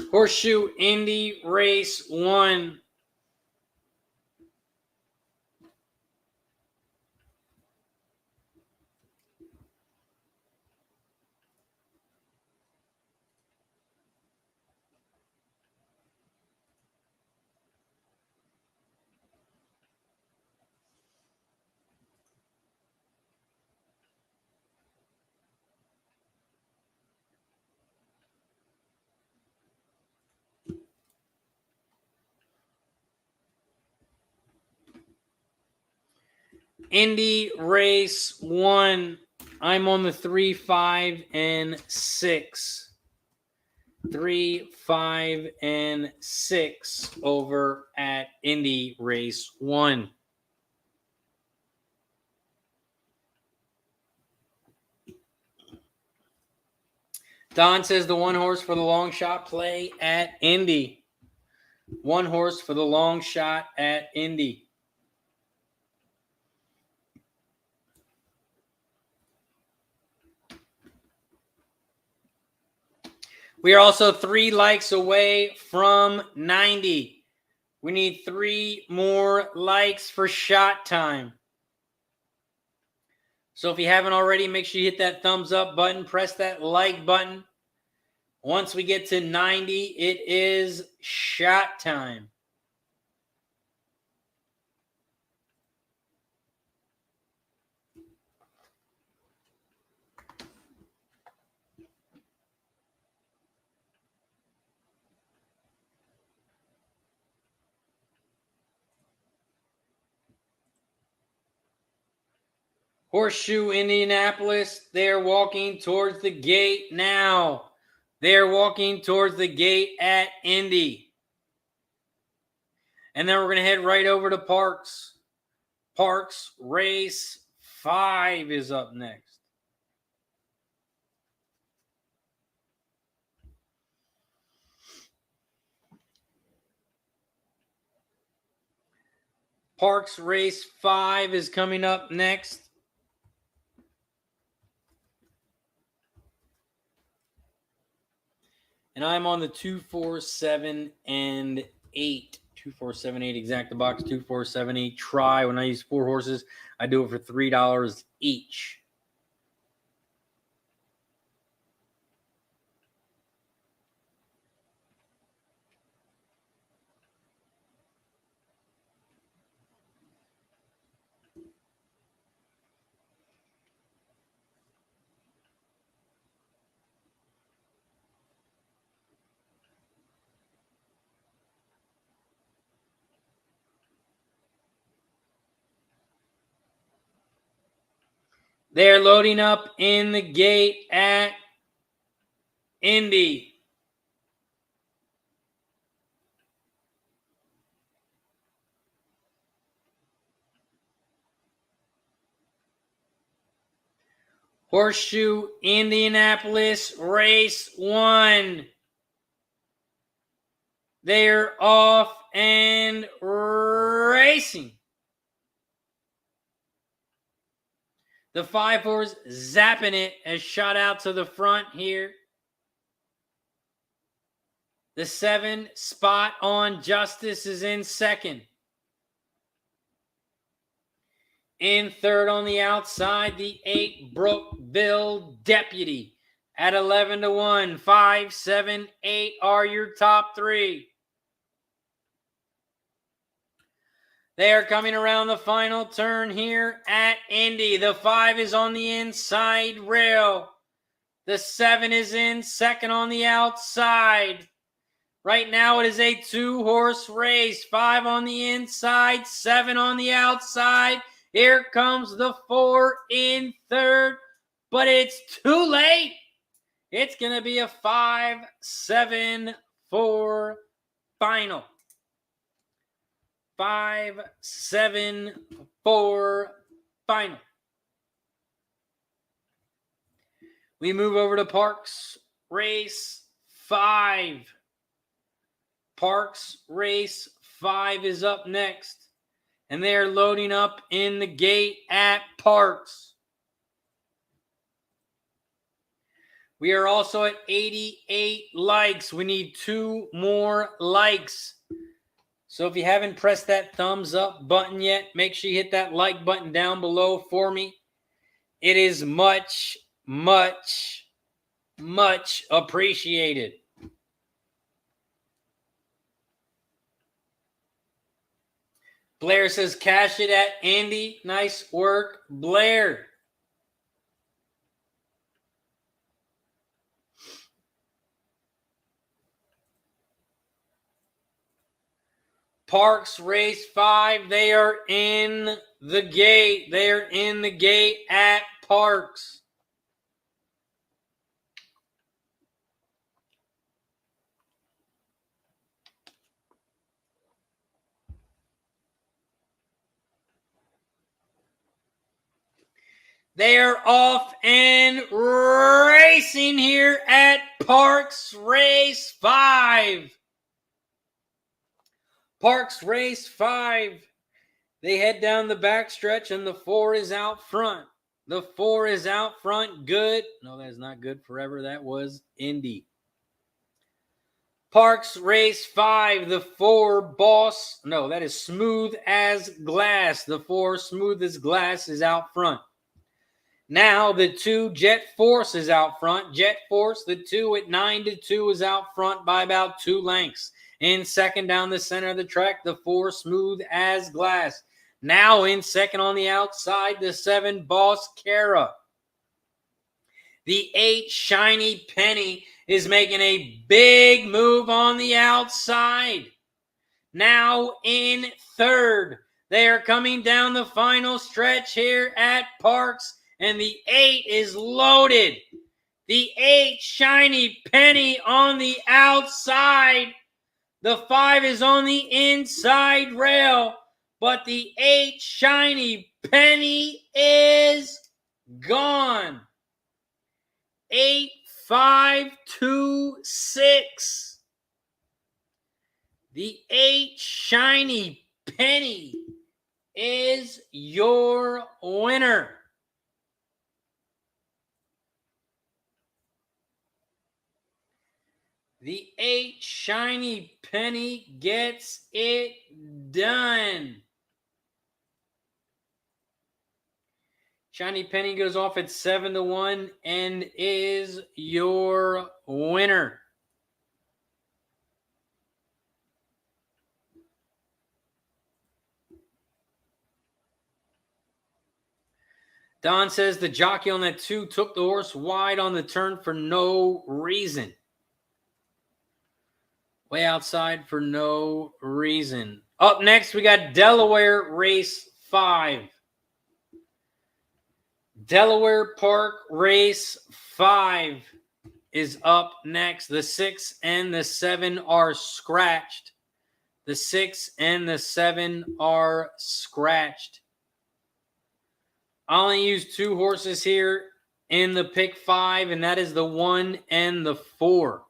Horseshoe Indy Race 1. Indy Race 1. I'm on the 3, 5, and 6. 3, 5, and 6 over at Indy Race 1. Don says the 1 horse for the long shot play at Indy. 1 horse for the long shot at Indy. We are also 3 likes away from 90. We need 3 more likes for shot time. So if you haven't already, make sure you hit that thumbs up button. Press that like button. Once we get to 90, it is shot time. Horseshoe Indianapolis, they're walking towards the gate now. They're walking towards the gate at Indy. And then we're going to head right over to Parx. Parx Race 5 is up next. Parx Race 5 is coming up next. And I'm on the 2, 4, 7, and 8. 2, 4, 7, 8 exact the box. 2, 4, 7, 8 try. When I use 4 horses, I do it for $3 each. They're loading up in the gate at Indy. Horseshoe Indianapolis Race 1. They're off and racing. The 5 horse zapping it as shot out to the front here. The 7 Spot on Justice is in second. In third on the outside, the 8 Brookville Deputy at 11-1. 5, 7, 8 are your top 3. They are coming around the final turn here at Indy. The 5 is on the inside rail. The 7 is in second on the outside. Right now it is a 2-horse race. 5 on the inside, 7 on the outside. Here comes the 4 in third, but it's too late. It's going to be a 5-7-4 final. 5-7-4 final. We move over to Parx Race 5. Parx Race 5 is up next. And they are loading up in the gate at Parx. We are also at 88 likes. We need 2 more likes. So if you haven't pressed that thumbs up button yet, make sure you hit that like button down below for me. It is much, much, much appreciated. Blair says, cash it at Indy. Nice work, Blair. Parx Race 5, they are in the gate. They are in the gate at Parx. They're off and racing here at Parx Race 5. Parx Race 5. They head down the backstretch, and the 4 is out front. The 4 is out front. Good. No, that's not good forever. That was Indy. Parx Race 5. The 4 Boss. No, that is Smooth as Glass. The 4 Smooth as Glass is out front. Now the 2 Jet Force is out front. Jet Force, the 2 at 9-2 is out front by about 2 lengths. In second down the center of the track, the 4 Smooth as Glass. Now in second on the outside, the 7 Boss Cara. The 8 Shiny Penny is making a big move on the outside. Now in third, they are coming down the final stretch here at Parx, and the 8 is loaded. The 8 Shiny Penny on the outside. The 5 is on the inside rail, but the 8 Shiny Penny is gone. 8, 5, 2, 6. The 8 Shiny Penny is your winner. The 8 Shiny Penny gets it done. Shiny Penny goes off at 7-1 and is your winner. Don says the jockey on that 2 took the horse wide on the turn for no reason. Way outside for no reason. Up next, we got Delaware Race 5. Delaware Park Race 5 is up next. The 6 and the 7 are scratched. The 6 and the 7 are scratched. I only use 2 horses here in the pick 5, and that is the 1 and the 4.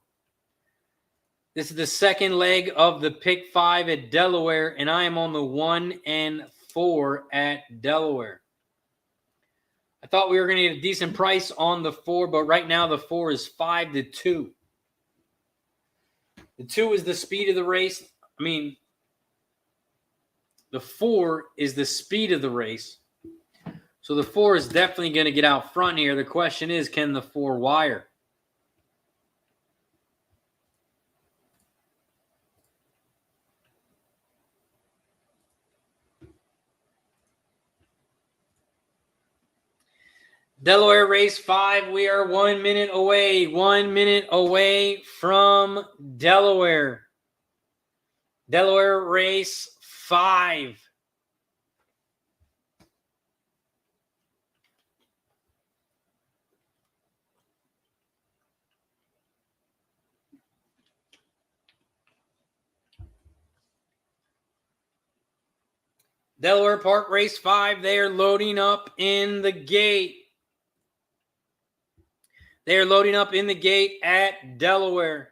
This is the second leg of the pick 5 at Delaware, and I am on the 1 and 4 at Delaware. I thought we were going to get a decent price on the 4, but right now the 4 is 5-2. The 2 is the speed of the race. The 4 is the speed of the race. So the 4 is definitely going to get out front here. The question is, can the 4 wire? Delaware Race 5, we are 1 minute away. 1 minute away from Delaware. Delaware Race 5. Delaware Park Race 5, they are loading up in the gate. They are loading up in the gate at Delaware.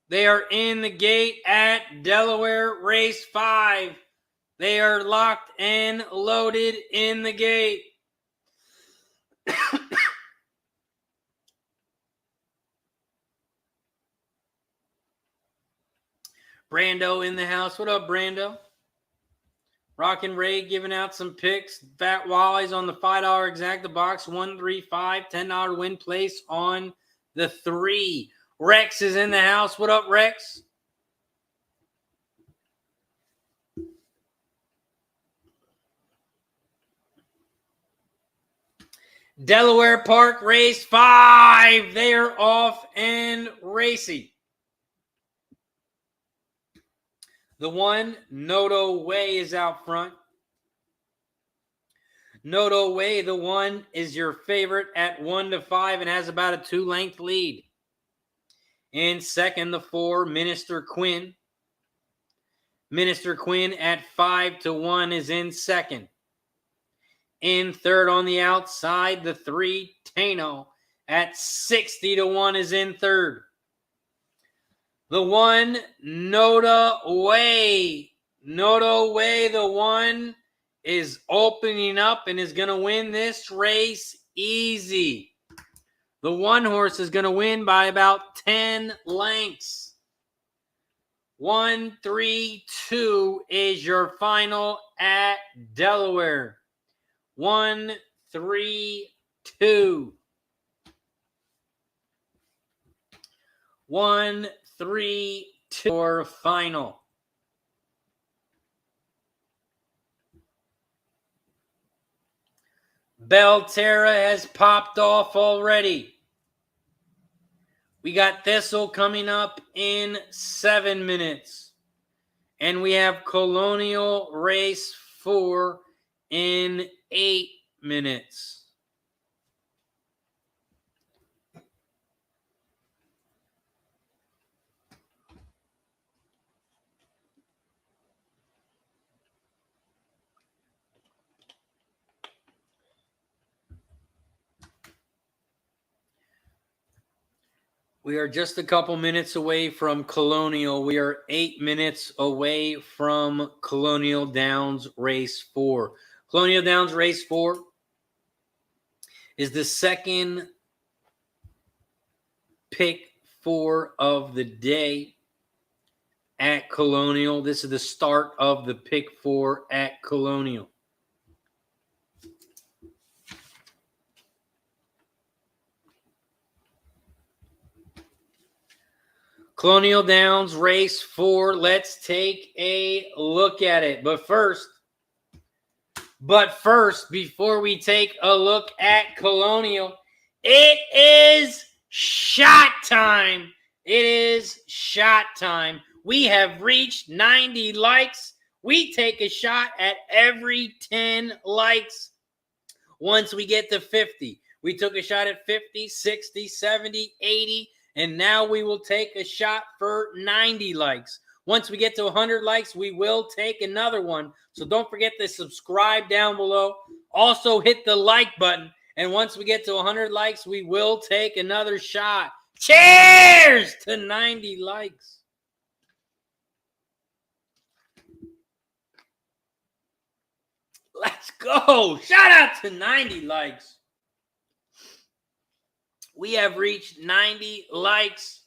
They are in the gate at Delaware Race 5. They are locked and loaded in the gate. Brando in the house. What up, Brando? Rockin' Ray giving out some picks. Fat Wally's on the $5 exact the box. 135, $10 win place on the 3. Rex is in the house. What up, Rex? Delaware Park, race 5. They are off and racing. The 1, Noto Way, is out front. Noto Way, the 1, is your favorite at 1-5 and has about a 2-length lead. In second, the 4, Minister Quinn. Minister Quinn at 5-1 is in second. In third on the outside, the 3, Tano, at 60-1 is in third. The 1, Noto Way. Noto Way, the 1, is opening up and is going to win this race easy. The 1 horse is going to win by about 10 lengths. 1, 3, 2 is your final at Delaware. 1, 3, 2. 1, 3, 2. Your final. Belterra has popped off already. We got Thistle coming up in 7 minutes. And we have Colonial race 4 in 8 minutes. We are just a couple minutes away from Colonial. We are 8 minutes away from Colonial Downs race 4. Colonial Downs race 4 is the second pick 4 of the day at Colonial. This is the start of the pick 4 at Colonial. Colonial Downs race 4. Let's take a look at it. But first, before we take a look at Colonial, it is shot time. It is shot time. We have reached 90 likes. We take a shot at every 10 likes. Once we get to 50, we took a shot at 50, 60, 70, 80. And now we will take a shot for 90 likes. Once we get to 100 likes, we will take another one. So don't forget to subscribe down below. Also hit the like button. And once we get to 100 likes, we will take another shot. Cheers to 90 likes. Let's go. Shout out to 90 likes. We have reached 90 likes.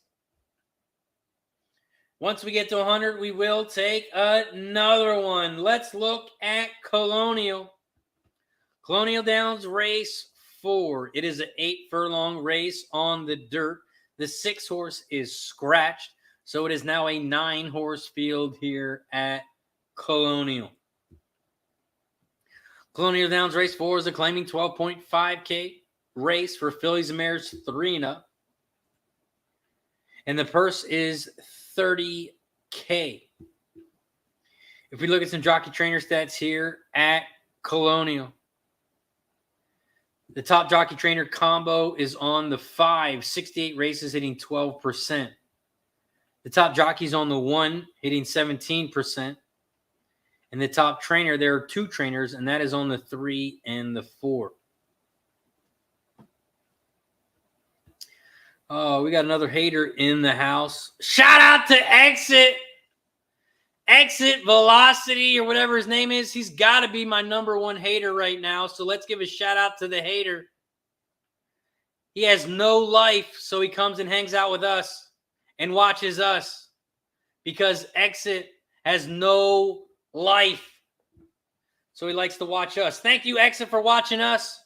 Once we get to 100, we will take another one. Let's look at Colonial. Colonial Downs race 4. It is an 8-furlong race on the dirt. The 6 horse is scratched, so it is now a 9-horse field here at Colonial. Colonial Downs race 4 is a claiming 12.5K. race for fillies and mares 3 and up. And the purse is $30K. If we look at some jockey trainer stats here at Colonial, the top jockey trainer combo is on the 5, 68 races, hitting 12%. The top jockey's on the 1, hitting 17%. And the top trainer, there are 2 trainers, and that is on the 3 and the 4. Oh, we got another hater in the house. Shout out to Exit Velocity or whatever his name is. He's got to be my number 1 hater right now. So let's give a shout out to the hater. He has no life, so he comes and hangs out with us and watches us because Exit has no life. So he likes to watch us. Thank you, Exit, for watching us.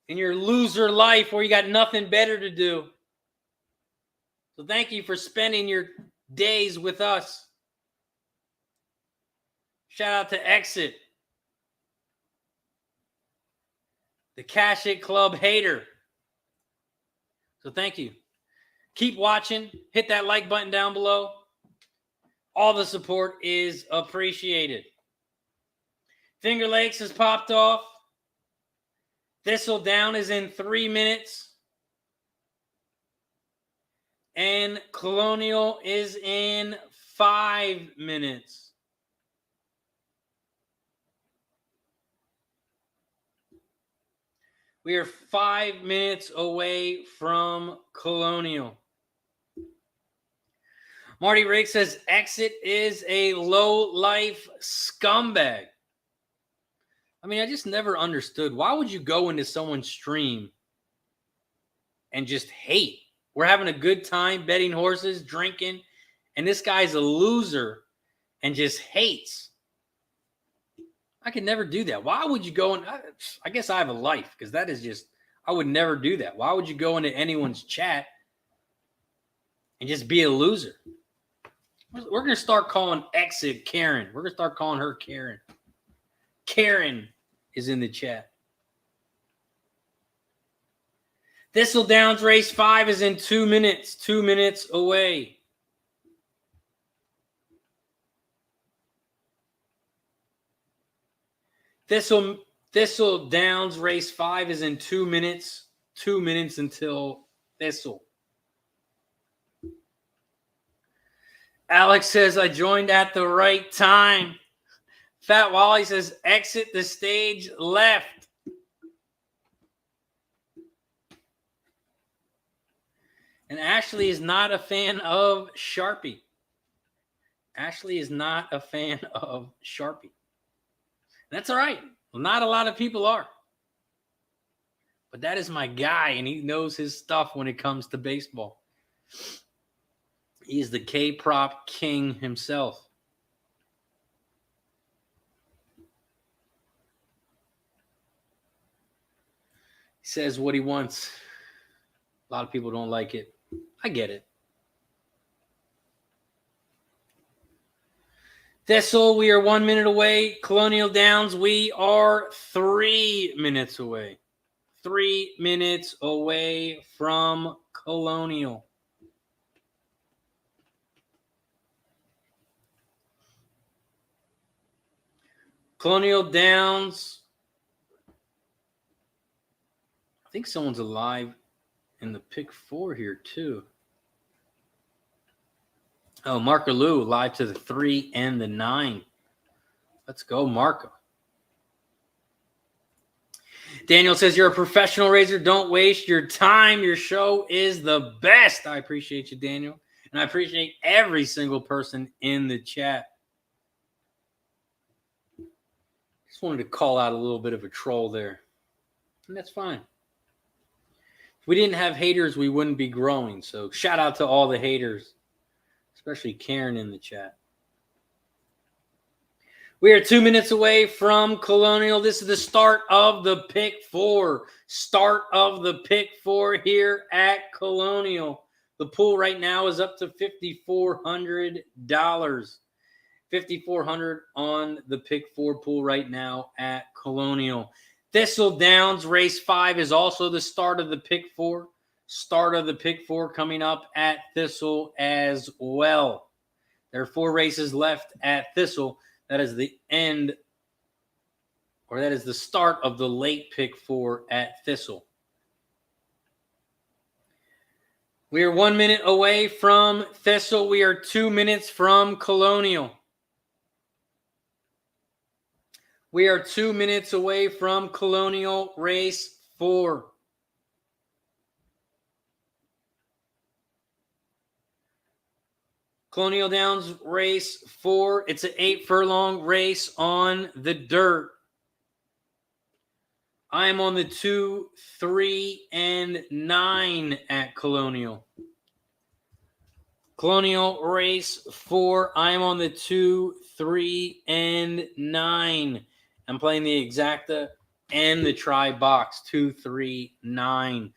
In your loser life where you got nothing better to do. So thank you for spending your days with us. Shout out to Exit. the Cash It Club hater. So thank you. Keep watching. Hit that like button down below. All the support is appreciated. Finger Lakes has popped off. Thistledown is in 3 minutes. And Colonial is in 5 minutes. We are 5 minutes away from Colonial. Marty Riggs says, Exit is a low-life scumbag. I mean, I just never understood. Why would you go into someone's stream and just hate? We're having a good time betting horses, drinking, and this guy's a loser and just hates. I could never do that. Why would you go in? I guess I have a life because that is just, I would never do that. Why would you go into anyone's chat and just be a loser? We're going to start calling Exit Karen. We're going to start calling her Karen. Karen is in the chat. Thistledowns race 5 is in 2 minutes. 2 minutes away. Thistledowns race 5 is in 2 minutes. 2 minutes until Thistle. Alex says, I joined at the right time. Fat Wally says, exit the stage left. And Ashley is not a fan of Sharpie. Ashley is not a fan of Sharpie. That's all right. Well, not a lot of people are. But that is my guy, and he knows his stuff when it comes to baseball. He's the K-prop king himself. He says what he wants. A lot of people don't like it. I get it. Thistle, we are 1 minute away. Colonial Downs, we are 3 minutes away. 3 minutes away from Colonial. Colonial Downs. I think someone's alive in the pick 4 here too. Oh, Marco Lou live to the 3 and the 9. Let's go, Marco. Daniel says, you're a professional raiser. Don't waste your time. Your show is the best. I appreciate you, Daniel. And I appreciate every single person in the chat. Just wanted to call out a little bit of a troll there. And that's fine. If we didn't have haters, we wouldn't be growing. So shout out to all the haters, especially Karen in the chat. We are 2 minutes away from Colonial. This is the start of the pick 4. Start of the pick 4 here at Colonial. The pool right now is up to $5,400. $5,400 on the pick 4 pool right now at Colonial. Thistledowns race 5 is also the start of the pick 4. Start of the pick 4 coming up at Thistle as well. There are 4 races left at Thistle. That is the end, or that is the start of the late pick 4 at Thistle. We are 1 minute away from Thistle. We are 2 minutes from Colonial. We are 2 minutes away from Colonial race 4. Colonial Downs race 4. It's an 8 furlong race on the dirt. I am on the 2, 3, and 9 at Colonial. Colonial race 4. I am on the 2, 3, and 9. I'm playing the exacta and the try box. 2, 3, 9.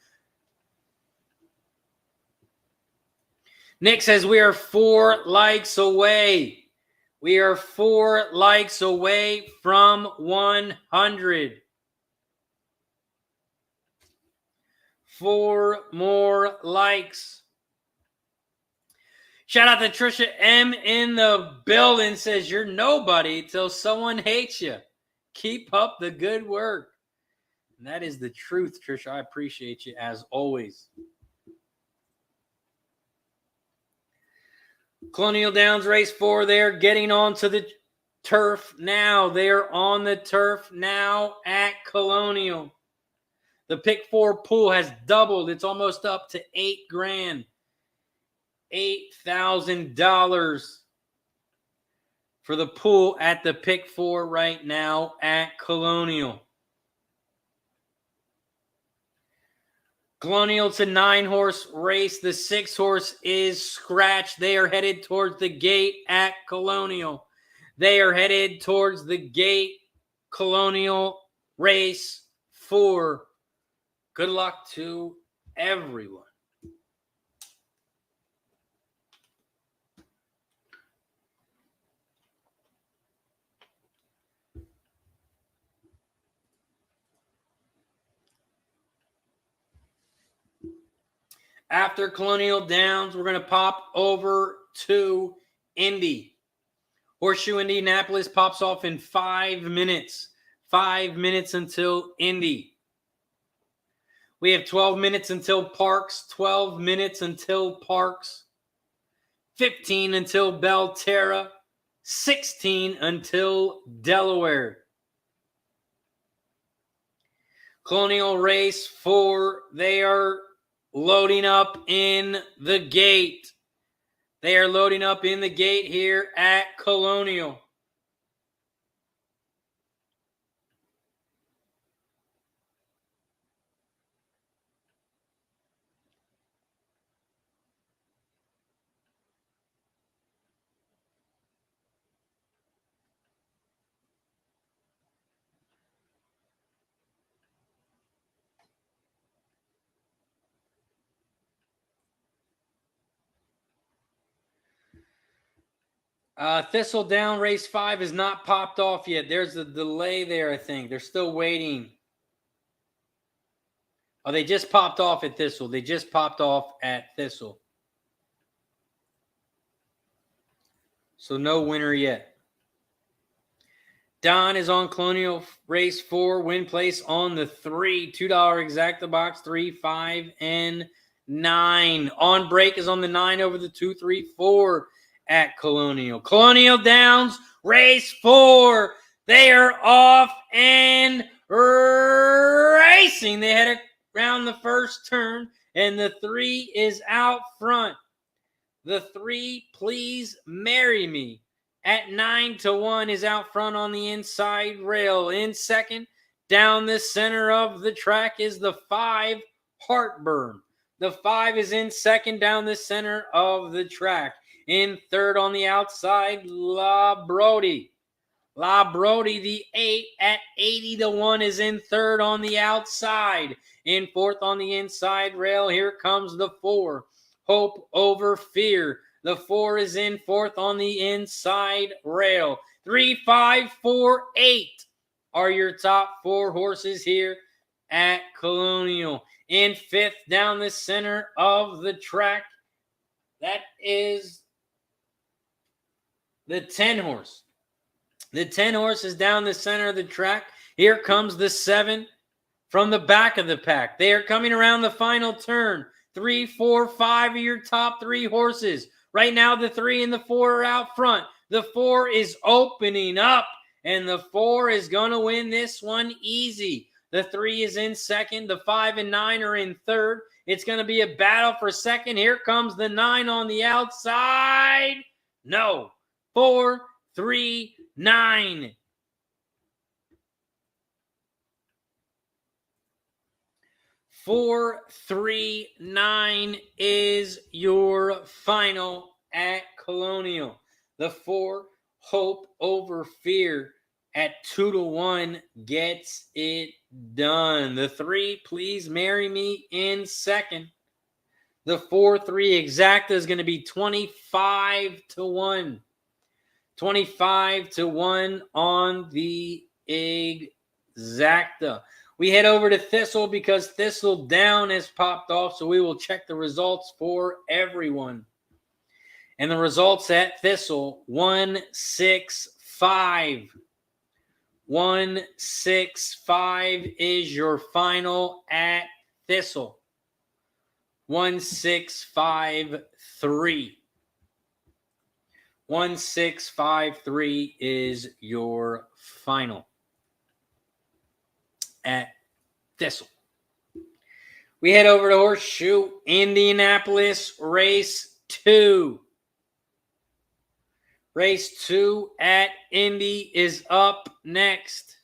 Nick says we are 4 likes away. We are 4 likes away from 100. 4 more likes. Shout out to Trisha M in the building. Says, you're nobody till someone hates you. Keep up the good work. And that is the truth, Trisha. I appreciate you as always. Colonial Downs race 4. They're getting onto the turf now. They're on the turf now at Colonial. The pick 4 pool has doubled. It's almost up to $8,000. $8,000 for the pool at the pick 4 right now at Colonial. Colonial, it's a 9-horse race. The 6-horse is scratched. They are headed towards the gate at Colonial. They are headed towards the gate. Colonial race 4. Good luck to everyone. After Colonial Downs, we're going to pop over to Indy. Horseshoe Indianapolis pops off in 5 minutes. 5 minutes until Indy. We have 12 minutes until Parx. 12 minutes until Parx. 15 until Belterra. 16 until Delaware. Colonial race 4. They are loading up in the gate. They are loading up in the gate here at Colonial. Thistledown race 5 is not popped off yet. There's a delay there, I think. They're still waiting. Oh, they just popped off at Thistle. They just popped off at Thistle. So no winner yet. Don is on Colonial race 4. Win place on the 3. $2 exacta box 3, 5, and 9. On break is on the 9 over the 2, 3, 4. At Colonial. Colonial Downs, race 4. They are off and racing. They head around the first turn, and the 3 is out front. The 3, Please Marry Me, at 9-1 is out front on the inside rail. In second, down the center of the track is the 5, Heartburn. The 5 is in second down the center of the track. In third on the outside, La Brody. La Brody, the 8 at 80-1 is in third on the outside. In fourth on the inside rail, here comes the 4. Hope Over Fear. The 4 is in fourth on the inside rail. 3, 5, 4, 8 are your top 4 horses here at Colonial. In fifth down the center of the track, that is the 10 horse. The 10 horse is down the center of the track. Here comes the 7 from the back of the pack. They are coming around the final turn. 3, 4, 5 are your top 3 horses. Right now, the 3 and the 4 are out front. The 4 is opening up, and the 4 is going to win this one easy. The 3 is in second. The 5 and 9 are in third. It's going to be a battle for second. Here comes the 9 on the outside. No. 4, 3, 9. 4, 3, 9 is your final at Colonial. The 4, Hope Over Fear, at 2-1 gets it done. The 3, Please Marry Me, in second. The 4, 3 exacta is going to be 25-1. 25-1 on the exacta. We head over to Thistle because Thistledown has popped off, so we will check the results for everyone. And the results at Thistle, 165. 165 is your final at Thistle. 1653. 1653 is your final at Thistle. We head over to Horseshoe Indianapolis, race 2. Race 2 at Indy is up next.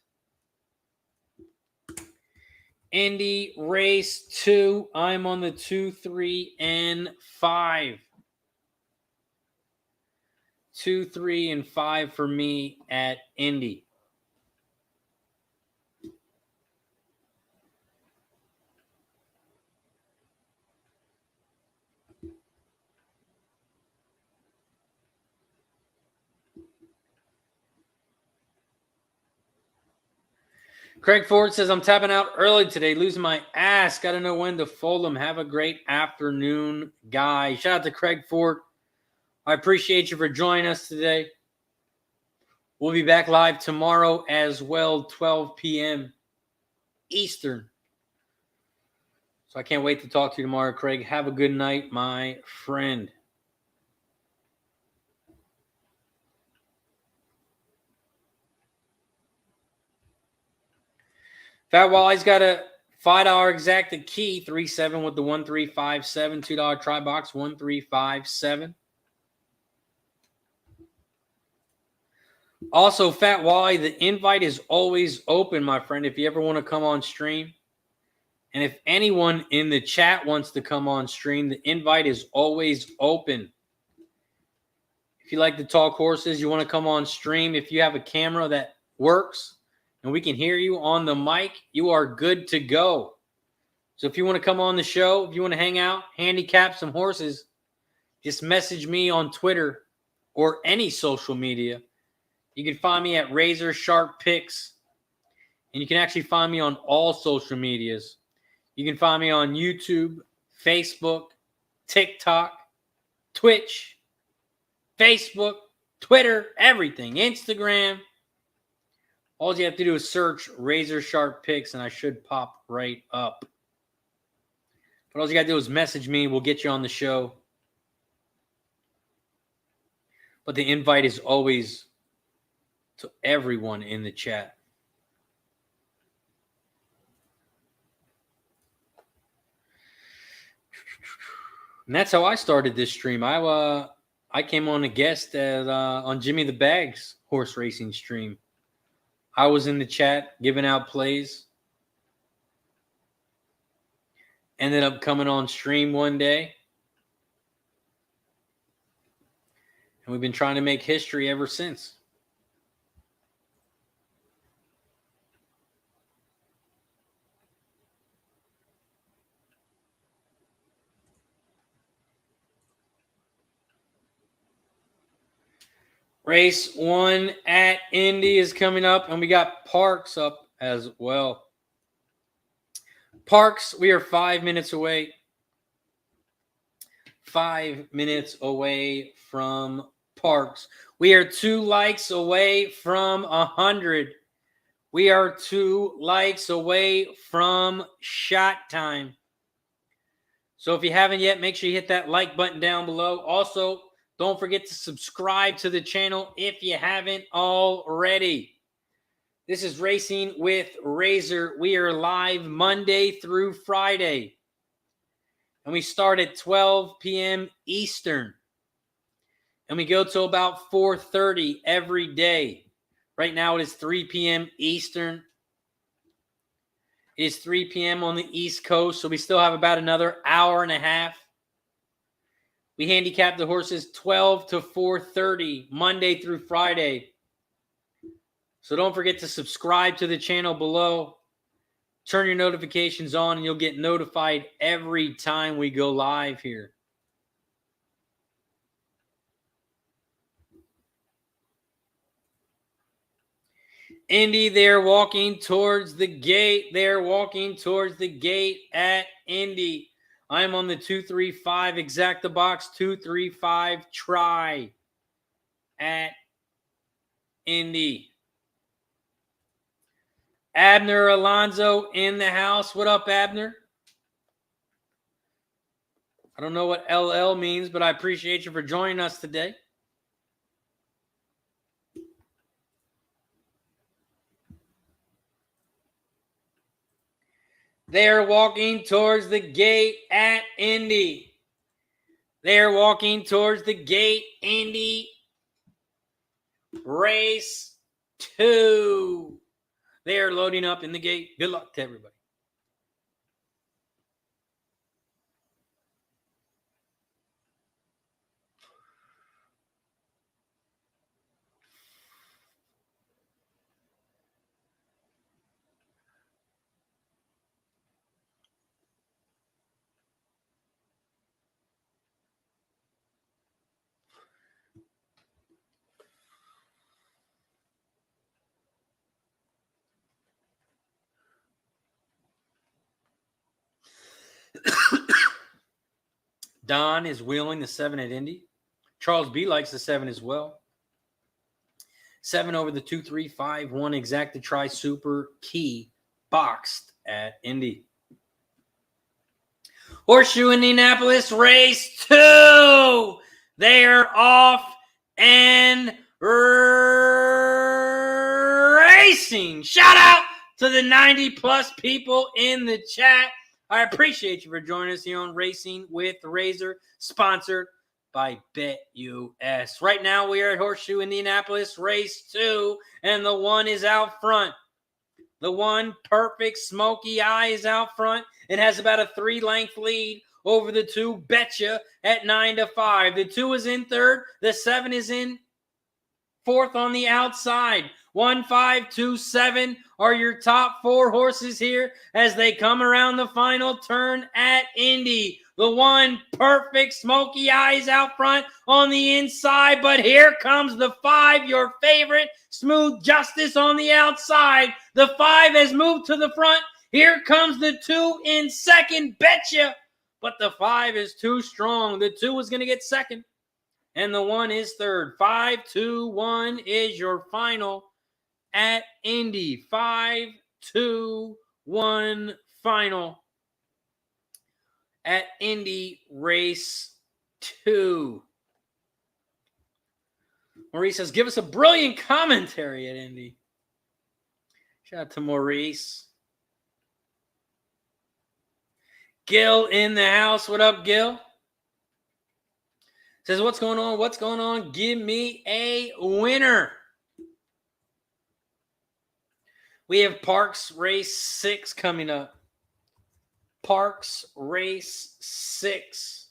Indy race 2. I'm on the 2, 3, and 5. 2, 3, and 5 for me at Indy. Craig Ford says, I'm tapping out early today, losing my ass. Got to know when to fold them. Have a great afternoon, guys. Shout out to Craig Ford. I appreciate you for joining us today. We'll be back live tomorrow as well, 12 p.m. Eastern. So I can't wait to talk to you tomorrow, Craig. Have a good night, my friend. Fat Wally's got a $5 exacta key, 3-7 with the 1357, $2 try box, 1357. Also, Fat Wally, the invite is always open, my friend, if you ever want to come on stream. And if anyone in the chat wants to come on stream, the invite is always open. If you like to talk horses, you want to come on stream, if you have a camera that works, and we can hear you on the mic, you are good to go. So if you want to come on the show, if you want to hang out, handicap some horses, just message me on Twitter or any social media. You can find me at RazorSharpPicks, and you can actually find me on all social medias. You can find me on YouTube, Facebook, TikTok, Twitch, Facebook, Twitter, everything, Instagram. All you have to do is search RazorSharpPicks, and I should pop right up. But all you got to do is message me. We'll get you on the show. But the invite is always to everyone in the chat. And that's how I started this stream. I came on a guest on Jimmy the Bag's horse racing stream. I was in the chat giving out plays. Ended up coming on stream one day. And we've been trying to make history ever since. Race 1 at Indy is coming up, and we got Parx up as well. Parx, we are 5 minutes away. 5 minutes away from Parx. We are 2 likes away from 100. We are 2 likes away from shot time. So if you haven't yet, make sure you hit that like button down below. Also, don't forget to subscribe to the channel if you haven't already. This is Racing with Razor. We are live Monday through Friday. And we start at 12 p.m. Eastern. And we go till about 4:30 every day. Right now it is 3 p.m. Eastern. It is 3 p.m. on the East Coast, so we still have about another hour and a half. We handicap the horses 12 to 4:30, Monday through Friday. So don't forget to subscribe to the channel below. Turn your notifications on, and you'll get notified every time we go live here. Indy, they're walking towards the gate. They're walking towards the gate at Indy. I'm on the 235 exacta box, 235 try at Indy. Abner Alonso in the house. What up, Abner? I don't know what LL means, but I appreciate you for joining us today. They're walking towards the gate at Indy. They're walking towards the gate, Indy. Race 2. They are loading up in the gate. Good luck to everybody. Don is wheeling the 7 at Indy. Charles B likes the 7 as well. 7 over the 2-3-5-1 exacta try super key boxed at Indy. Horseshoe Indianapolis race 2. They are off and racing. Shout out to the 90 plus people in the chat. I appreciate you for joining us here on Racing with Razor, sponsored by BetUS. Right now, we are at Horseshoe Indianapolis, race 2, and the 1 is out front. The 1, Perfect Smoky Eye, is out front. It has about a 3-length lead over the 2, Betcha, at 9-5. The 2 is in third. The 7 is in fourth on the outside. 1, 5, 2, 7 are your top 4 horses here as they come around the final turn at Indy. The 1, Perfect Smoky Eyes, out front on the inside, but here comes the 5, your favorite, Smooth Justice, on the outside. The 5 has moved to the front. Here comes the 2 in second, Betcha, but the 5 is too strong. The 2 is going to get second, and the 1 is third. 5, 2, 1 is your final at Indy. 5, 2, 1 final at Indy race 2. Maurice says, give us a brilliant commentary at Indy. Shout out to Maurice. Gil in the house. What up, Gil? Says, what's going on? What's going on? Give me a winner. We have Parx Race 6 coming up. Parx Race 6.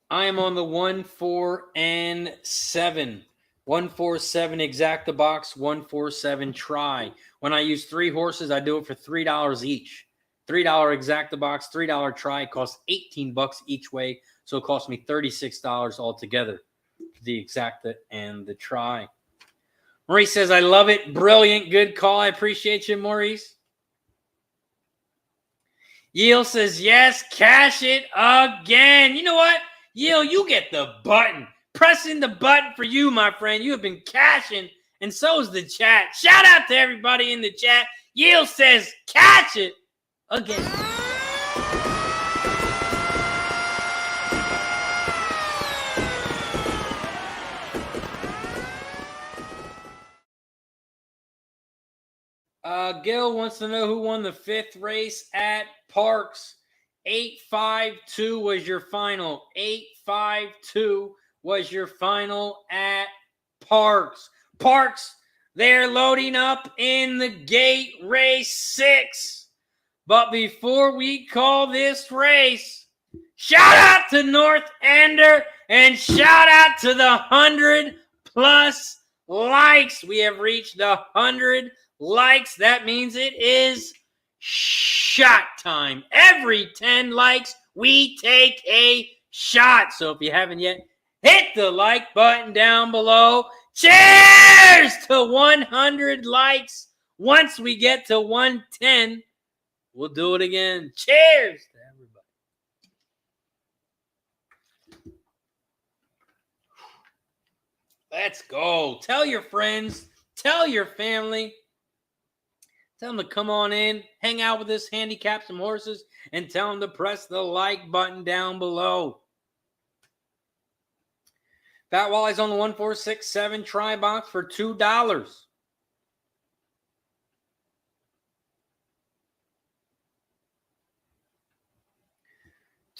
I am on the 1, 4, and 7. 1, 4, 7 exacta box, 1, 4, 7 try. When I use 3 horses, I do it for $3 each. $3 exacta box, $3 try. It costs $18 each way, so it costs me $36 altogether for the exacta and the try. Maurice says, I love it. Brilliant. Good call. I appreciate you, Maurice. Yale says, yes, cash it again. You know what? Yale, you get the button. Pressing the button for you, my friend. You have been cashing, and so is the chat. Shout out to everybody in the chat. Yale says, catch it again. Gil wants to know who won the 5th race at Parx. 8-5-2 was your final. 8-5-2 was your final at Parx. Parx, they're loading up in the gate, race 6. But before we call this race, shout out to North Ender and shout out to the 100+ likes. We have reached the 100 likes. That means it is shot time. Every 10 likes, we take a shot. So if you haven't yet, hit the like button down below. Cheers to 100 likes. Once we get to 110, we'll do it again. Cheers to everybody. Let's go. Tell your friends. Tell your family. Tell them to come on in, hang out with us, handicap some horses, and tell them to press the like button down below. Fat Wally's on the 1467 try box for $2.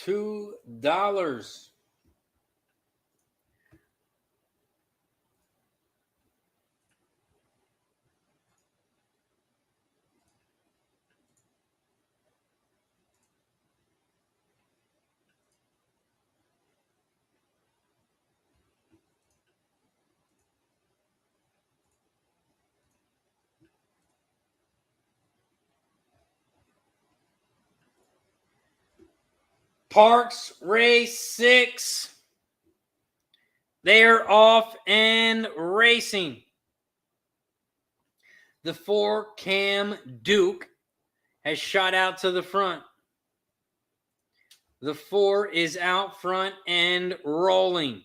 $2. Parx Racing. They're off and racing. The 4 Cam Duke has shot out to the front. The 4 is out front and rolling.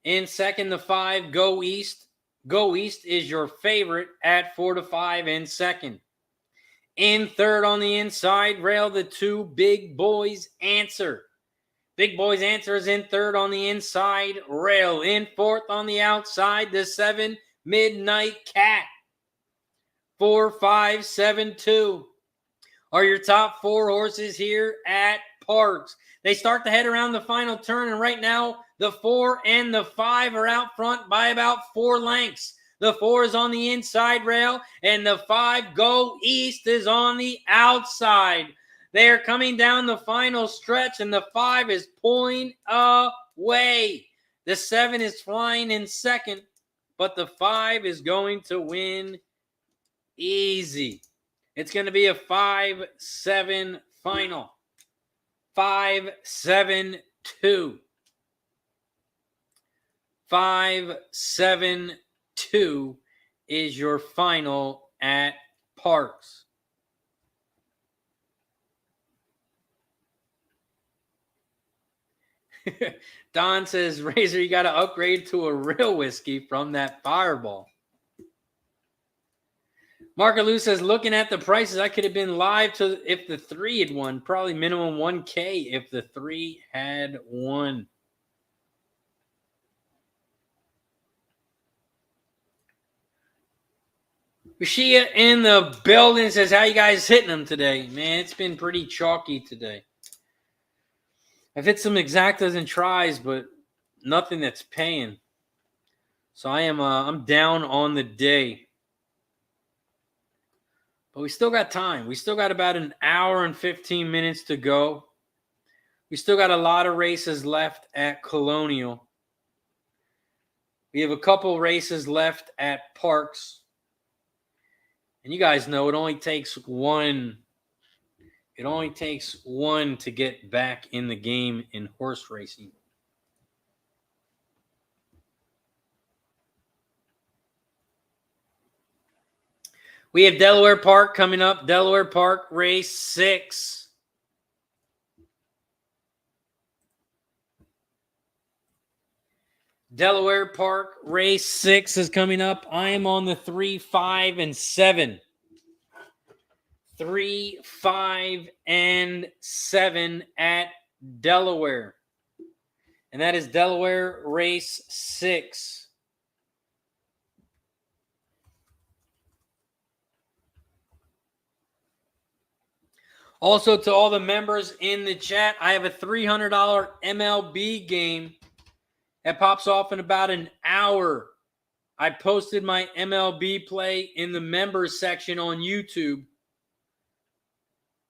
In second, the 5 Go East. Go East is your favorite at 4-5 in second. In third on the inside rail, the 2 Big Boys Answer. Big Boys Answer is in third on the inside rail. In fourth on the outside, the 7 Midnight Cat. 4, 5, 7, 2 are your top 4 horses here at Parx. They start to head around the final turn, and right now, the 4 and the 5 are out front by about 4 lengths. The 4 is on the inside rail, and the 5 Go East is on the outside. They are coming down the final stretch, and the 5 is pulling away. The 7 is flying in second, but the 5 is going to win easy. It's going to be a 5-7 final. 5-7-2. 5-7-2 is your final at Parx. Don says, Razor, you got to upgrade to a real whiskey from that Fireball. Marco Lou says, looking at the prices, I could have been live to if the 3 had won. Probably minimum 1K if the 3 had won. Rashia in the building says, how you guys hitting them today? Man, it's been pretty chalky today. I've hit some exactas and tries, but nothing that's paying. So I'm down on the day. But we still got time. We still got about an hour and 15 minutes to go. We still got a lot of races left at Colonial. We have a couple races left at Parx. And you guys know it only takes one. It only takes one to get back in the game in horse racing. We have Delaware Park coming up. Delaware Park race 6. Delaware Park race 6 is coming up. I am on the 3, 5, and 7. 3, 5, and 7 at Delaware. And that is Delaware race 6. Also, to all the members in the chat, I have a $300 MLB game that pops off in about an hour. I posted my MLB play in the members section on YouTube.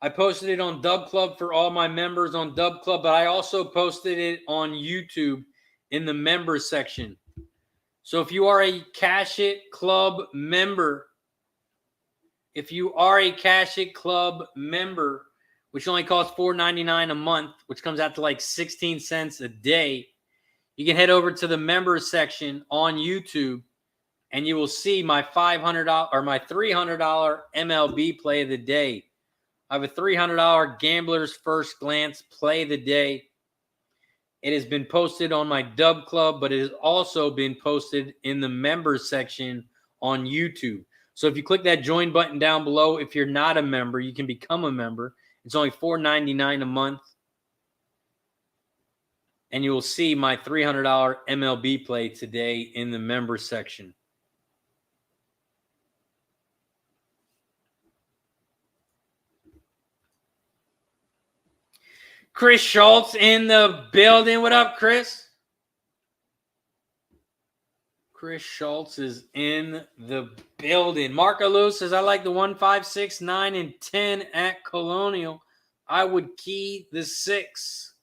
I posted it on Dub Club for all my members on Dub Club, but I also posted it on YouTube in the members section. So if you are a Cash It Club member, which only costs $4.99 a month, which comes out to like 16 cents a day, you can head over to the members section on YouTube, and you will see my $500 or my $300 MLB play of the day. I have a $300 Gambler's First Glance play of the day. It has been posted on my Dub Club, but it has also been posted in the members section on YouTube. So if you click that join button down below, if you're not a member, you can become a member. It's only $4.99 a month. And you will see my $300 MLB play today in the members section. Chris Schultz in the building. What up, Chris? Chris Schultz is in the building. Marco Lewis says, I like the 1, 5, 6, 9, and 10 at Colonial. I would key the 6.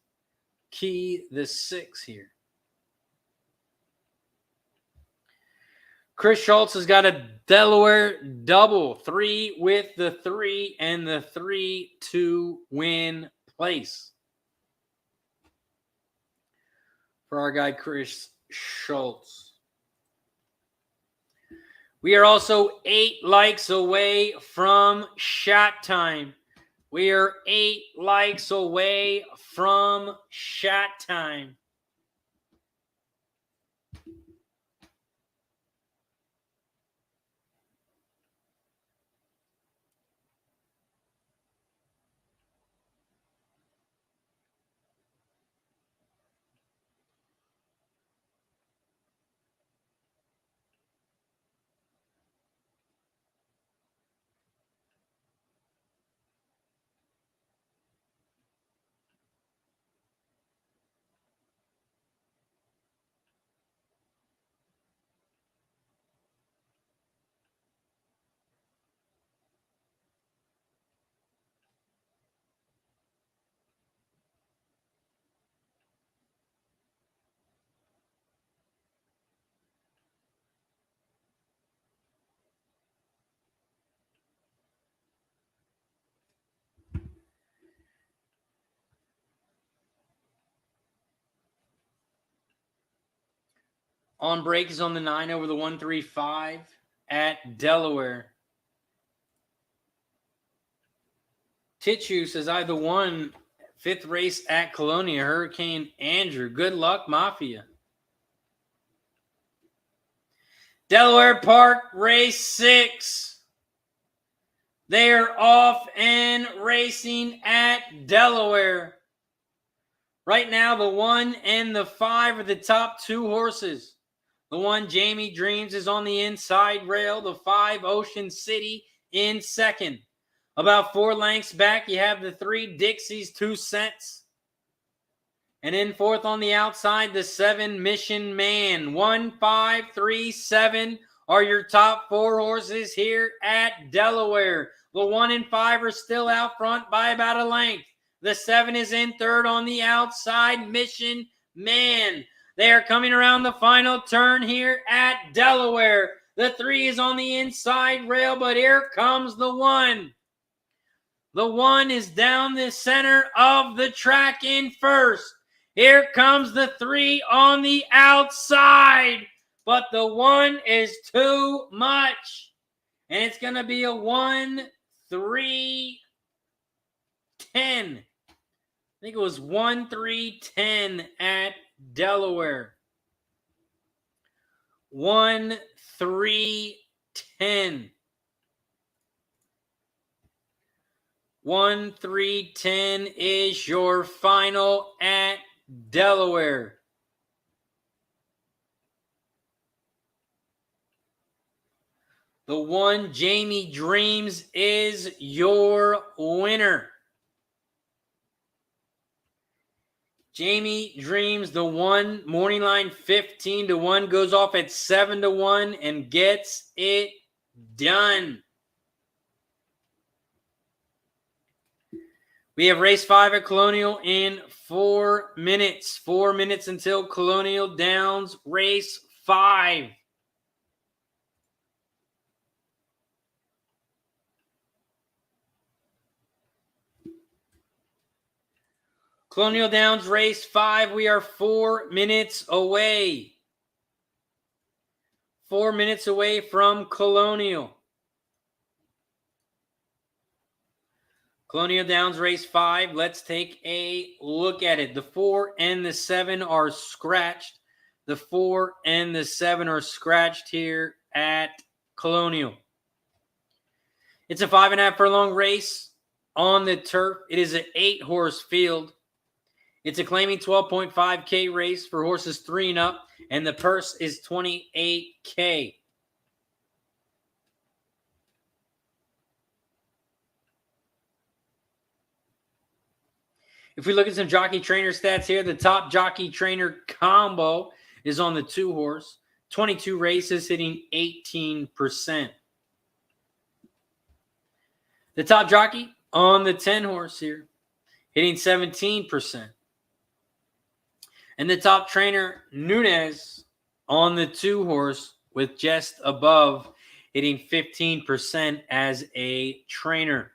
Key the 6 here. Chris Schultz has got a Delaware double. 3 with the 3 and the 3 to win place. For our guy, Chris Schultz. We are also 8 likes away from shot time. We are 8 likes away from shot time. On break is on the 9 over the 135 at Delaware. Titchu says, I have the 1, 5th race at Colonial, Hurricane Andrew. Good luck, Mafia. Delaware Park, race 6. They are off and racing at Delaware. Right now, the 1 and the 5 are the top 2 horses. The 1, Jamie Dreams, is on the inside rail. The 5, Ocean City, in second. About 4 lengths back, you have the 3, Dixie's 2 cents. And in fourth on the outside, the 7, Mission Man. 1, 5, 3, 7 are your top 4 horses here at Delaware. The 1 and 5 are still out front by about a length. The 7 is in third on the outside, Mission Man. They are coming around the final turn here at Delaware. The 3 is on the inside rail, but here comes the 1. The 1 is down the center of the track in first. Here comes the 3 on the outside, but the 1 is too much. And it's going to be a 1, 3, 10. I think it was 1, 3, 10 at Delaware. 1, 3, 10. 1, 3, 10 is your final at Delaware. The 1, Jamie Dreams, is your winner. Jamie Dreams, the 1, morning line 15-1, goes off at 7-1 and gets it done. We have race 5 at Colonial in 4 minutes. 4 minutes until Colonial Downs race 5. Colonial Downs race 5. We are 4 minutes away. 4 minutes away from Colonial. Colonial Downs race 5. Let's take a look at it. The 4 and the 7 are scratched. The 4 and the 7 are scratched here at Colonial. It's a 5.5 furlong race on the turf. It is an 8-horse field. It's a claiming 12.5K race for horses 3 and up, and the purse is $28K. If we look at some jockey trainer stats here, the top jockey trainer combo is on the 2-horse. 22 races, hitting 18%. The top jockey on the 10-horse here, hitting 17%. And the top trainer, Nunez, on the 2-horse with just above, hitting 15% as a trainer.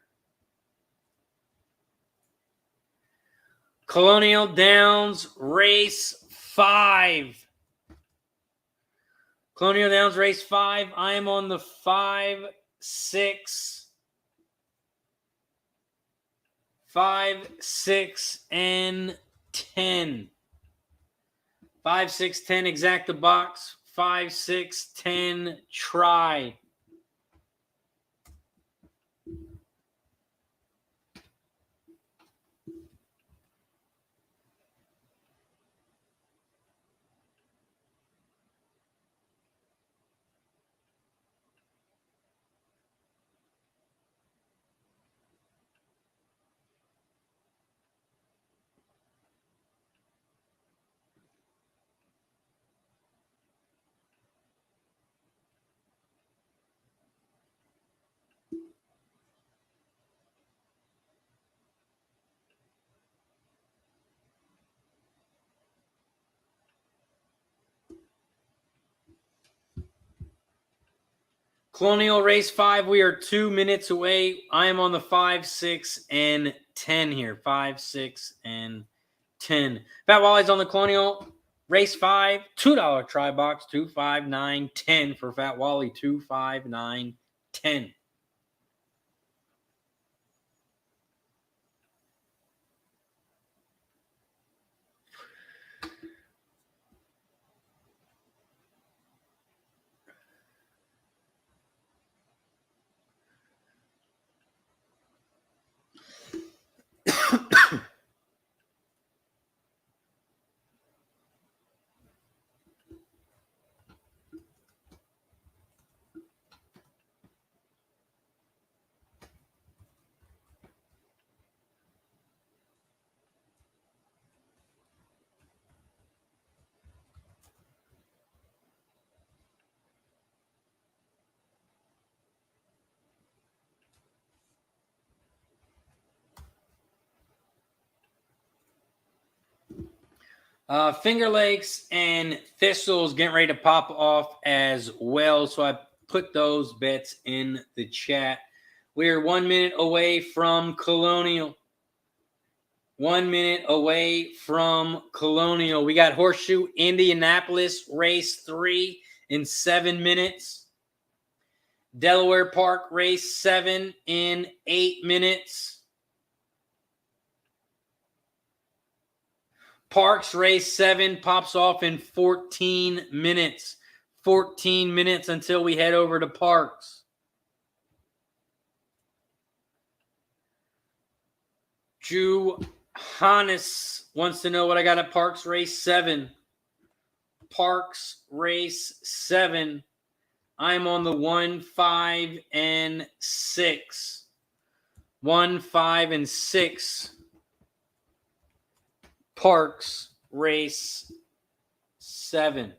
Colonial Downs race 5. Colonial Downs race 5. I am on the 5, 6, and 10. 5, 6, 10, exact the box. 5, 6, 10, try. Colonial race 5, we are 2 minutes away. I am on the 5, 6, and 10 here. 5, 6, and 10. Fat Wally's on the Colonial race 5. $2 try box. 2, 5, 9, 10 for Fat Wally. 2, 5, 9, 10. Finger Lakes and Thistles getting ready to pop off as well. So I put those bets in the chat. We're 1 minute away from Colonial. 1 minute away from Colonial. We got Horseshoe Indianapolis race 3 in 7 minutes. Delaware Park race 7 in 8 minutes. Parx race 7 pops off in 14 minutes. 14 minutes until we head over to Parx. Johannes wants to know what I got at Parx race 7. Parx race 7. I'm on the 1, 5, and 6. 1, 5, and 6. Parx race 7.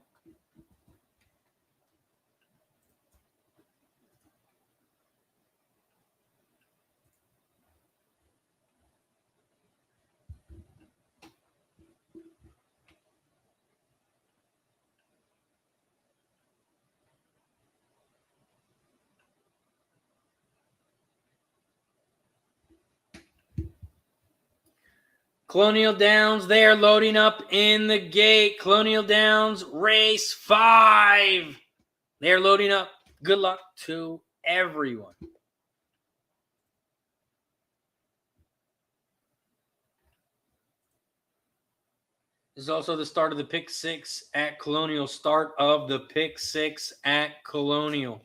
Colonial Downs, they are loading up in the gate. Colonial Downs, race 5. They are loading up. Good luck to everyone. This is also the start of the pick 6 at Colonial. Start of the pick 6 at Colonial.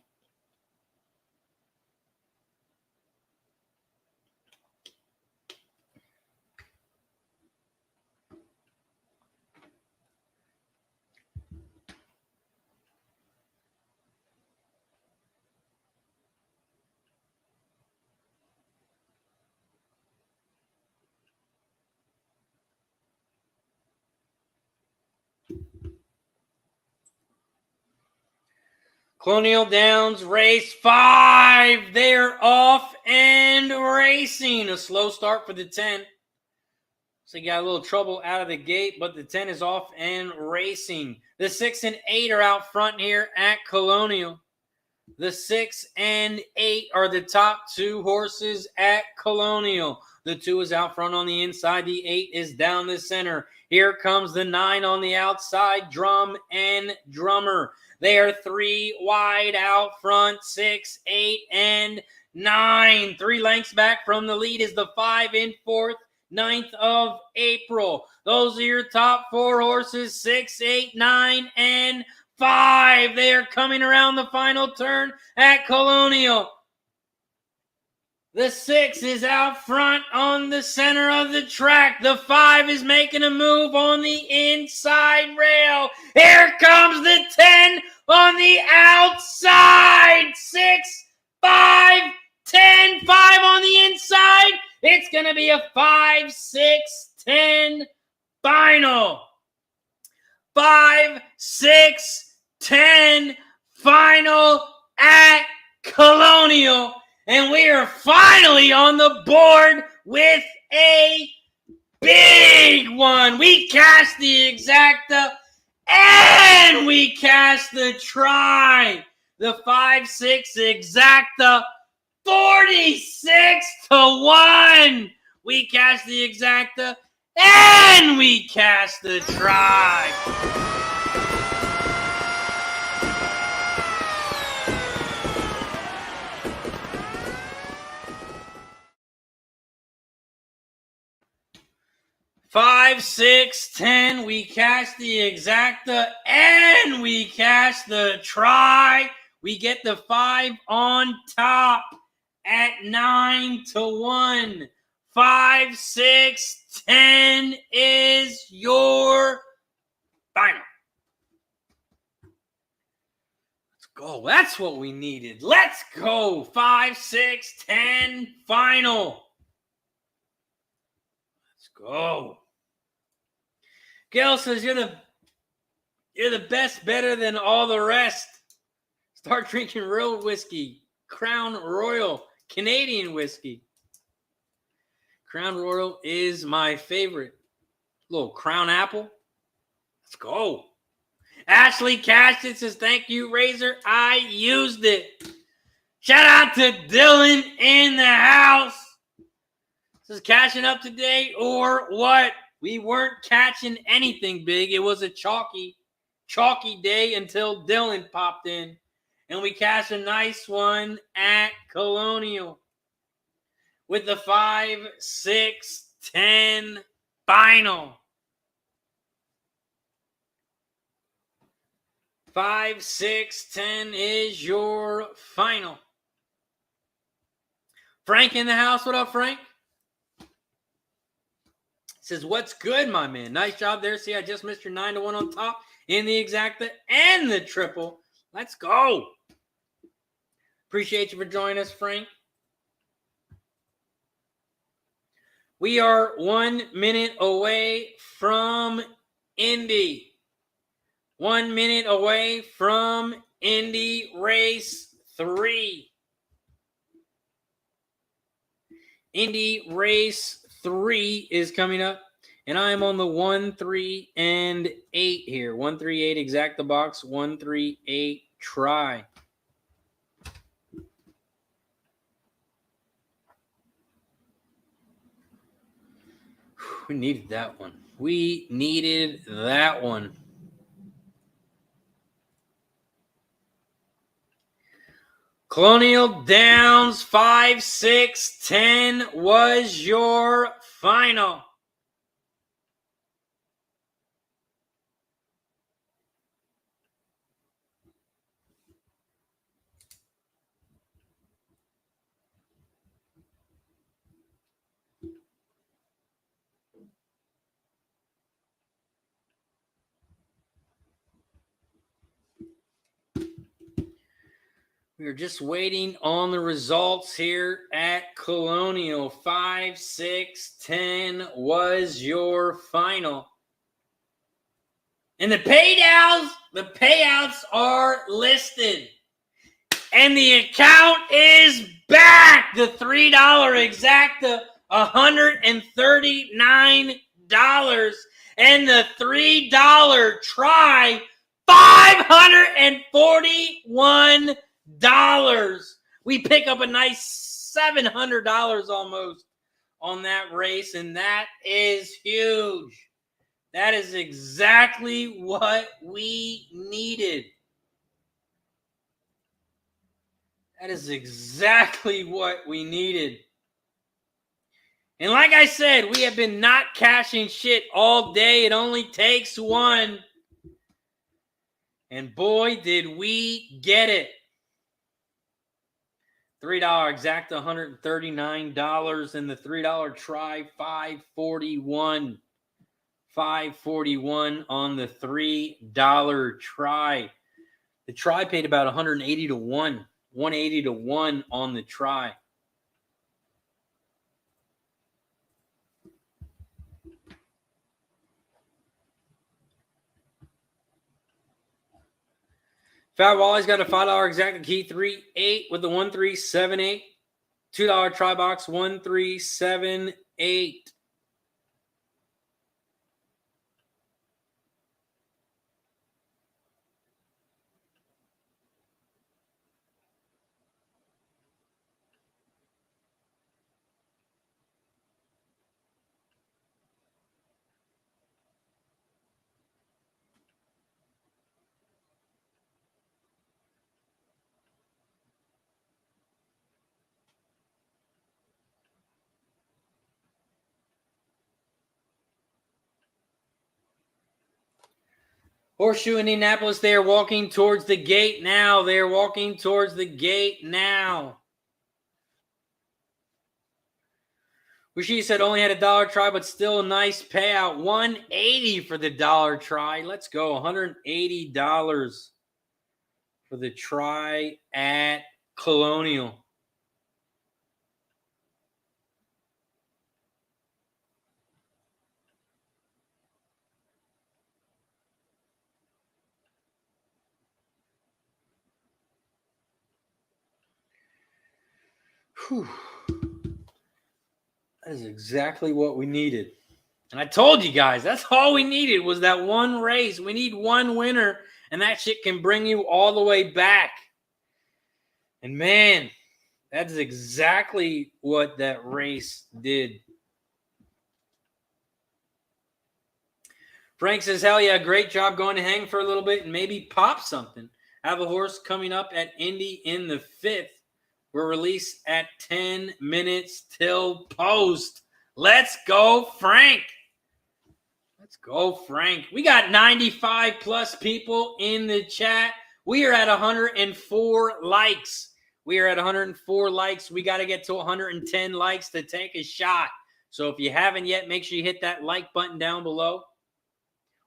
Colonial Downs, race 5. They're off and racing. A slow start for the 10. So you got a little trouble out of the gate, but the 10 is off and racing. The 6 and 8 are out front here at Colonial. The 6 and 8 are the top 2 horses at Colonial. The 2 is out front on the inside. The 8 is down the center. Here comes the 9 on the outside, Drum and Drummer. They are 3 wide out front, 6, 8, and 9. 3 lengths back from the lead is the 5 in 4th, 9th of April. Those are your top 4 horses, 6, 8, 9, and 5. They are coming around the final turn at Colonial. The 6 is out front on the center of the track. The 5 is making a move on the inside rail. Here comes the 10 on the outside. 6, 5, 10, 5 on the inside. It's going to be a 5, 6, 10 final. 5, 6, 10 final at Colonial. And we are finally on the board with a big one. We cashed the exacta and we cashed the try. The 5-6 exacta, 46-1. We cashed the exacta and we cashed the try. Five, 6, 10. We cashed the exacta and we cashed the try. We get the 5 on top at 9-1. 5, 6, 10 is your final. Let's go. That's what we needed. Let's go. 5, 6, 10 final. Let's go. Gail says you're the best, better than all the rest. Start drinking real whiskey. Crown Royal, Canadian whiskey. Crown Royal is my favorite. Little Crown Apple. Let's go. Ashley Cashton says, thank you, Razor. I used it. Shout out to Dylan in the house. Says cashing up today or what? We weren't catching anything big. It was a chalky day until Dylan popped in. And we cashed a nice one at Colonial with the 5, 6, 10 final. 5, 6, 10 is your final. Frank in the house. What up, Frank? Says, what's good, my man? Nice job there. See, I just missed your 9-1 on top in the exacta and the triple. Let's go. Appreciate you for joining us, Frank. We are 1 minute away from Indy. 1 minute away from Indy Race 3. Indy Race 3 is coming up, and I am on the 1, 3, and 8 here. 1, 3, 8 exacta box. 1, 3, 8 try. We needed that one. We needed that one. Colonial Downs 5, 6, 10 was your final. We're just waiting on the results here at Colonial. 5, 6, 10 was your final. And the payouts are listed. And the account is back. The $3 exacta, $139. And the $3 try, $541. We pick up a nice $700 almost on that race, and that is huge. That is exactly what we needed. That is exactly what we needed. And like I said, we have been not cashing shit all day. It only takes one. And boy, did we get it. $3 exacta, $139, and the $3 try, $541. $541 on the $3 try. The try paid about 180 to 1. 180 to 1 on the try. Fat Wally's got a $5 exacta key 3-8 with the 1378. $2 try box 1378. Horseshoe Indianapolis, they are walking towards the gate now. They are walking towards the gate now. Wish said only had a $1 try, but still a nice payout. $180 for the $1 try. Let's go. $180 for the try at Colonial. Whew. That is exactly what we needed. And I told you guys, that's all we needed was that one race. We need one winner, and that shit can bring you all the way back. And man, that is exactly what that race did. Frank says, hell yeah, great job going to hang for a little bit and maybe pop something. I have a horse coming up at Indy in the 5th. We're released at 10 minutes till post. Let's go, Frank. Let's go, Frank. We got 95 plus people in the chat. We are at 104 likes. We are at 104 likes. We got to get to 110 likes to take a shot. So if you haven't yet, make sure you hit that like button down below.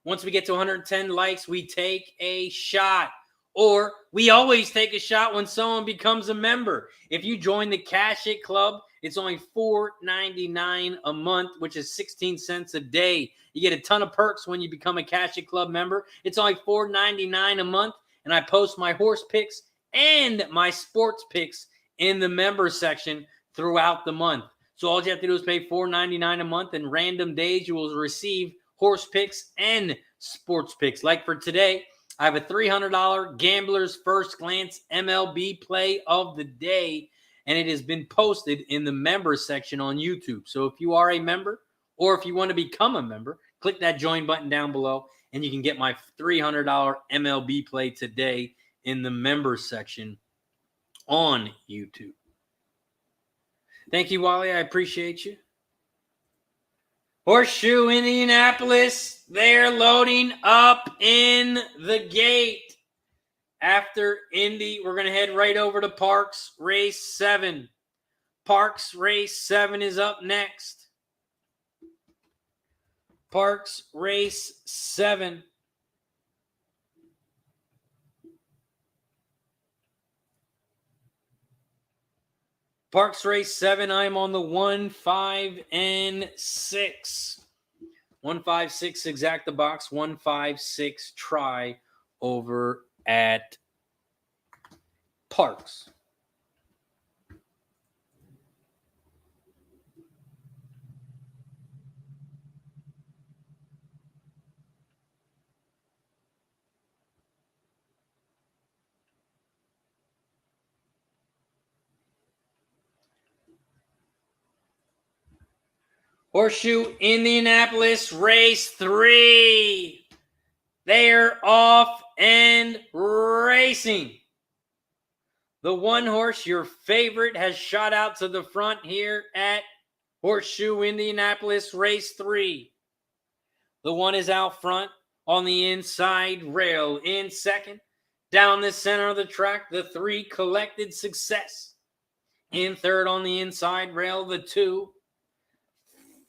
Once we get to 110 likes, we take a shot. Or we always take a shot when someone becomes a member. If you join the Cash It Club, it's only $4.99 a month, which is 16 cents a day. You get a ton of perks when you become a Cash It Club member. It's only $4.99 a month, and I post my horse picks and my sports picks in the member section throughout the month. So all you have to do is pay $4.99 a month, and random days you will receive horse picks and sports picks. Like for today, I have a $300 Gambler's First Glance MLB play of the day, and it has been posted in the member section on YouTube. So if you are a member Or if you want to become a member, click that join button down below, and you can get my $300 MLB play today in the members section on YouTube. Thank you, Wally. I appreciate you. Horseshoe Indianapolis, they're loading up in the gate. After Indy, we're going to head right over to Parx Race 7. Parx Race 7 is up next. Parx Race 7. Parx Race 7, I'm on the 1, 5, and 6. 1, 5, 6 exact the box. 1, 5, 6 try over at Parx. Horseshoe Indianapolis Race 3. They're off and racing. The one horse, your favorite, has shot out to the front here at Horseshoe Indianapolis Race 3. The one is out front on the inside rail. In second, down the center of the track, the 3 Collected Success. In third on the inside rail, the 2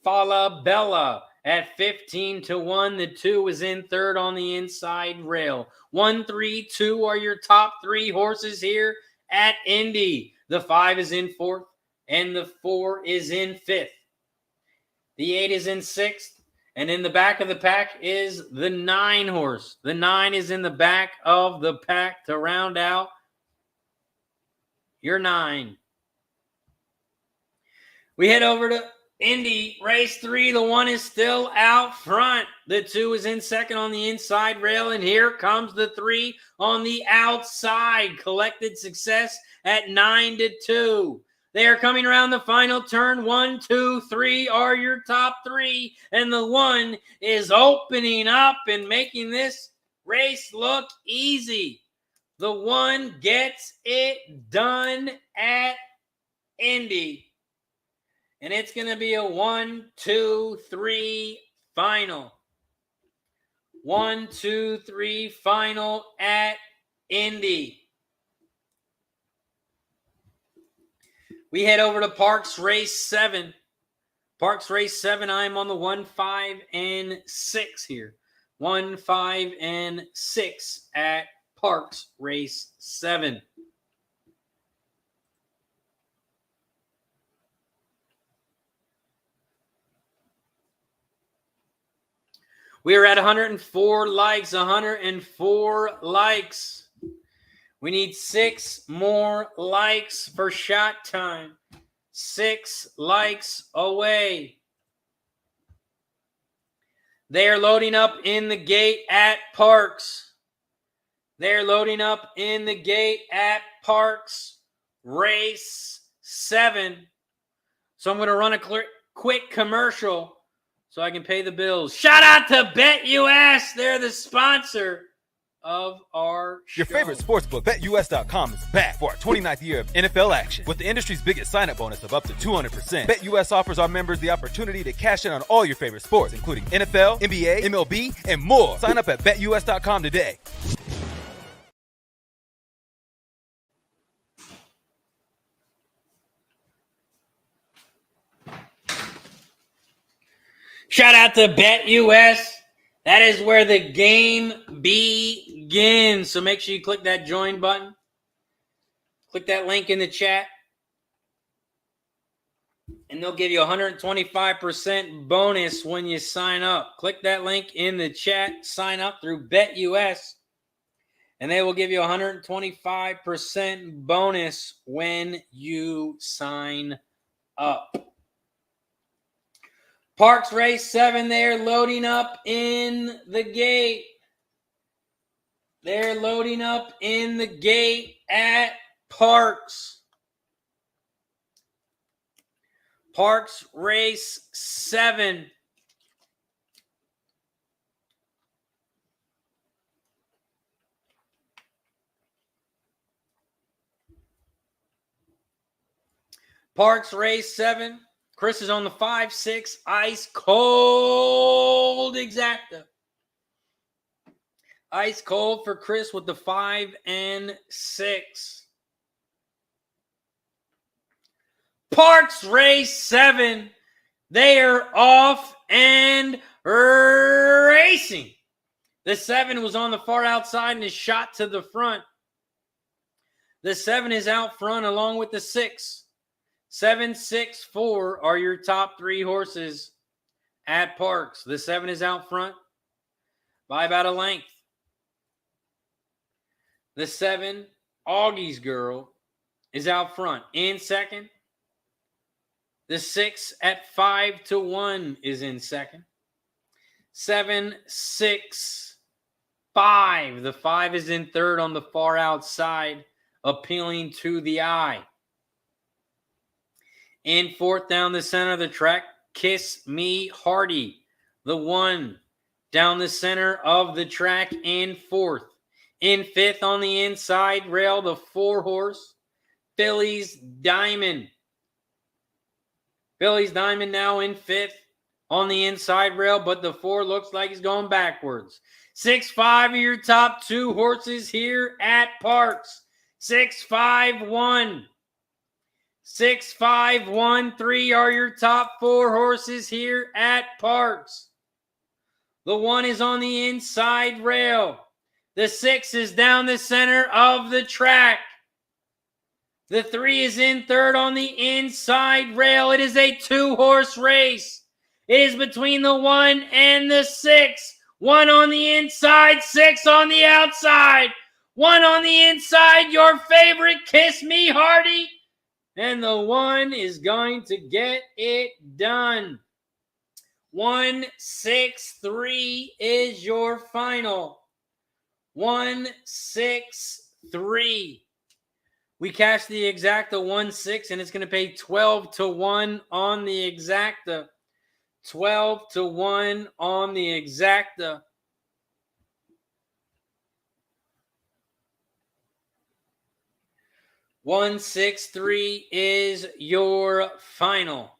Falabella at 15-1. The 2 is in third on the inside rail. 1, 3, 2 are your top 3 horses here at Indy. The 5 is in fourth, and the 4 is in fifth. The 8 is in sixth, and in the back of the pack is the 9 horse. The 9 is in the back of the pack to round out your 9. We head over to Indy Race 3. The 1 is still out front. The 2 is in second on the inside rail. And here comes the 3 on the outside. Collected Success at 9-2. They are coming around the final turn. 1, 2, 3 are your top 3. And the 1 is opening up and making this race look easy. The 1 gets it done at Indy. And it's going to be a 1, 2, 3 final. 1, 2, 3 final at Indy. We head over to Parx Race 7. Parx Race 7, I'm on the 1, 5, and 6 here. 1, 5, and 6 at Parx Race 7. We are at 104 likes, 104 likes. We need 6 more likes for shot time. 6 likes away. They are loading up in the gate at Parx. They're loading up in the gate at Parx Race 7. So I'm going to run a quick commercial so I can pay the bills. Shout out to BetUS. They're the sponsor of our show. Your favorite sportsbook, BetUS.com, is back for our 29th year of NFL action. With the industry's biggest sign-up bonus of up to 200%, BetUS offers our members the opportunity to cash in on all your favorite sports, including NFL, NBA, MLB, and more. Sign up at BetUS.com today. Shout out to BetUS. That is where the game begins. So make sure you click that join button. Click that link in the chat. And they'll give you 125% bonus when you sign up. Click that link in the chat. Sign up through BetUS. And they will give you 125% bonus when you sign up. Parx Race 7, they're loading up in the gate. They're loading up in the gate at Parx. Parx Race 7. Parx Race 7. Chris is on the 5-6. Ice cold exacta. Ice cold for Chris with the 5 and 6. Parx Race 7. They are off and racing. The 7 was on the far outside and is shot to the front. The 7 is out front along with the 6. 7, 6, 4 are your top 3 horses at Parx. The 7 is out front by about a length. The 7, Augie's Girl, is out front. In second. The 6 at 5-1 is in second. 7, 6, 5. The 5 is in third on the far outside, appealing to the eye. In fourth down the center of the track, Kiss Me Hardy. The 1 down the center of the track in fourth. In fifth on the inside rail, the 4 horse, Philly's Diamond. Philly's Diamond now in fifth on the inside rail, but the 4 looks like he's going backwards. 6, 5 are your top 2 horses here at Parx. 6, 5, 1. 6, 5, 1, 3 are your top 4 horses here at Parx. The 1 is on the inside rail. The 6 is down the center of the track. The 3 is in third on the inside rail. It is a 2-horse race. It is between the 1 and the 6. 1 on the inside, 6 on the outside. 1 on the inside, your favorite, Kiss Me Hardy. And the 1 is going to get it done. 1, 6, 3 is your final. 1, 6, 3. We cashed the exacta 1-6, and it's going to pay 12-1 on the exacta. 12-1 on the exacta. $163 is your final.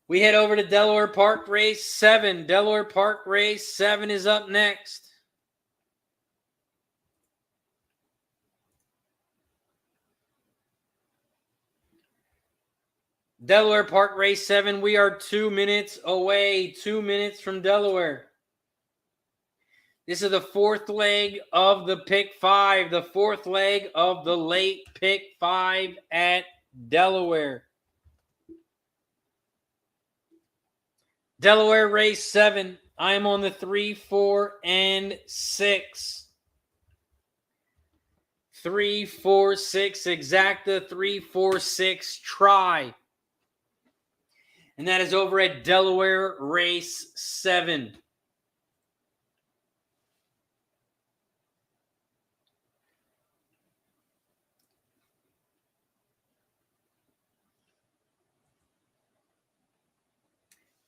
We head over to Delaware Park Race 7. Delaware Park Race 7 is up next. Delaware Park Race 7, we are 2 minutes away. 2 minutes from Delaware. This is the 4th leg of the pick 5. The 4th leg of the late pick 5 at Delaware. Delaware Race 7. I am on the 3, 4, and 6. 3, 4, 6 exacta. 3, 4, 6 try. And that is over at Delaware Race 7.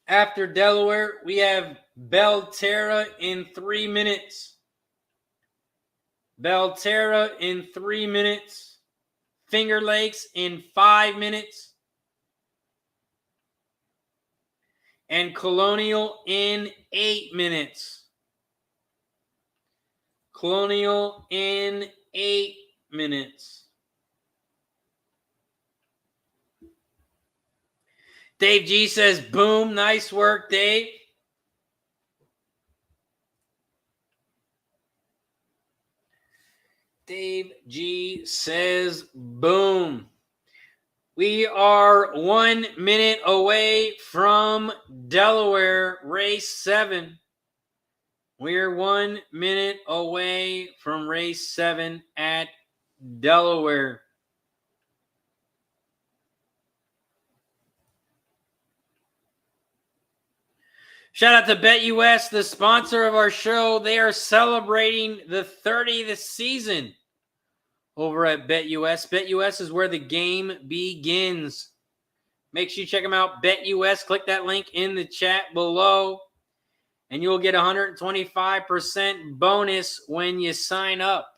After Delaware, we have Belterra in 3 minutes. Belterra in 3 minutes. Finger Lakes in 5 minutes. And Colonial in 8 minutes. Colonial in 8 minutes. Dave G says, boom, nice work, Dave. Dave G says, boom. We are 1 minute away from Delaware Race 7. We're 1 minute away from Race 7 at Delaware. Shout out to BetUS, the sponsor of our show. They are celebrating the 30th season over at BetUS. BetUS is where the game begins. Make sure you check them out, BetUS. Click that link in the chat below, and you'll get 125% bonus when you sign up.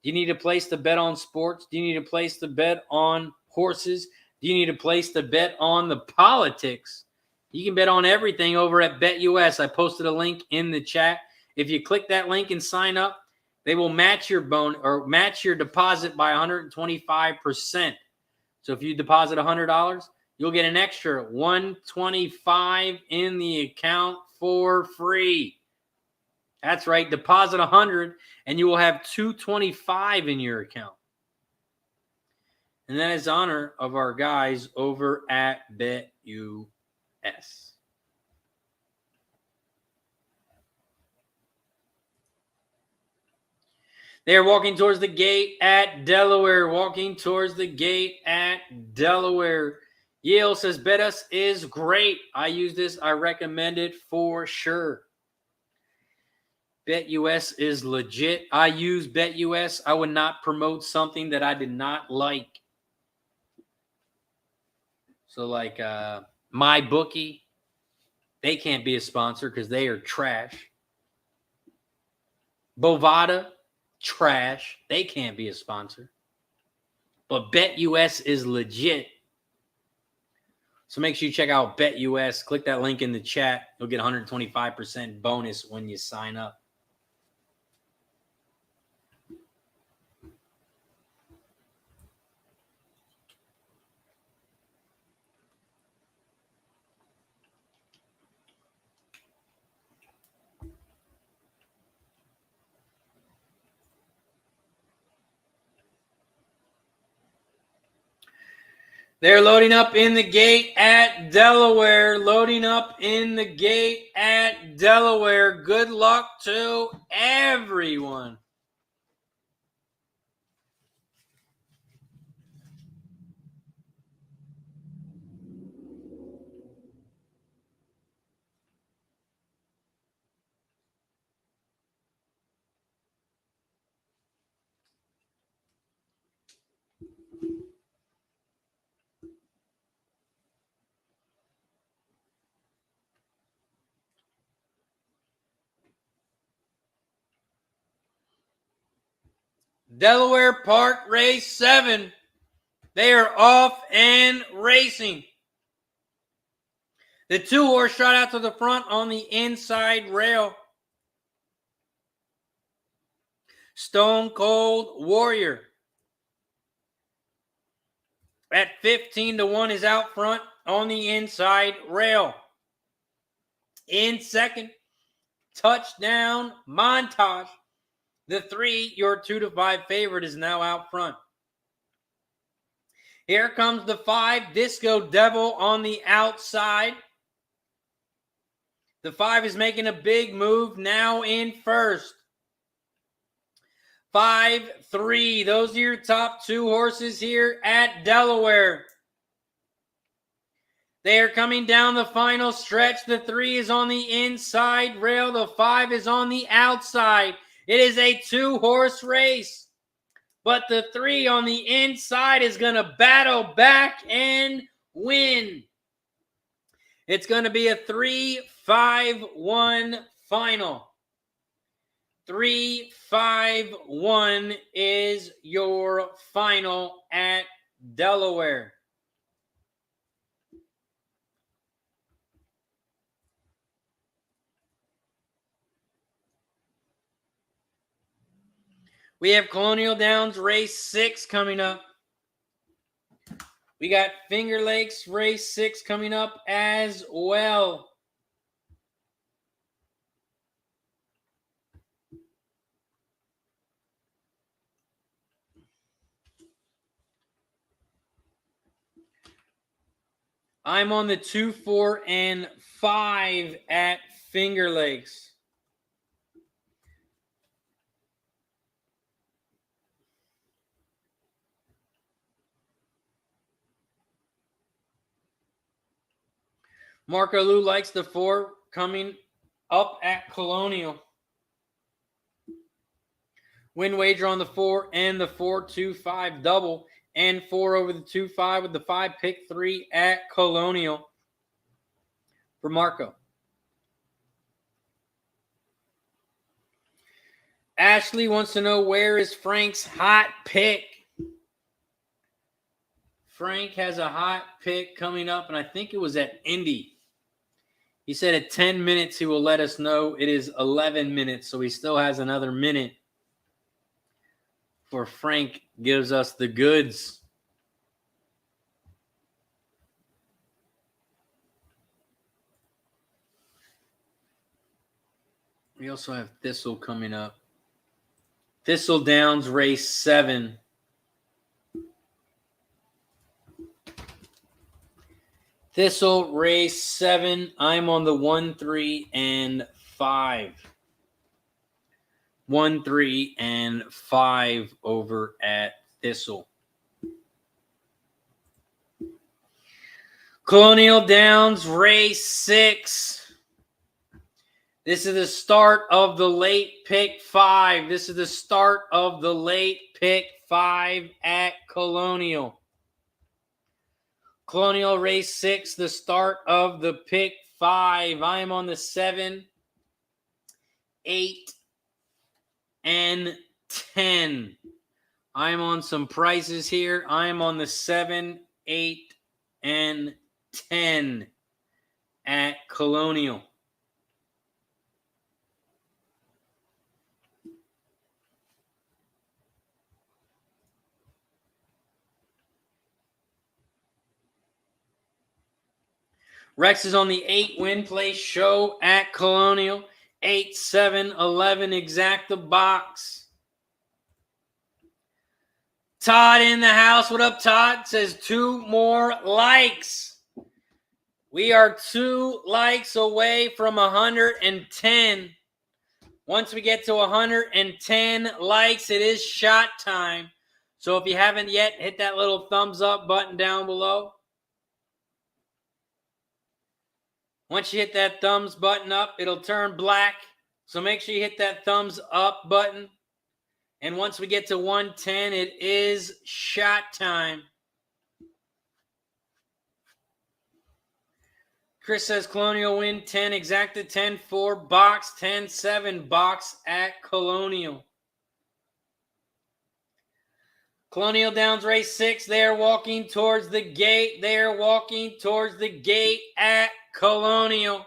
Do you need a place to bet on sports? Do you need a place to bet on horses? Do you need a place to bet on the politics? You can bet on everything over at BetUS. I posted a link in the chat. If you click that link and sign up, they will match your match your deposit by 125%. So if you deposit $100, you'll get an extra $125 in the account for free. That's right, deposit $100 and you will have $225 in your account. And that is honor of our guys over at BetUS. They are walking towards the gate at Delaware. Walking towards the gate at Delaware. Yale says, BetUS is great. I use this. I recommend it for sure. BetUS is legit. I use BetUS. I would not promote something that I did not like. So like MyBookie, they can't be a sponsor because they are trash. Bovada, trash. They can't be a sponsor. But BetUS is legit. So make sure you check out BetUS. Click that link in the chat. You'll get 125% bonus when you sign up. They're loading up in the gate at Delaware. Loading up in the gate at Delaware. Good luck to everyone. Delaware Park race 7. They are off and racing. The 2-horse shot out to the front on the inside rail. Stone Cold Warrior at 15-1 is out front on the inside rail. In second, Touchdown Montage. The 3, your 2-5 favorite, is now out front. Here comes the 5, Disco Devil on the outside. The 5 is making a big move now in first. 5-3. Those are your top 2 horses here at Delaware. They are coming down the final stretch. The 3 is on the inside rail. The 5 is on the outside. It is a 2-horse race. But the 3 on the inside is going to battle back and win. It's going to be a 3-5-1 final. 3-5-1 is your final at Delaware. We have Colonial Downs race 6 coming up. We got Finger Lakes race 6 coming up as well. I'm on the 2, 4, and 5 at Finger Lakes. Marco Lou likes the 4 coming up at Colonial. Win wager on the 4 and the 4-2-5 double and 4 over the 2-5 with the 5 pick 3 at Colonial for Marco. Ashley wants to know, where is Frank's hot pick? Frank has a hot pick coming up, and I think it was at Indy. He said at 10 minutes he will let us know. It is 11 minutes, so he still has another minute before Frank gives us the goods. We also have Thistle coming up. Thistledowns race 7. Thistle race 7. I'm on the 1, 3, and 5. 1, 3, and 5 over at Thistle. Colonial Downs race 6. This is the start of the late pick 5. This is the start of the late pick 5 at Colonial. Colonial race 6, the start of the pick 5. I am on the 7, 8, and 10. I am on some prices here. I am on the 7, 8, and 10 at Colonial. Rex is on the 8 win place show at Colonial. 8, 7, 11 exact the box. Todd in the house. What up, Todd? Says 2 more likes. We are 2 likes away from 110. Once we get to 110 likes, it is shot time. So if you haven't yet, hit that little thumbs up button down below. Once you hit that thumbs button up, it'll turn black. So make sure you hit that thumbs up button. And once we get to 110, it is shot time. Chris says Colonial win 10, exacta 10-4, box 10-7, box at Colonial. Colonial Downs race 6. They are walking towards the gate. They are walking towards the gate at Colonial.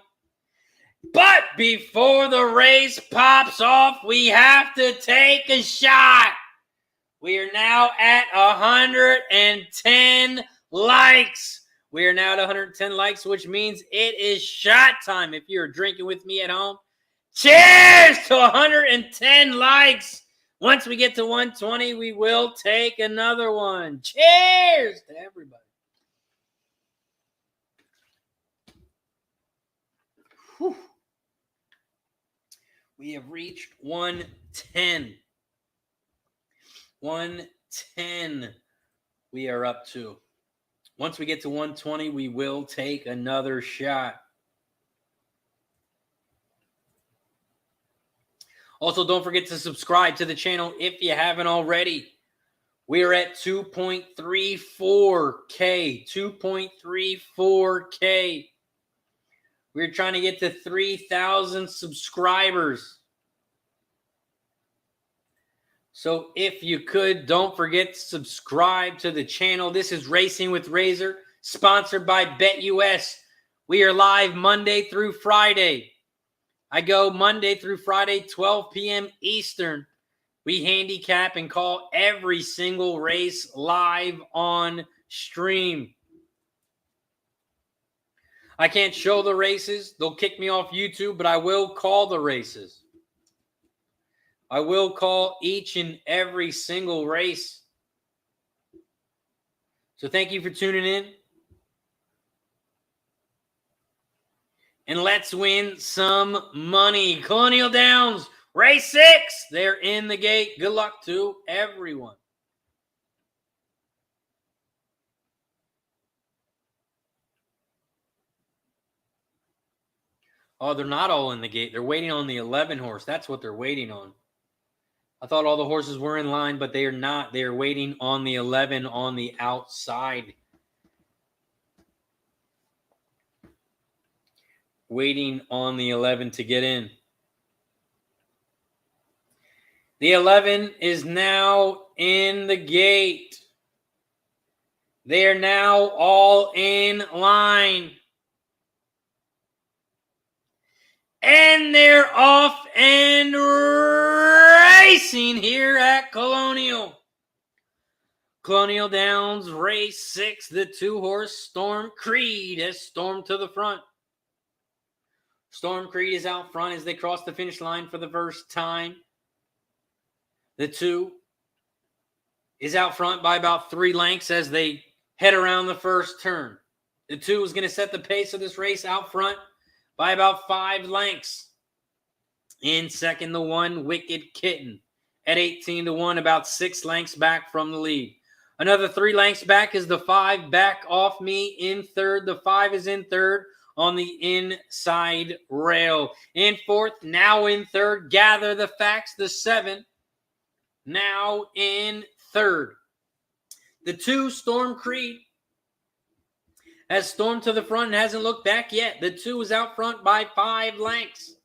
But before the race pops off, we have to take a shot. We are now at 110 likes. We are now at 110 likes, which means it is shot time. If you're drinking with me at home, cheers to 110 likes. Once we get to 120, we will take another one. Cheers to everybody. Whew. We have reached 110. 110 we are up to. Once we get to 120, we will take another shot. Also, don't forget to subscribe to the channel if you haven't already. We are at 2.34K. 2.34K. We're trying to get to 3,000 subscribers. So if you could, don't forget to subscribe to the channel. This is Racing with Razor, sponsored by BetUS. We are live Monday through Friday. I go Monday through Friday, 12 p.m. Eastern. We handicap and call every single race live on stream. I can't show the races. They'll kick me off YouTube, but I will call the races. I will call each and every single race. So thank you for tuning in. And let's win some money. Colonial Downs, race 6. They're in the gate. Good luck to everyone. Oh, they're not all in the gate. They're waiting on the 11 horse. That's what they're waiting on. I thought all the horses were in line, but they are not. They are waiting on the 11 on the outside. Waiting on the 11 to get in. The 11 is now in the gate. They are now all in line. And they're off and racing here at Colonial. Colonial Downs race 6. The 2-horse Storm Creed has stormed to the front. Storm Creed is out front as they cross the finish line for the first time. The 2 is out front by about 3 lengths as they head around the first turn. The 2 is going to set the pace of this race out front by about 5 lengths. In second, the 1, Wicked Kitten, at 18-1, about 6 lengths back from the lead. Another 3 lengths back is the 5, Back Off Me, in third. The 5 is in third on the inside rail. In fourth, now in third, Gather the Facts, the 7, now in third. The 2, Storm Creed, has stormed to the front and hasn't looked back yet. The 2 is out front by 5 lengths.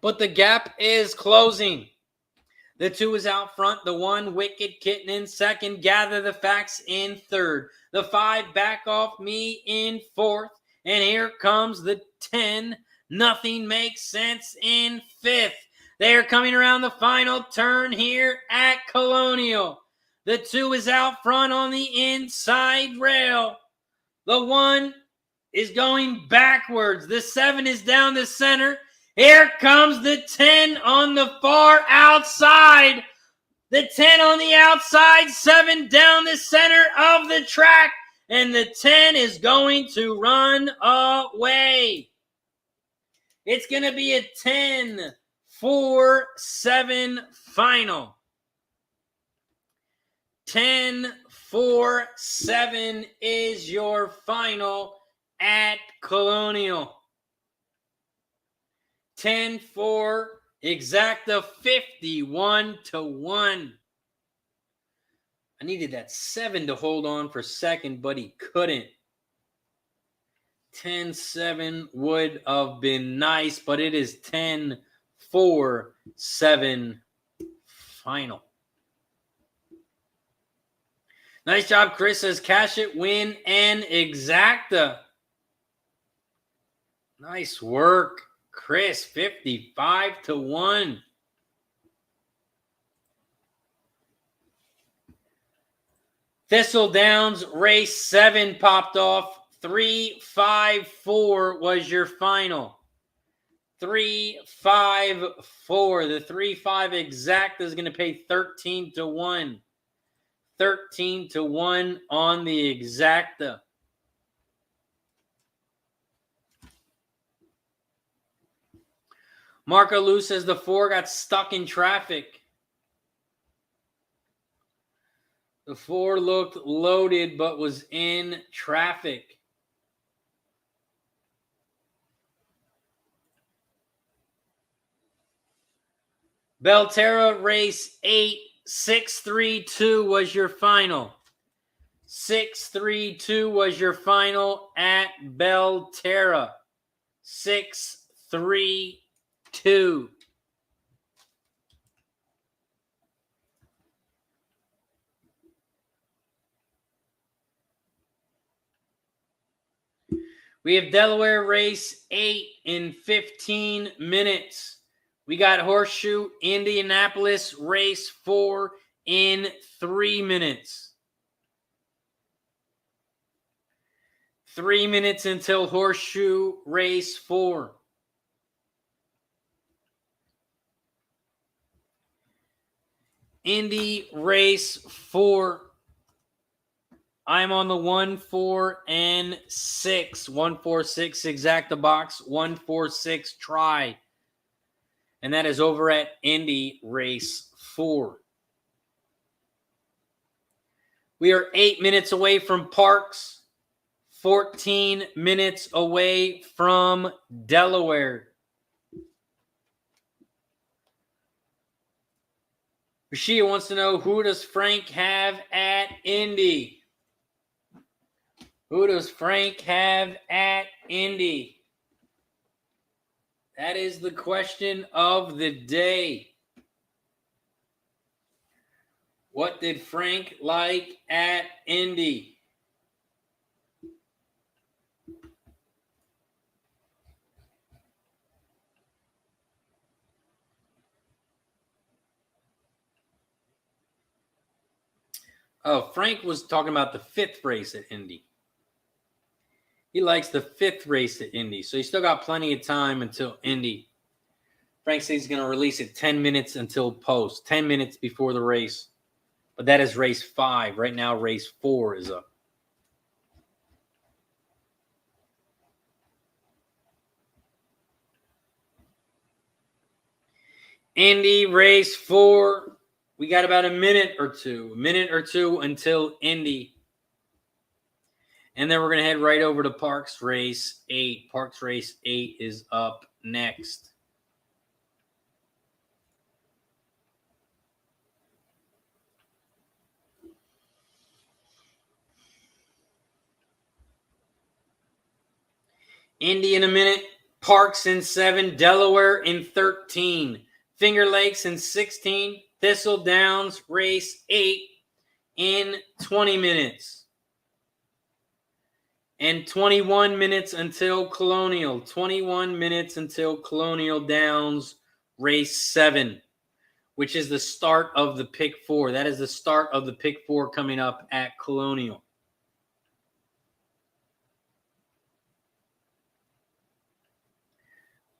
But the gap is closing. The 2 is out front. The 1, Wicked Kitten, in second. Gather the Facts in third. The 5, Back Off Me, in fourth. And here comes the 10, Nothing Makes Sense, in fifth. They are coming around the final turn here at Colonial. The 2 is out front on the inside rail. The 1 is going backwards. The 7 is down the center. Here comes the 10 on the far outside. The 10 on the outside, 7 down the center of the track. And the 10 is going to run away. It's going to be a 10-4-7 final. 10-4-7 is your final at Colonial. 10-4, exacta 51-1. I needed that 7 to hold on for second, but he couldn't. 10-7 would have been nice, but it is 10-4-7 final. Nice job, Chris. Says cash it, win, and exacta. Nice work, Chris. 55-1. Thistledowns race 7 popped off. 3-5-4 was your final. 3-5-4. The 3-5 exacta is going to pay 13-1. 13-1 on the exacta. Marco Lou says the 4 got stuck in traffic. The 4 looked loaded but was in traffic. Belterra race 8. 6-3-2 was your final. 6-3-2 was your final at Belterra. 6-3-2. We have Delaware race 8 in 15 minutes. We got Horseshoe Indianapolis race 4 in 3 minutes. 3 minutes until Horseshoe race 4. Indy race 4. I'm on the 1, 4, and 6. 1, 4, 6 exacta box. 1, 4, 6 try. And that is over at Indy race 4. We are 8 minutes away from Parx. 14 minutes away from Delaware. Rashia wants to know, who does Frank have at Indy? Who does Frank have at Indy? That is the question of the day. What did Frank like at Indy? Oh, Frank was talking about the 5th race at Indy. He likes the 5th race at Indy, so he's still got plenty of time until Indy. Frank says he's going to release it 10 minutes until post, 10 minutes before the race. But that is race 5. Right now, race 4 is up. Indy race 4. We got about a minute or two until Indy. And then we're going to head right over to Parx race 8. Parx race 8 is up next. Indy in a minute. Parx in 7. Delaware in 13. Finger Lakes in 16. Thistledowns race 8 in 20 minutes. And 21 minutes until Colonial. 21 minutes until Colonial Downs race 7, which is the start of the pick 4. That is the start of the pick 4 coming up at Colonial.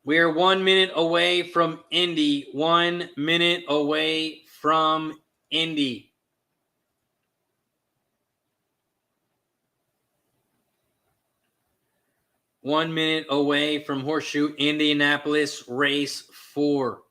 We are 1 minute away from Indy. 1 minute away from Indy. One minute away from Horseshoe Indianapolis race 4.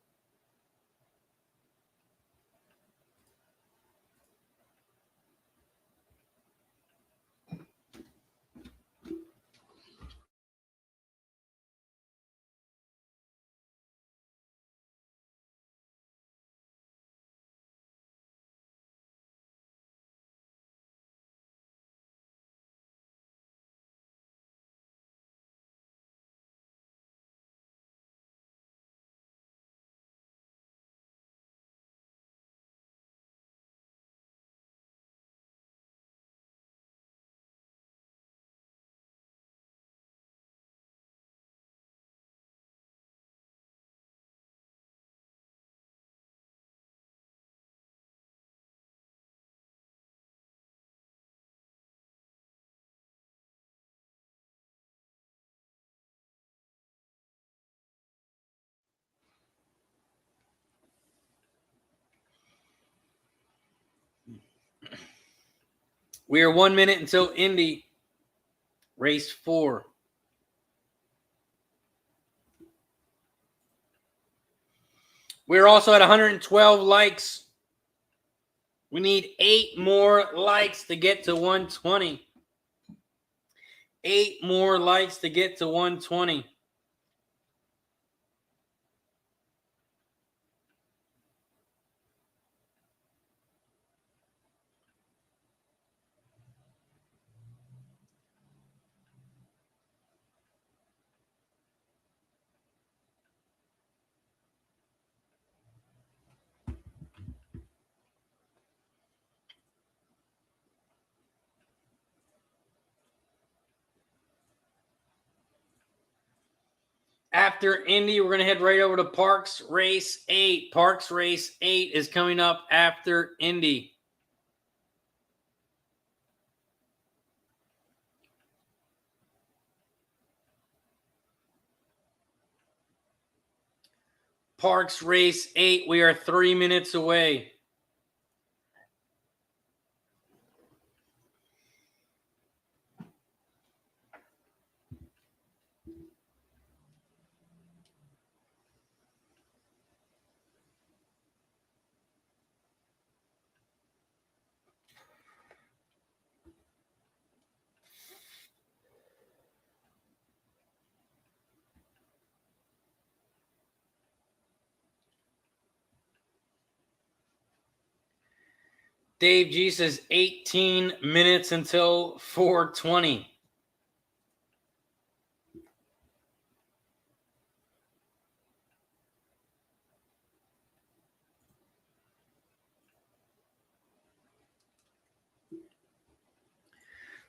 We are 1 minute until Indy race 4. We're also at 112 likes. We need 8 more likes to get to 120. 8 more likes to get to 120. After Indy, we're going to head right over to Parx race 8. Parx race 8 is coming up after Indy. Parx race 8, we are 3 minutes away. Dave G says 18 minutes until 4:20.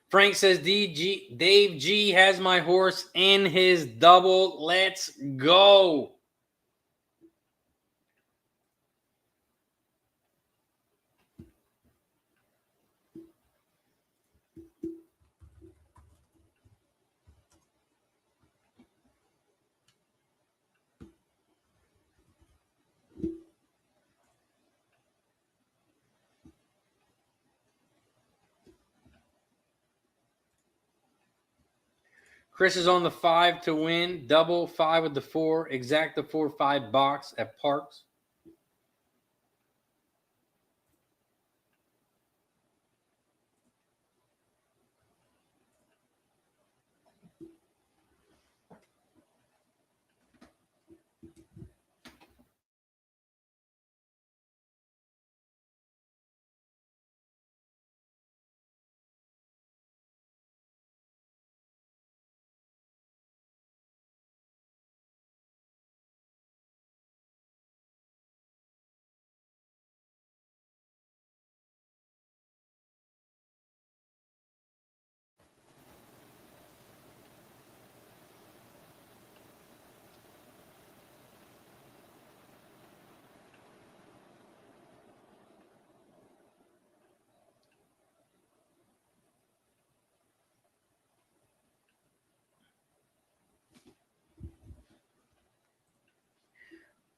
Frank says Dave G has my horse in his double. Let's go. Chris is on the 5 to win. Double 5 with the 4. Exact the 4-5 box at Parx.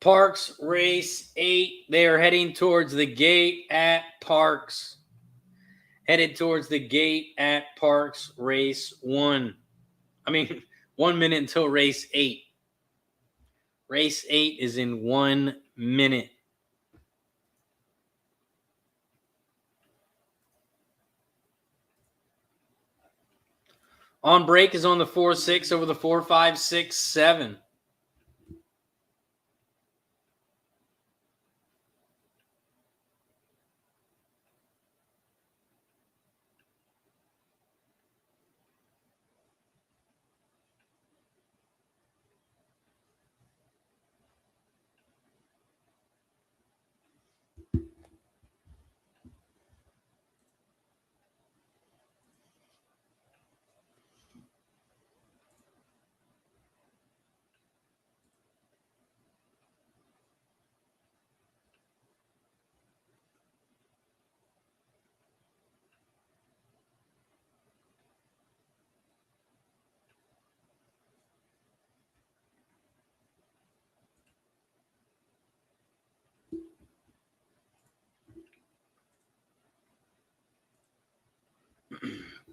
Parx Race 8. They are heading towards the gate at Parx. Headed towards the gate at Parx Race 1. 1 minute until Race 8. Race 8 is in 1 minute. On break is on the 4-6 over the 4-5-6-7.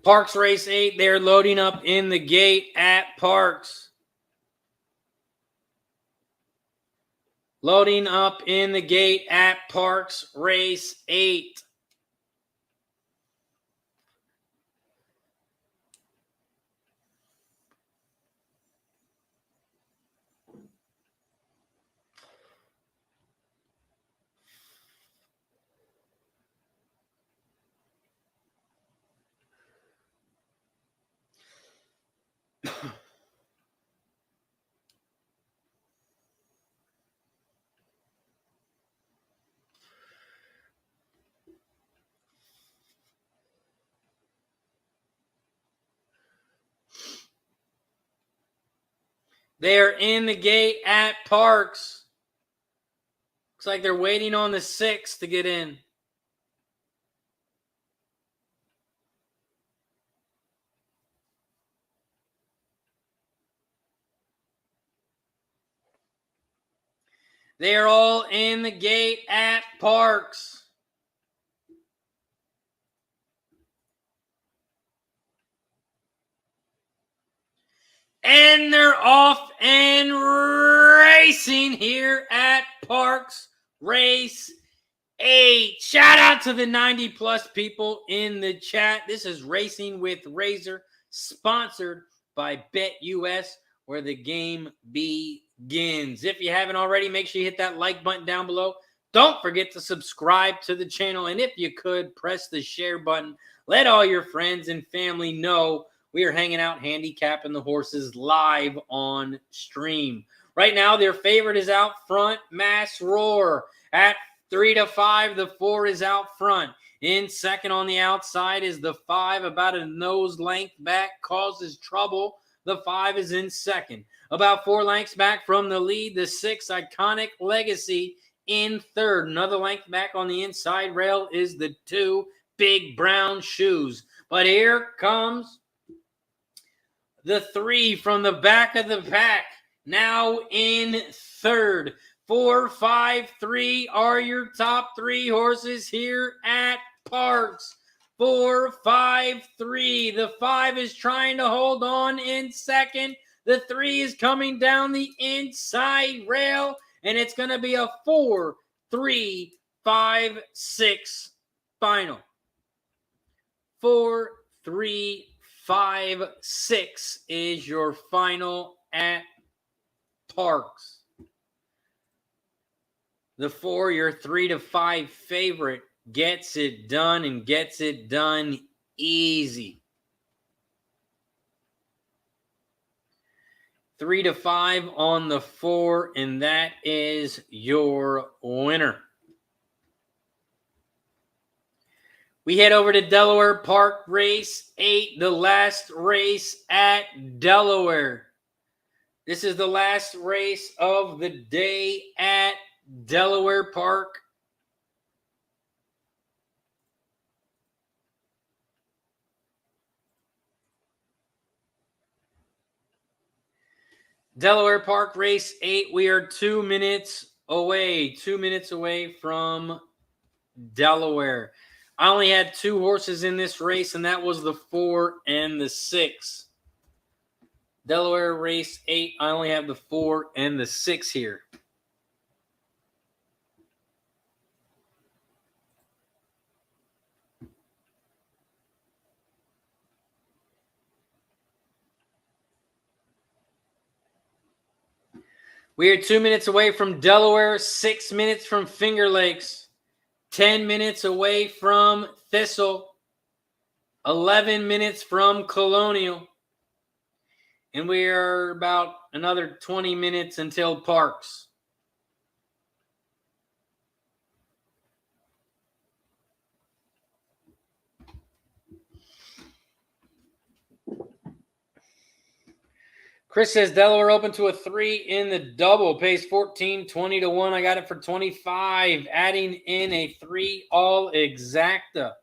Parx Race 8, they're loading up in the gate at Parx. Loading up in the gate at Parx Race 8. They're in the gate at Parx. Looks like they're waiting on the 6 to get in. They are all in the gate at Parx. And they're off and racing here at Parx Race 8. Shout out to the 90-plus people in the chat. This is Racing with Razor, sponsored by BetUS, where the game begins. If you haven't already, make sure you hit that like button down below. Don't forget to subscribe to the channel. And if you could, press the share button. Let all your friends and family know we are hanging out handicapping the horses live on stream. Right now, their favorite is out front, Mass Roar. At 3 to 5, the 4 is out front. In second on the outside is the 5, about a nose length back, causes trouble. The 5 is in second. About 4 lengths back from the lead, the 6, Iconic Legacy, in third. Another length back on the inside rail is the 2, Big Brown Shoes. But here comes the 3 from the back of the pack, now in third. 4, 5, 3 are your top 3 horses here at Parx. 4, 5, 3. The 5 is trying to hold on in second. The 3 is coming down the inside rail, and it's going to be a 4, 3, 5, 6 final. 4, 3, 5, 6 is your final at Parx. The 4, your 3 to 5 favorite, gets it done and gets it done easy. 3 to 5 on the 4, and that is your winner. We head over to Delaware Park, race 8, the last race at Delaware. This is the last race of the day at Delaware Park. Delaware Park, race 8. We are 2 minutes away. 2 minutes away from Delaware. I only had 2 horses in this race, and that was the 4 and the 6. Delaware race 8, I only have the 4 and the 6 here. We are 2 minutes away from Delaware, 6 minutes from Finger Lakes, 10 minutes away from Thistle, 11 minutes from Colonial, and we are about another 20 minutes until Parx. Chris says Delaware open to a 3 in the double. Pays 14, 20 to 1. I got it for 25. Adding in a 3 all exacta.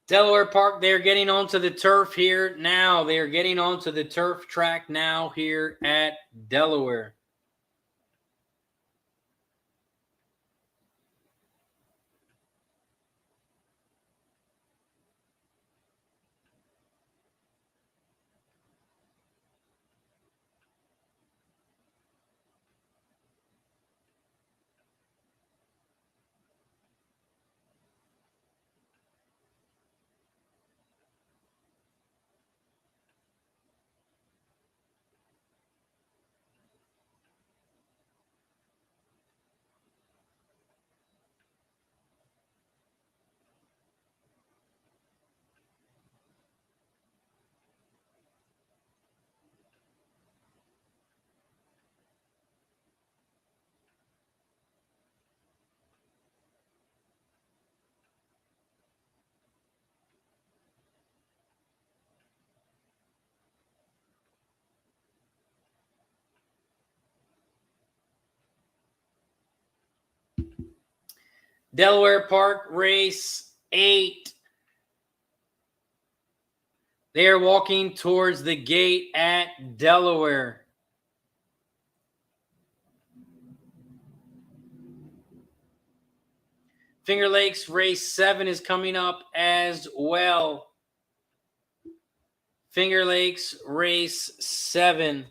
Delaware Park, they're getting onto the turf here now. They are getting onto the turf track now here at Delaware. Delaware Park, race 8. They are walking towards the gate at Delaware. Finger Lakes, race 7 is coming up as well. Finger Lakes, race 7.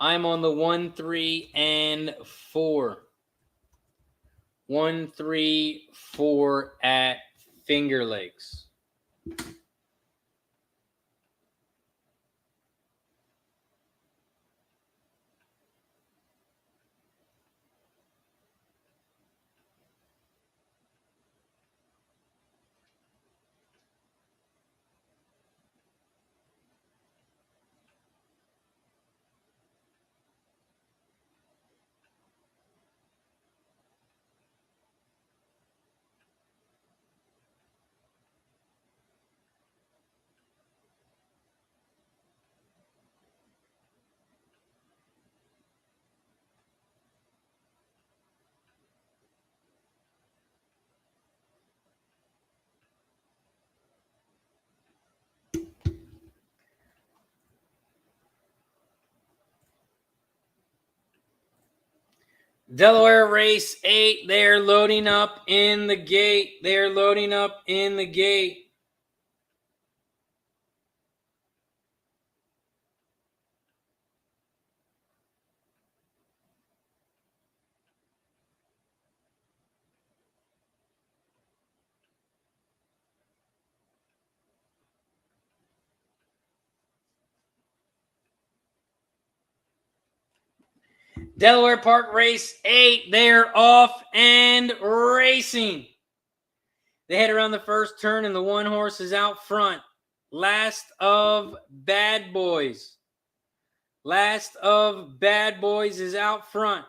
I'm on the 1, 3, and 4. 1, 3, 4 at Finger Lakes. Delaware race 8, they're loading up in the gate. They're loading up in the gate. Delaware Park race 8, they're off and racing. They head around the first turn and the one horse is out front. Last of Bad Boys. Last of Bad Boys is out front.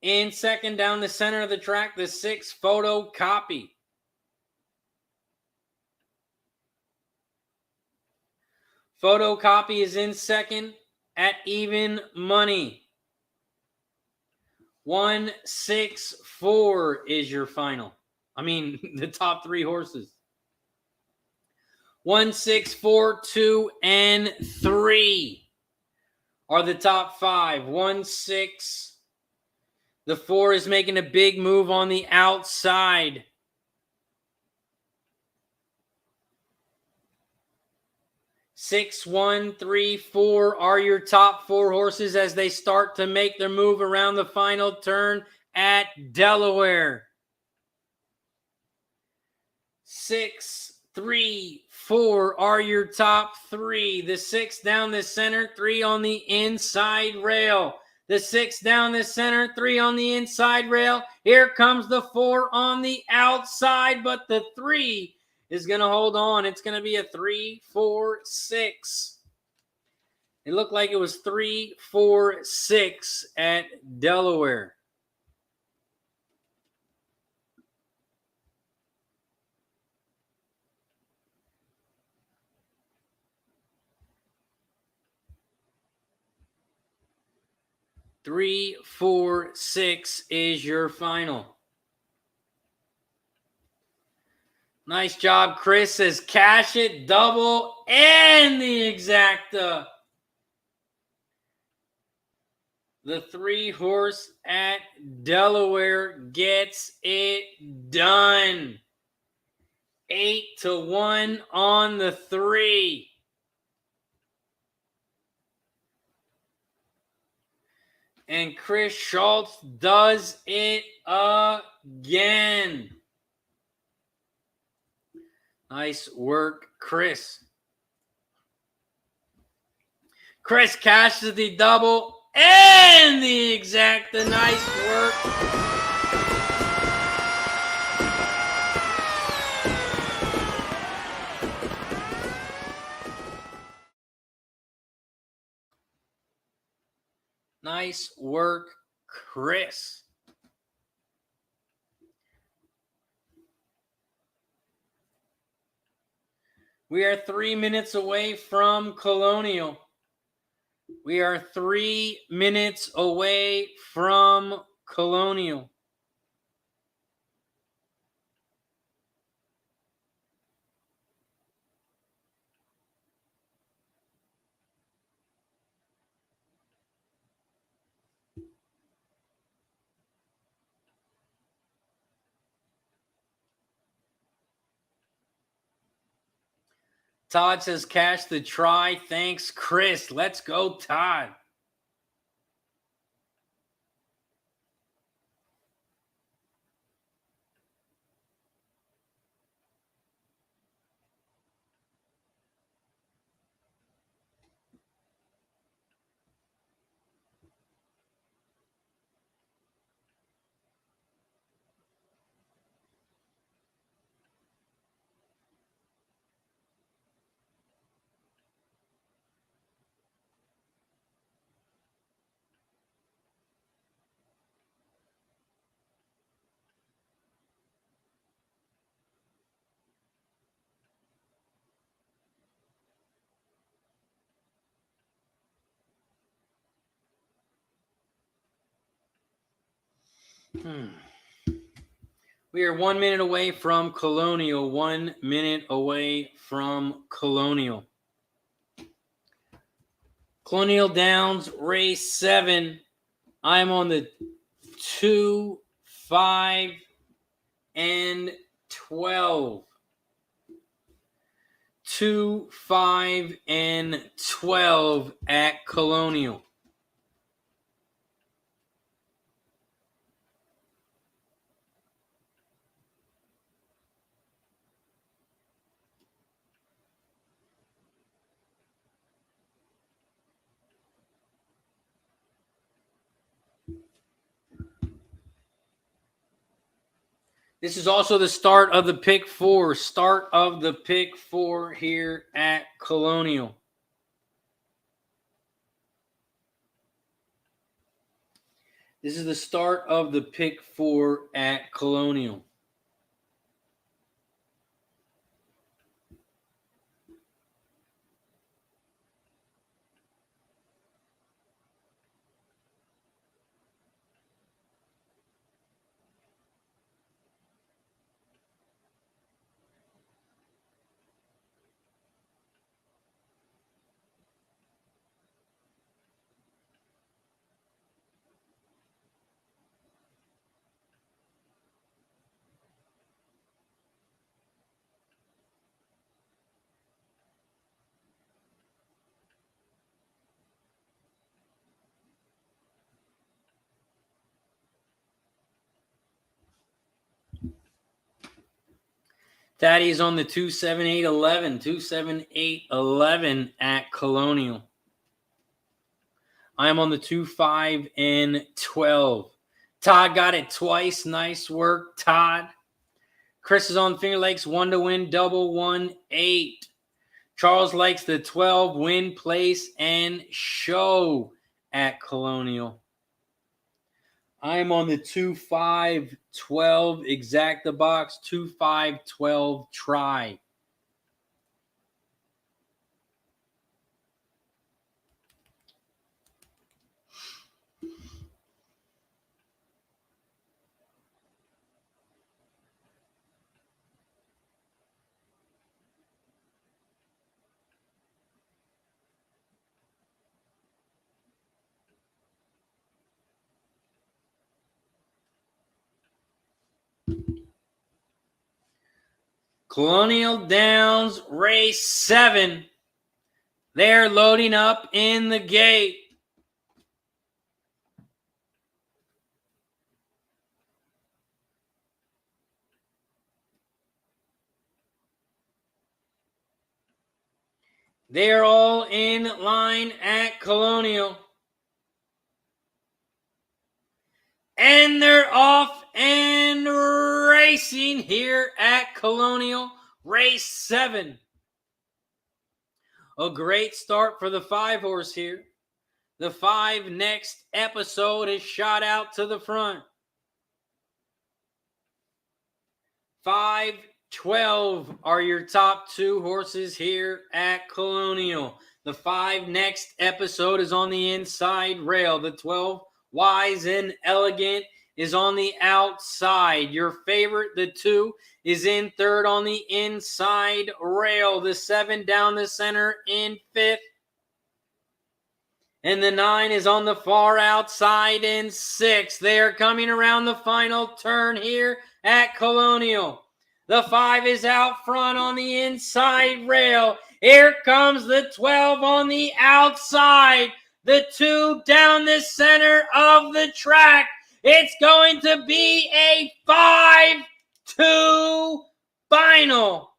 In second, down the center of the track, the 6 Photocopy. Photocopy is in second at even money. 1, 6, 4 is your final. I mean, the top 3 horses. 1, 6, 4, 2, and 3 are the top 5. 1, 6. The 4 is making a big move on the outside. 6, 1, 3, 4 are your top 4 horses as they start to make their move around the final turn at Delaware. 6, 3, 4 are your top 3. The 6 down the center, 3 on the inside rail. The 6 down the center, 3 on the inside rail. Here comes the 4 on the outside, but the 3 is going to hold on. It's going to be a 3, 4, 6. It looked like it was 3, 4, 6 at Delaware. Three, 4, 6 is your final. Nice job, Chris. Says cash it, double, and the exacta. The 3 horse at Delaware gets it done. 8-1 on the 3. And Chris Schultz does it again. Nice work, Chris. Chris cashes the double and the exacta. Nice work. Nice work, Chris. We are 3 minutes away from Colonial. We are 3 minutes away from Colonial. Todd says, cash the try. Thanks, Chris. Let's go, Todd. We are 1 minute away from Colonial. 1 minute away from Colonial. Colonial Downs, race 7. I'm on the 2, 5, and 12. 2, 5, and 12 at Colonial. This is also the start of the pick 4. Start of the pick 4 here at Colonial. This is the start of the pick 4 at Colonial. Thaddy is on the 27811. 27811 at Colonial. I am on the 2, 5, and 12. Todd got it twice. Nice work, Todd. Chris is on Finger Lakes 1 to win, double 1, 8. Charles likes the 12, win, place, and show at Colonial. I am on the 2, 5, 12, exact the box, 2, 5, 12, try. Colonial Downs, race 7. They're loading up in the gate. They're all in line at Colonial. And they're off and racing here at Colonial, race 7. A great start for the 5-horse here. The 5 next episode is shot out to the front. 5, 12 are your top 2 horses here at Colonial. The The 5 next episode is on the inside rail. The 12, Wise and Elegant, is on the outside. Your favorite, the 2, is in third on the inside rail. The 7 down the center in 5th. And the 9 is on the far outside in 6th. They are coming around the final turn here at Colonial. The 5 is out front on the inside rail. Here comes the 12 on the outside. The 2 down the center of the track. It's going to be a 5-2 final.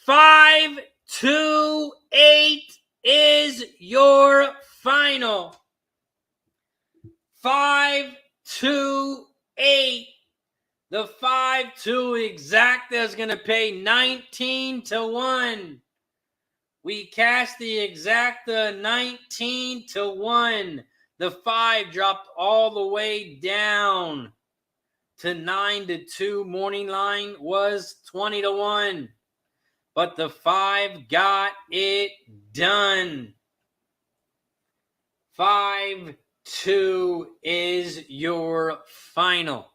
5-2-8 is your final. 5-2-8. The 5-2 exacta is going to pay 19-1. We cast the exacta 19-1. The 5 dropped all the way down to 9-2. Morning line was 20-1. But the 5 got it done. 5-2 is your final.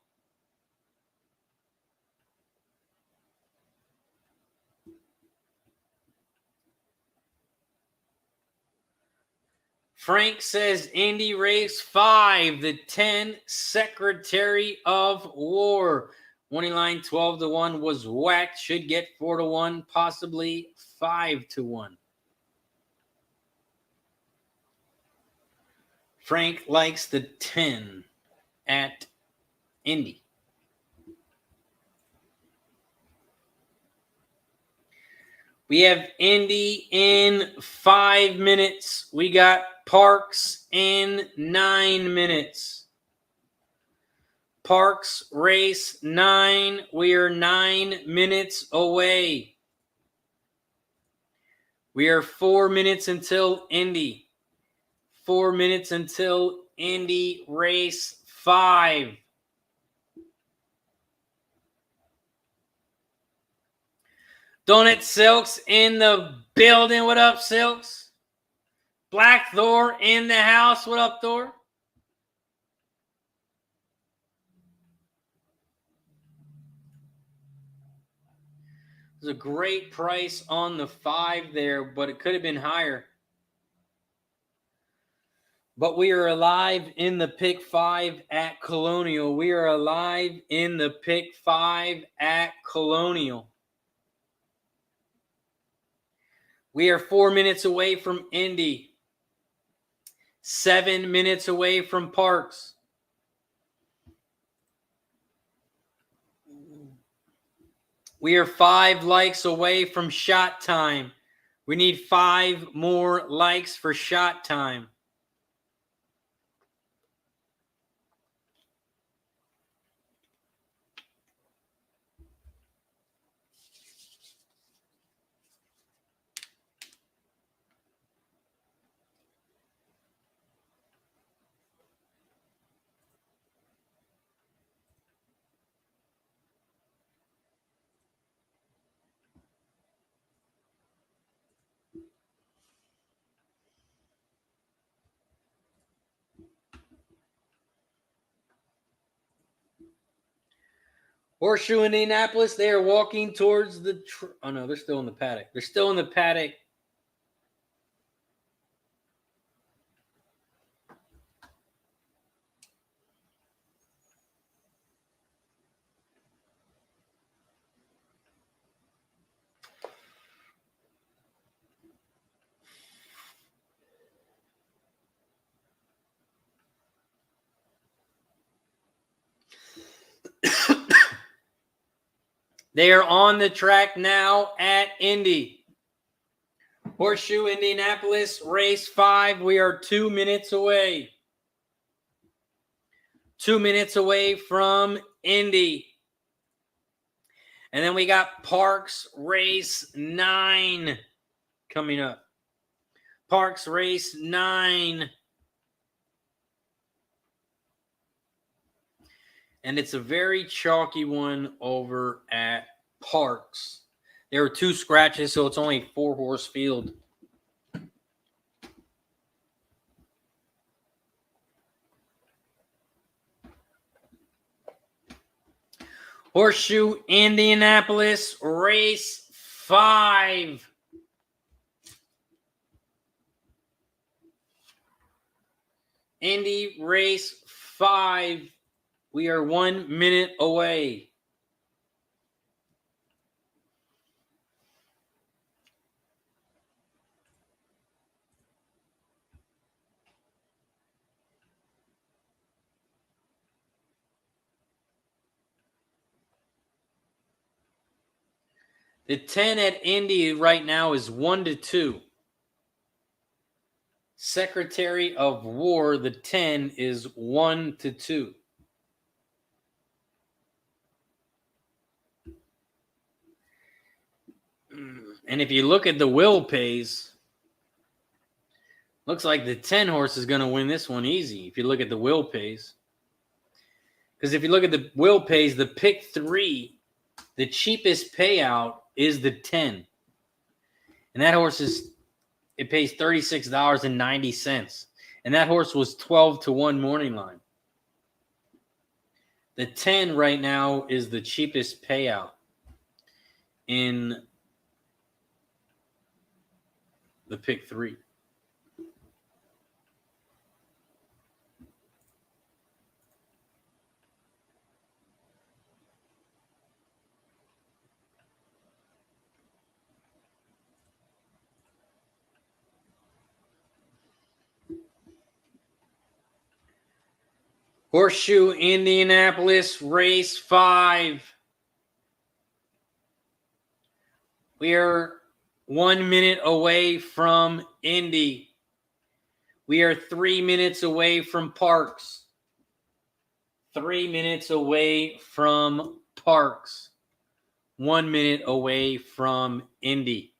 Frank says Indy race 5, the 10 Secretary of War. Money line 12-1 was whacked. Should get 4-1, possibly 5-1. Frank likes the 10 at Indy. We have Indy in 5 minutes. We got Parx in 9 minutes. Parx race 9. We are 9 minutes away. We are 4 minutes until Indy. 4 minutes until Indy race 5. Donut Silks in the building. What up, Silks? Black Thor in the house. What up, Thor? There's a great price on the 5 there, but it could have been higher. But we are alive in the pick 5 at Colonial. We are alive in the pick 5 at Colonial. We are 4 minutes away from Indy. 7 minutes away from Parx. We are 5 likes away from shot time. We need 5 more likes for shot time. Horseshoe Indianapolis, they are walking towards the... oh, no, they're still in the paddock. They're still in the paddock. They are on the track now at Indy. Horseshoe Indianapolis, race 5. We are 2 minutes away. 2 minutes away from Indy. And then we got Parx race 9 coming up. Parx race 9. And it's a very chalky one over at Parx. There were 2 scratches, so it's only a 4-horse field. Horseshoe Indianapolis, race 5. Indy race 5. We are 1 minute away. The 10 at Indy right now is 1-2. Secretary of War, the 10 is 1-2. And if you look at the will pays, looks like the 10 horse is going to win this one easy if you look at the will pays. Because if you look at the will pays, the pick 3, the cheapest payout is the 10. And that horse it pays $36.90. And that horse was 12-1 morning line. The 10 right now is the cheapest payout in the pick 3. Horseshoe Indianapolis, race 5. We are 1 minute away from Indy. We are 3 minutes away from Parx. 3 minutes away from Parx. 1 minute away from Indy.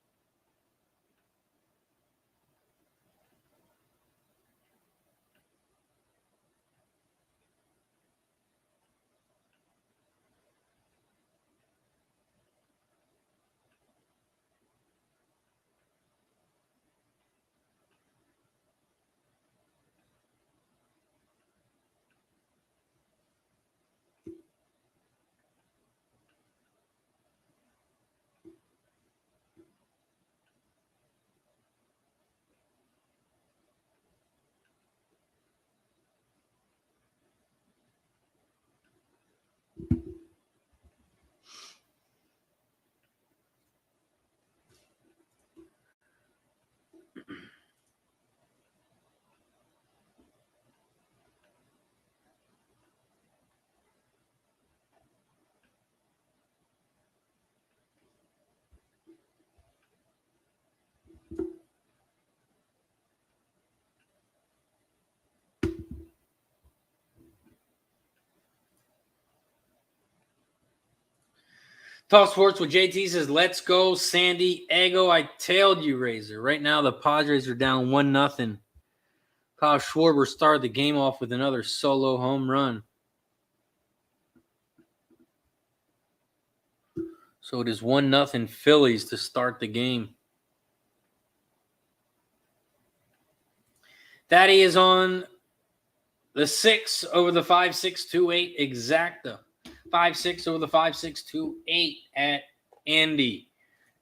Talk Sports with JT says, let's go San Diego. I tailed you, Razor. Right now, the Padres are down 1-0. Kyle Schwarber started the game off with another solo home run. So it is 1-0 Phillies to start the game. Thaddy is on the 6 over the 5.628 exacta. 5.6 over the 5.628 at Indy.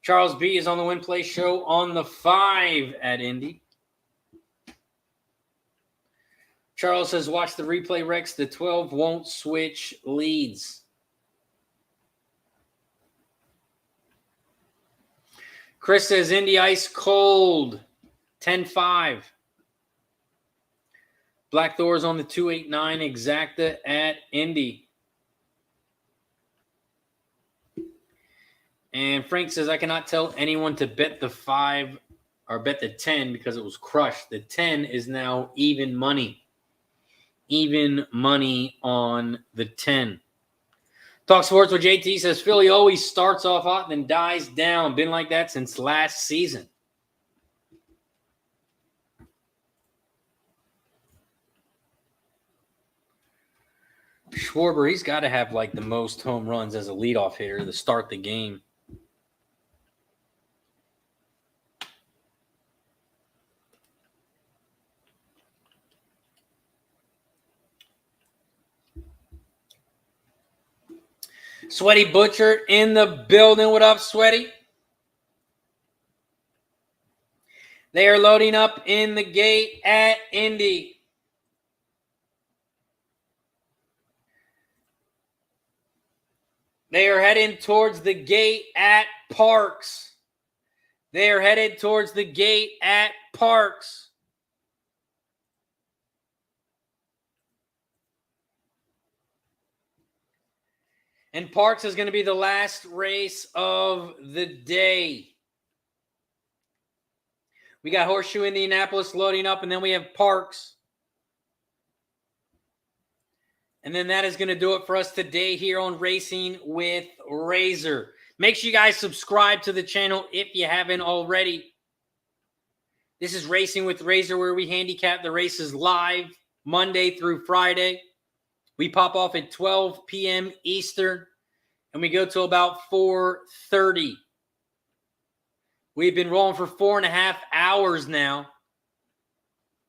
Charles B is on the Win Play Show on the 5 at Indy. Charles says, watch the replay, Rex. The 12 won't switch leads. Chris says, Indy ice cold. 10-5. Black Thor's on the 289 exacta at Indy. And Frank says, I cannot tell anyone to bet the 5 or bet the 10 because it was crushed. The 10 is now even money. Even money on the 10. Talk Sports with JT says, Philly always starts off hot and then dies down. Been like that since last season. Schwarber, he's got to have like the most home runs as a leadoff hitter to start the game. Sweaty Butcher in the building. What up, Sweaty? They are loading up in the gate at Indy. They are heading towards the gate at Parx. They are headed towards the gate at Parx. And Parx is going to be the last race of the day. We got Horseshoe Indianapolis loading up, and then we have Parx. And then that is going to do it for us today here on Racing with Razor. Make sure you guys subscribe to the channel if you haven't already. This is Racing with Razor, where we handicap the races live Monday through Friday. We pop off at 12 p.m. Eastern, and we go till about 4:30. We've been rolling for 4.5 hours now.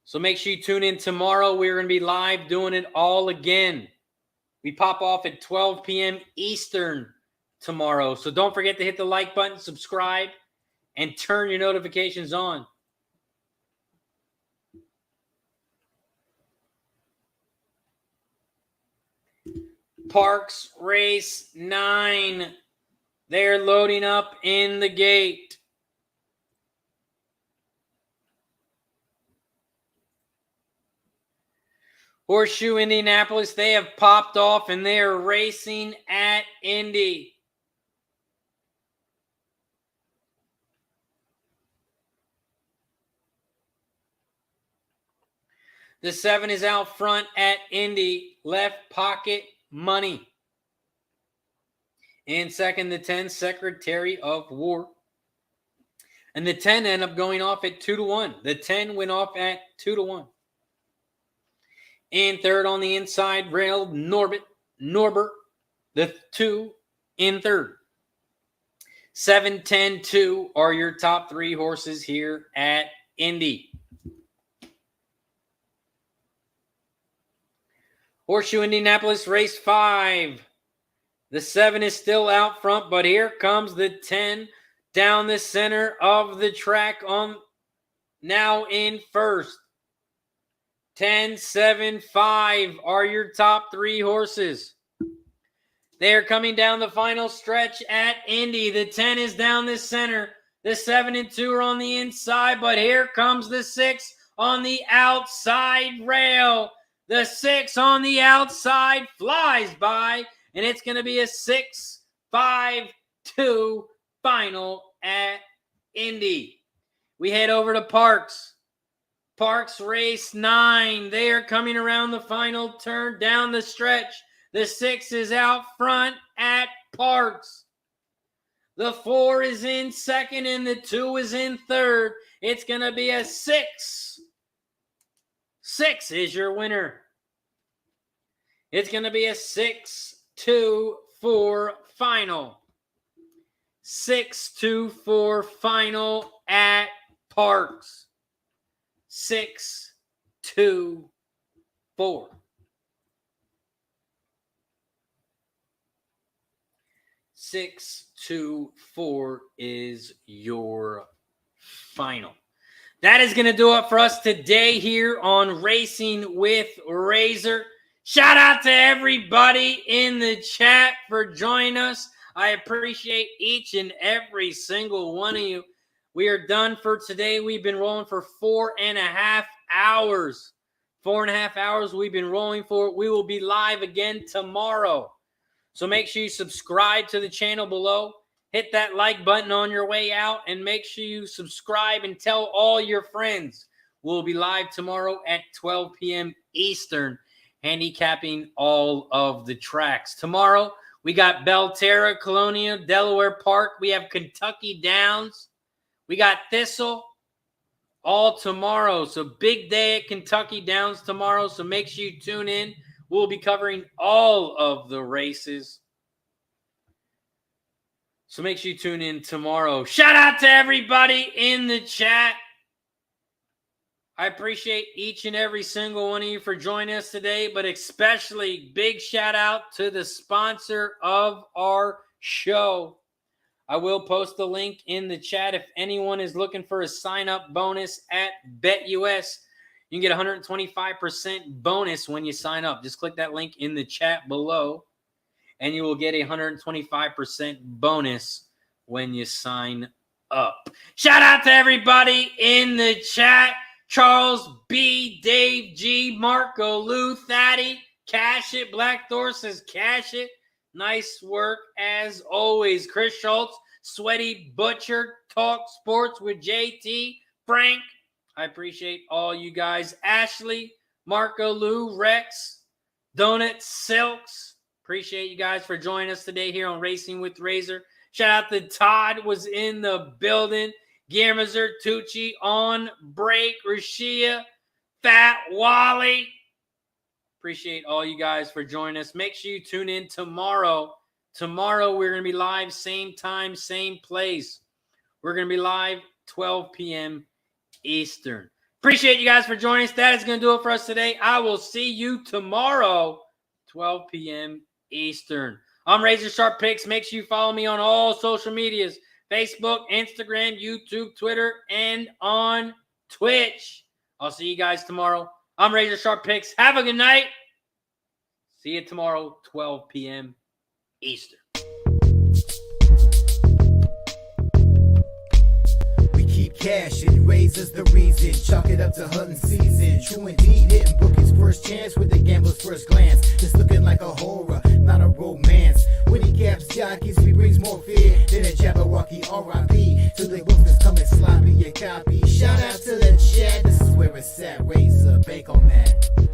So make sure you tune in tomorrow. We're going to be live doing it all again. We pop off at 12 p.m. Eastern tomorrow. So don't forget to hit the like button, subscribe, and turn your notifications on. Parx Race 9. They're loading up in the gate. Horseshoe Indianapolis, they have popped off and they are racing at Indy. The 7 is out front at Indy. Left pocket money. In second, the 10, Secretary of War. And the 10 ended up going off at 2-1. The 10 went off at 2-1. In third on the inside rail, Norbert, the 2 in third. 7, 10, 2 are your top 3 horses here at Indy. Horseshoe Indianapolis, race 5. The 7 is still out front, but here comes the 10 down the center of the track on now in first. 10, 7, 5 are your top 3 horses. They are coming down the final stretch at Indy. The 10 is down the center. The 7 and 2 are on the inside, but here comes the 6 on the outside rail. The 6 on the outside flies by, and it's going to be a 6-5-2 final at Indy. We head over to Parx. Parx Race 9. They are coming around the final turn down the stretch. The 6 is out front at Parx. The 4 is in second and the 2 is in third. It's going to be a 6. 6 is your winner. It's going to be a 6-2-4 final. 6-2-4 final at Parx. 6-2-4. 6-2-4 is your final. That is going to do it for us today here on Racing with Razor. Shout out to everybody in the chat for joining us. I appreciate each and every single one of you. We are done for today. We've been rolling for 4.5 hours. 4.5 hours we've been rolling for. We will be live again tomorrow. So make sure you subscribe to the channel below. Hit that like button on your way out. And make sure you subscribe and tell all your friends. We'll be live tomorrow at 12 p.m. Eastern, handicapping all of the tracks. Tomorrow, we got Belterra, Colonial, Delaware Park. We have Kentucky Downs. We got Thistle all tomorrow. So big day at Kentucky Downs tomorrow. So make sure you tune in. We'll be covering all of the races. So make sure you tune in tomorrow. Shout out to everybody in the chat. I appreciate each and every single one of you for joining us today, but especially big shout out to the sponsor of our show. I will post the link in the chat if anyone is looking for a sign-up bonus at BetUS. You can get 125% bonus when you sign up. Just click that link in the chat below, and you will get a 125% bonus when you sign up. Shout out to everybody in the chat. Charles B, Dave G, Marco, Lou, Thaddy, Cash It, Black Thor says Cash It. Nice work as always. Chris Schultz, Sweaty Butcher, Talk Sports with JT, Frank. I appreciate all you guys. Ashley, Marco, Lou, Rex, Donut, Silks. Appreciate you guys for joining us today here on Racing with Razor. Shout out to Todd was in the building. Guillermo Zertucci on break. Rashia, Fat Wally. Appreciate all you guys for joining us. Make sure you tune in tomorrow. Tomorrow we're going to be live, same time, same place. We're going to be live 12 p.m. Eastern. Appreciate you guys for joining us. That is going to do it for us today. I will see you tomorrow, 12 p.m. Eastern. I'm RazorSharpPicks. Make sure you follow me on all social medias. Facebook, Instagram, YouTube, Twitter, and on Twitch. I'll see you guys tomorrow. I'm RazorSharpPicks. Have a good night. See you tomorrow, 12 p.m. Eastern. We keep cashing, razors the reason. Chalk it up to hunting season. True indeed, hitting book his first chance with the gambler's first glance. It's looking like a horror, not a romance. When he caps jockeys, he brings more fear than a Jabberwocky R.I.P. To the book that's coming sloppy, a copy. Shout out to the chat, this is where it's at. Razor, bank on that.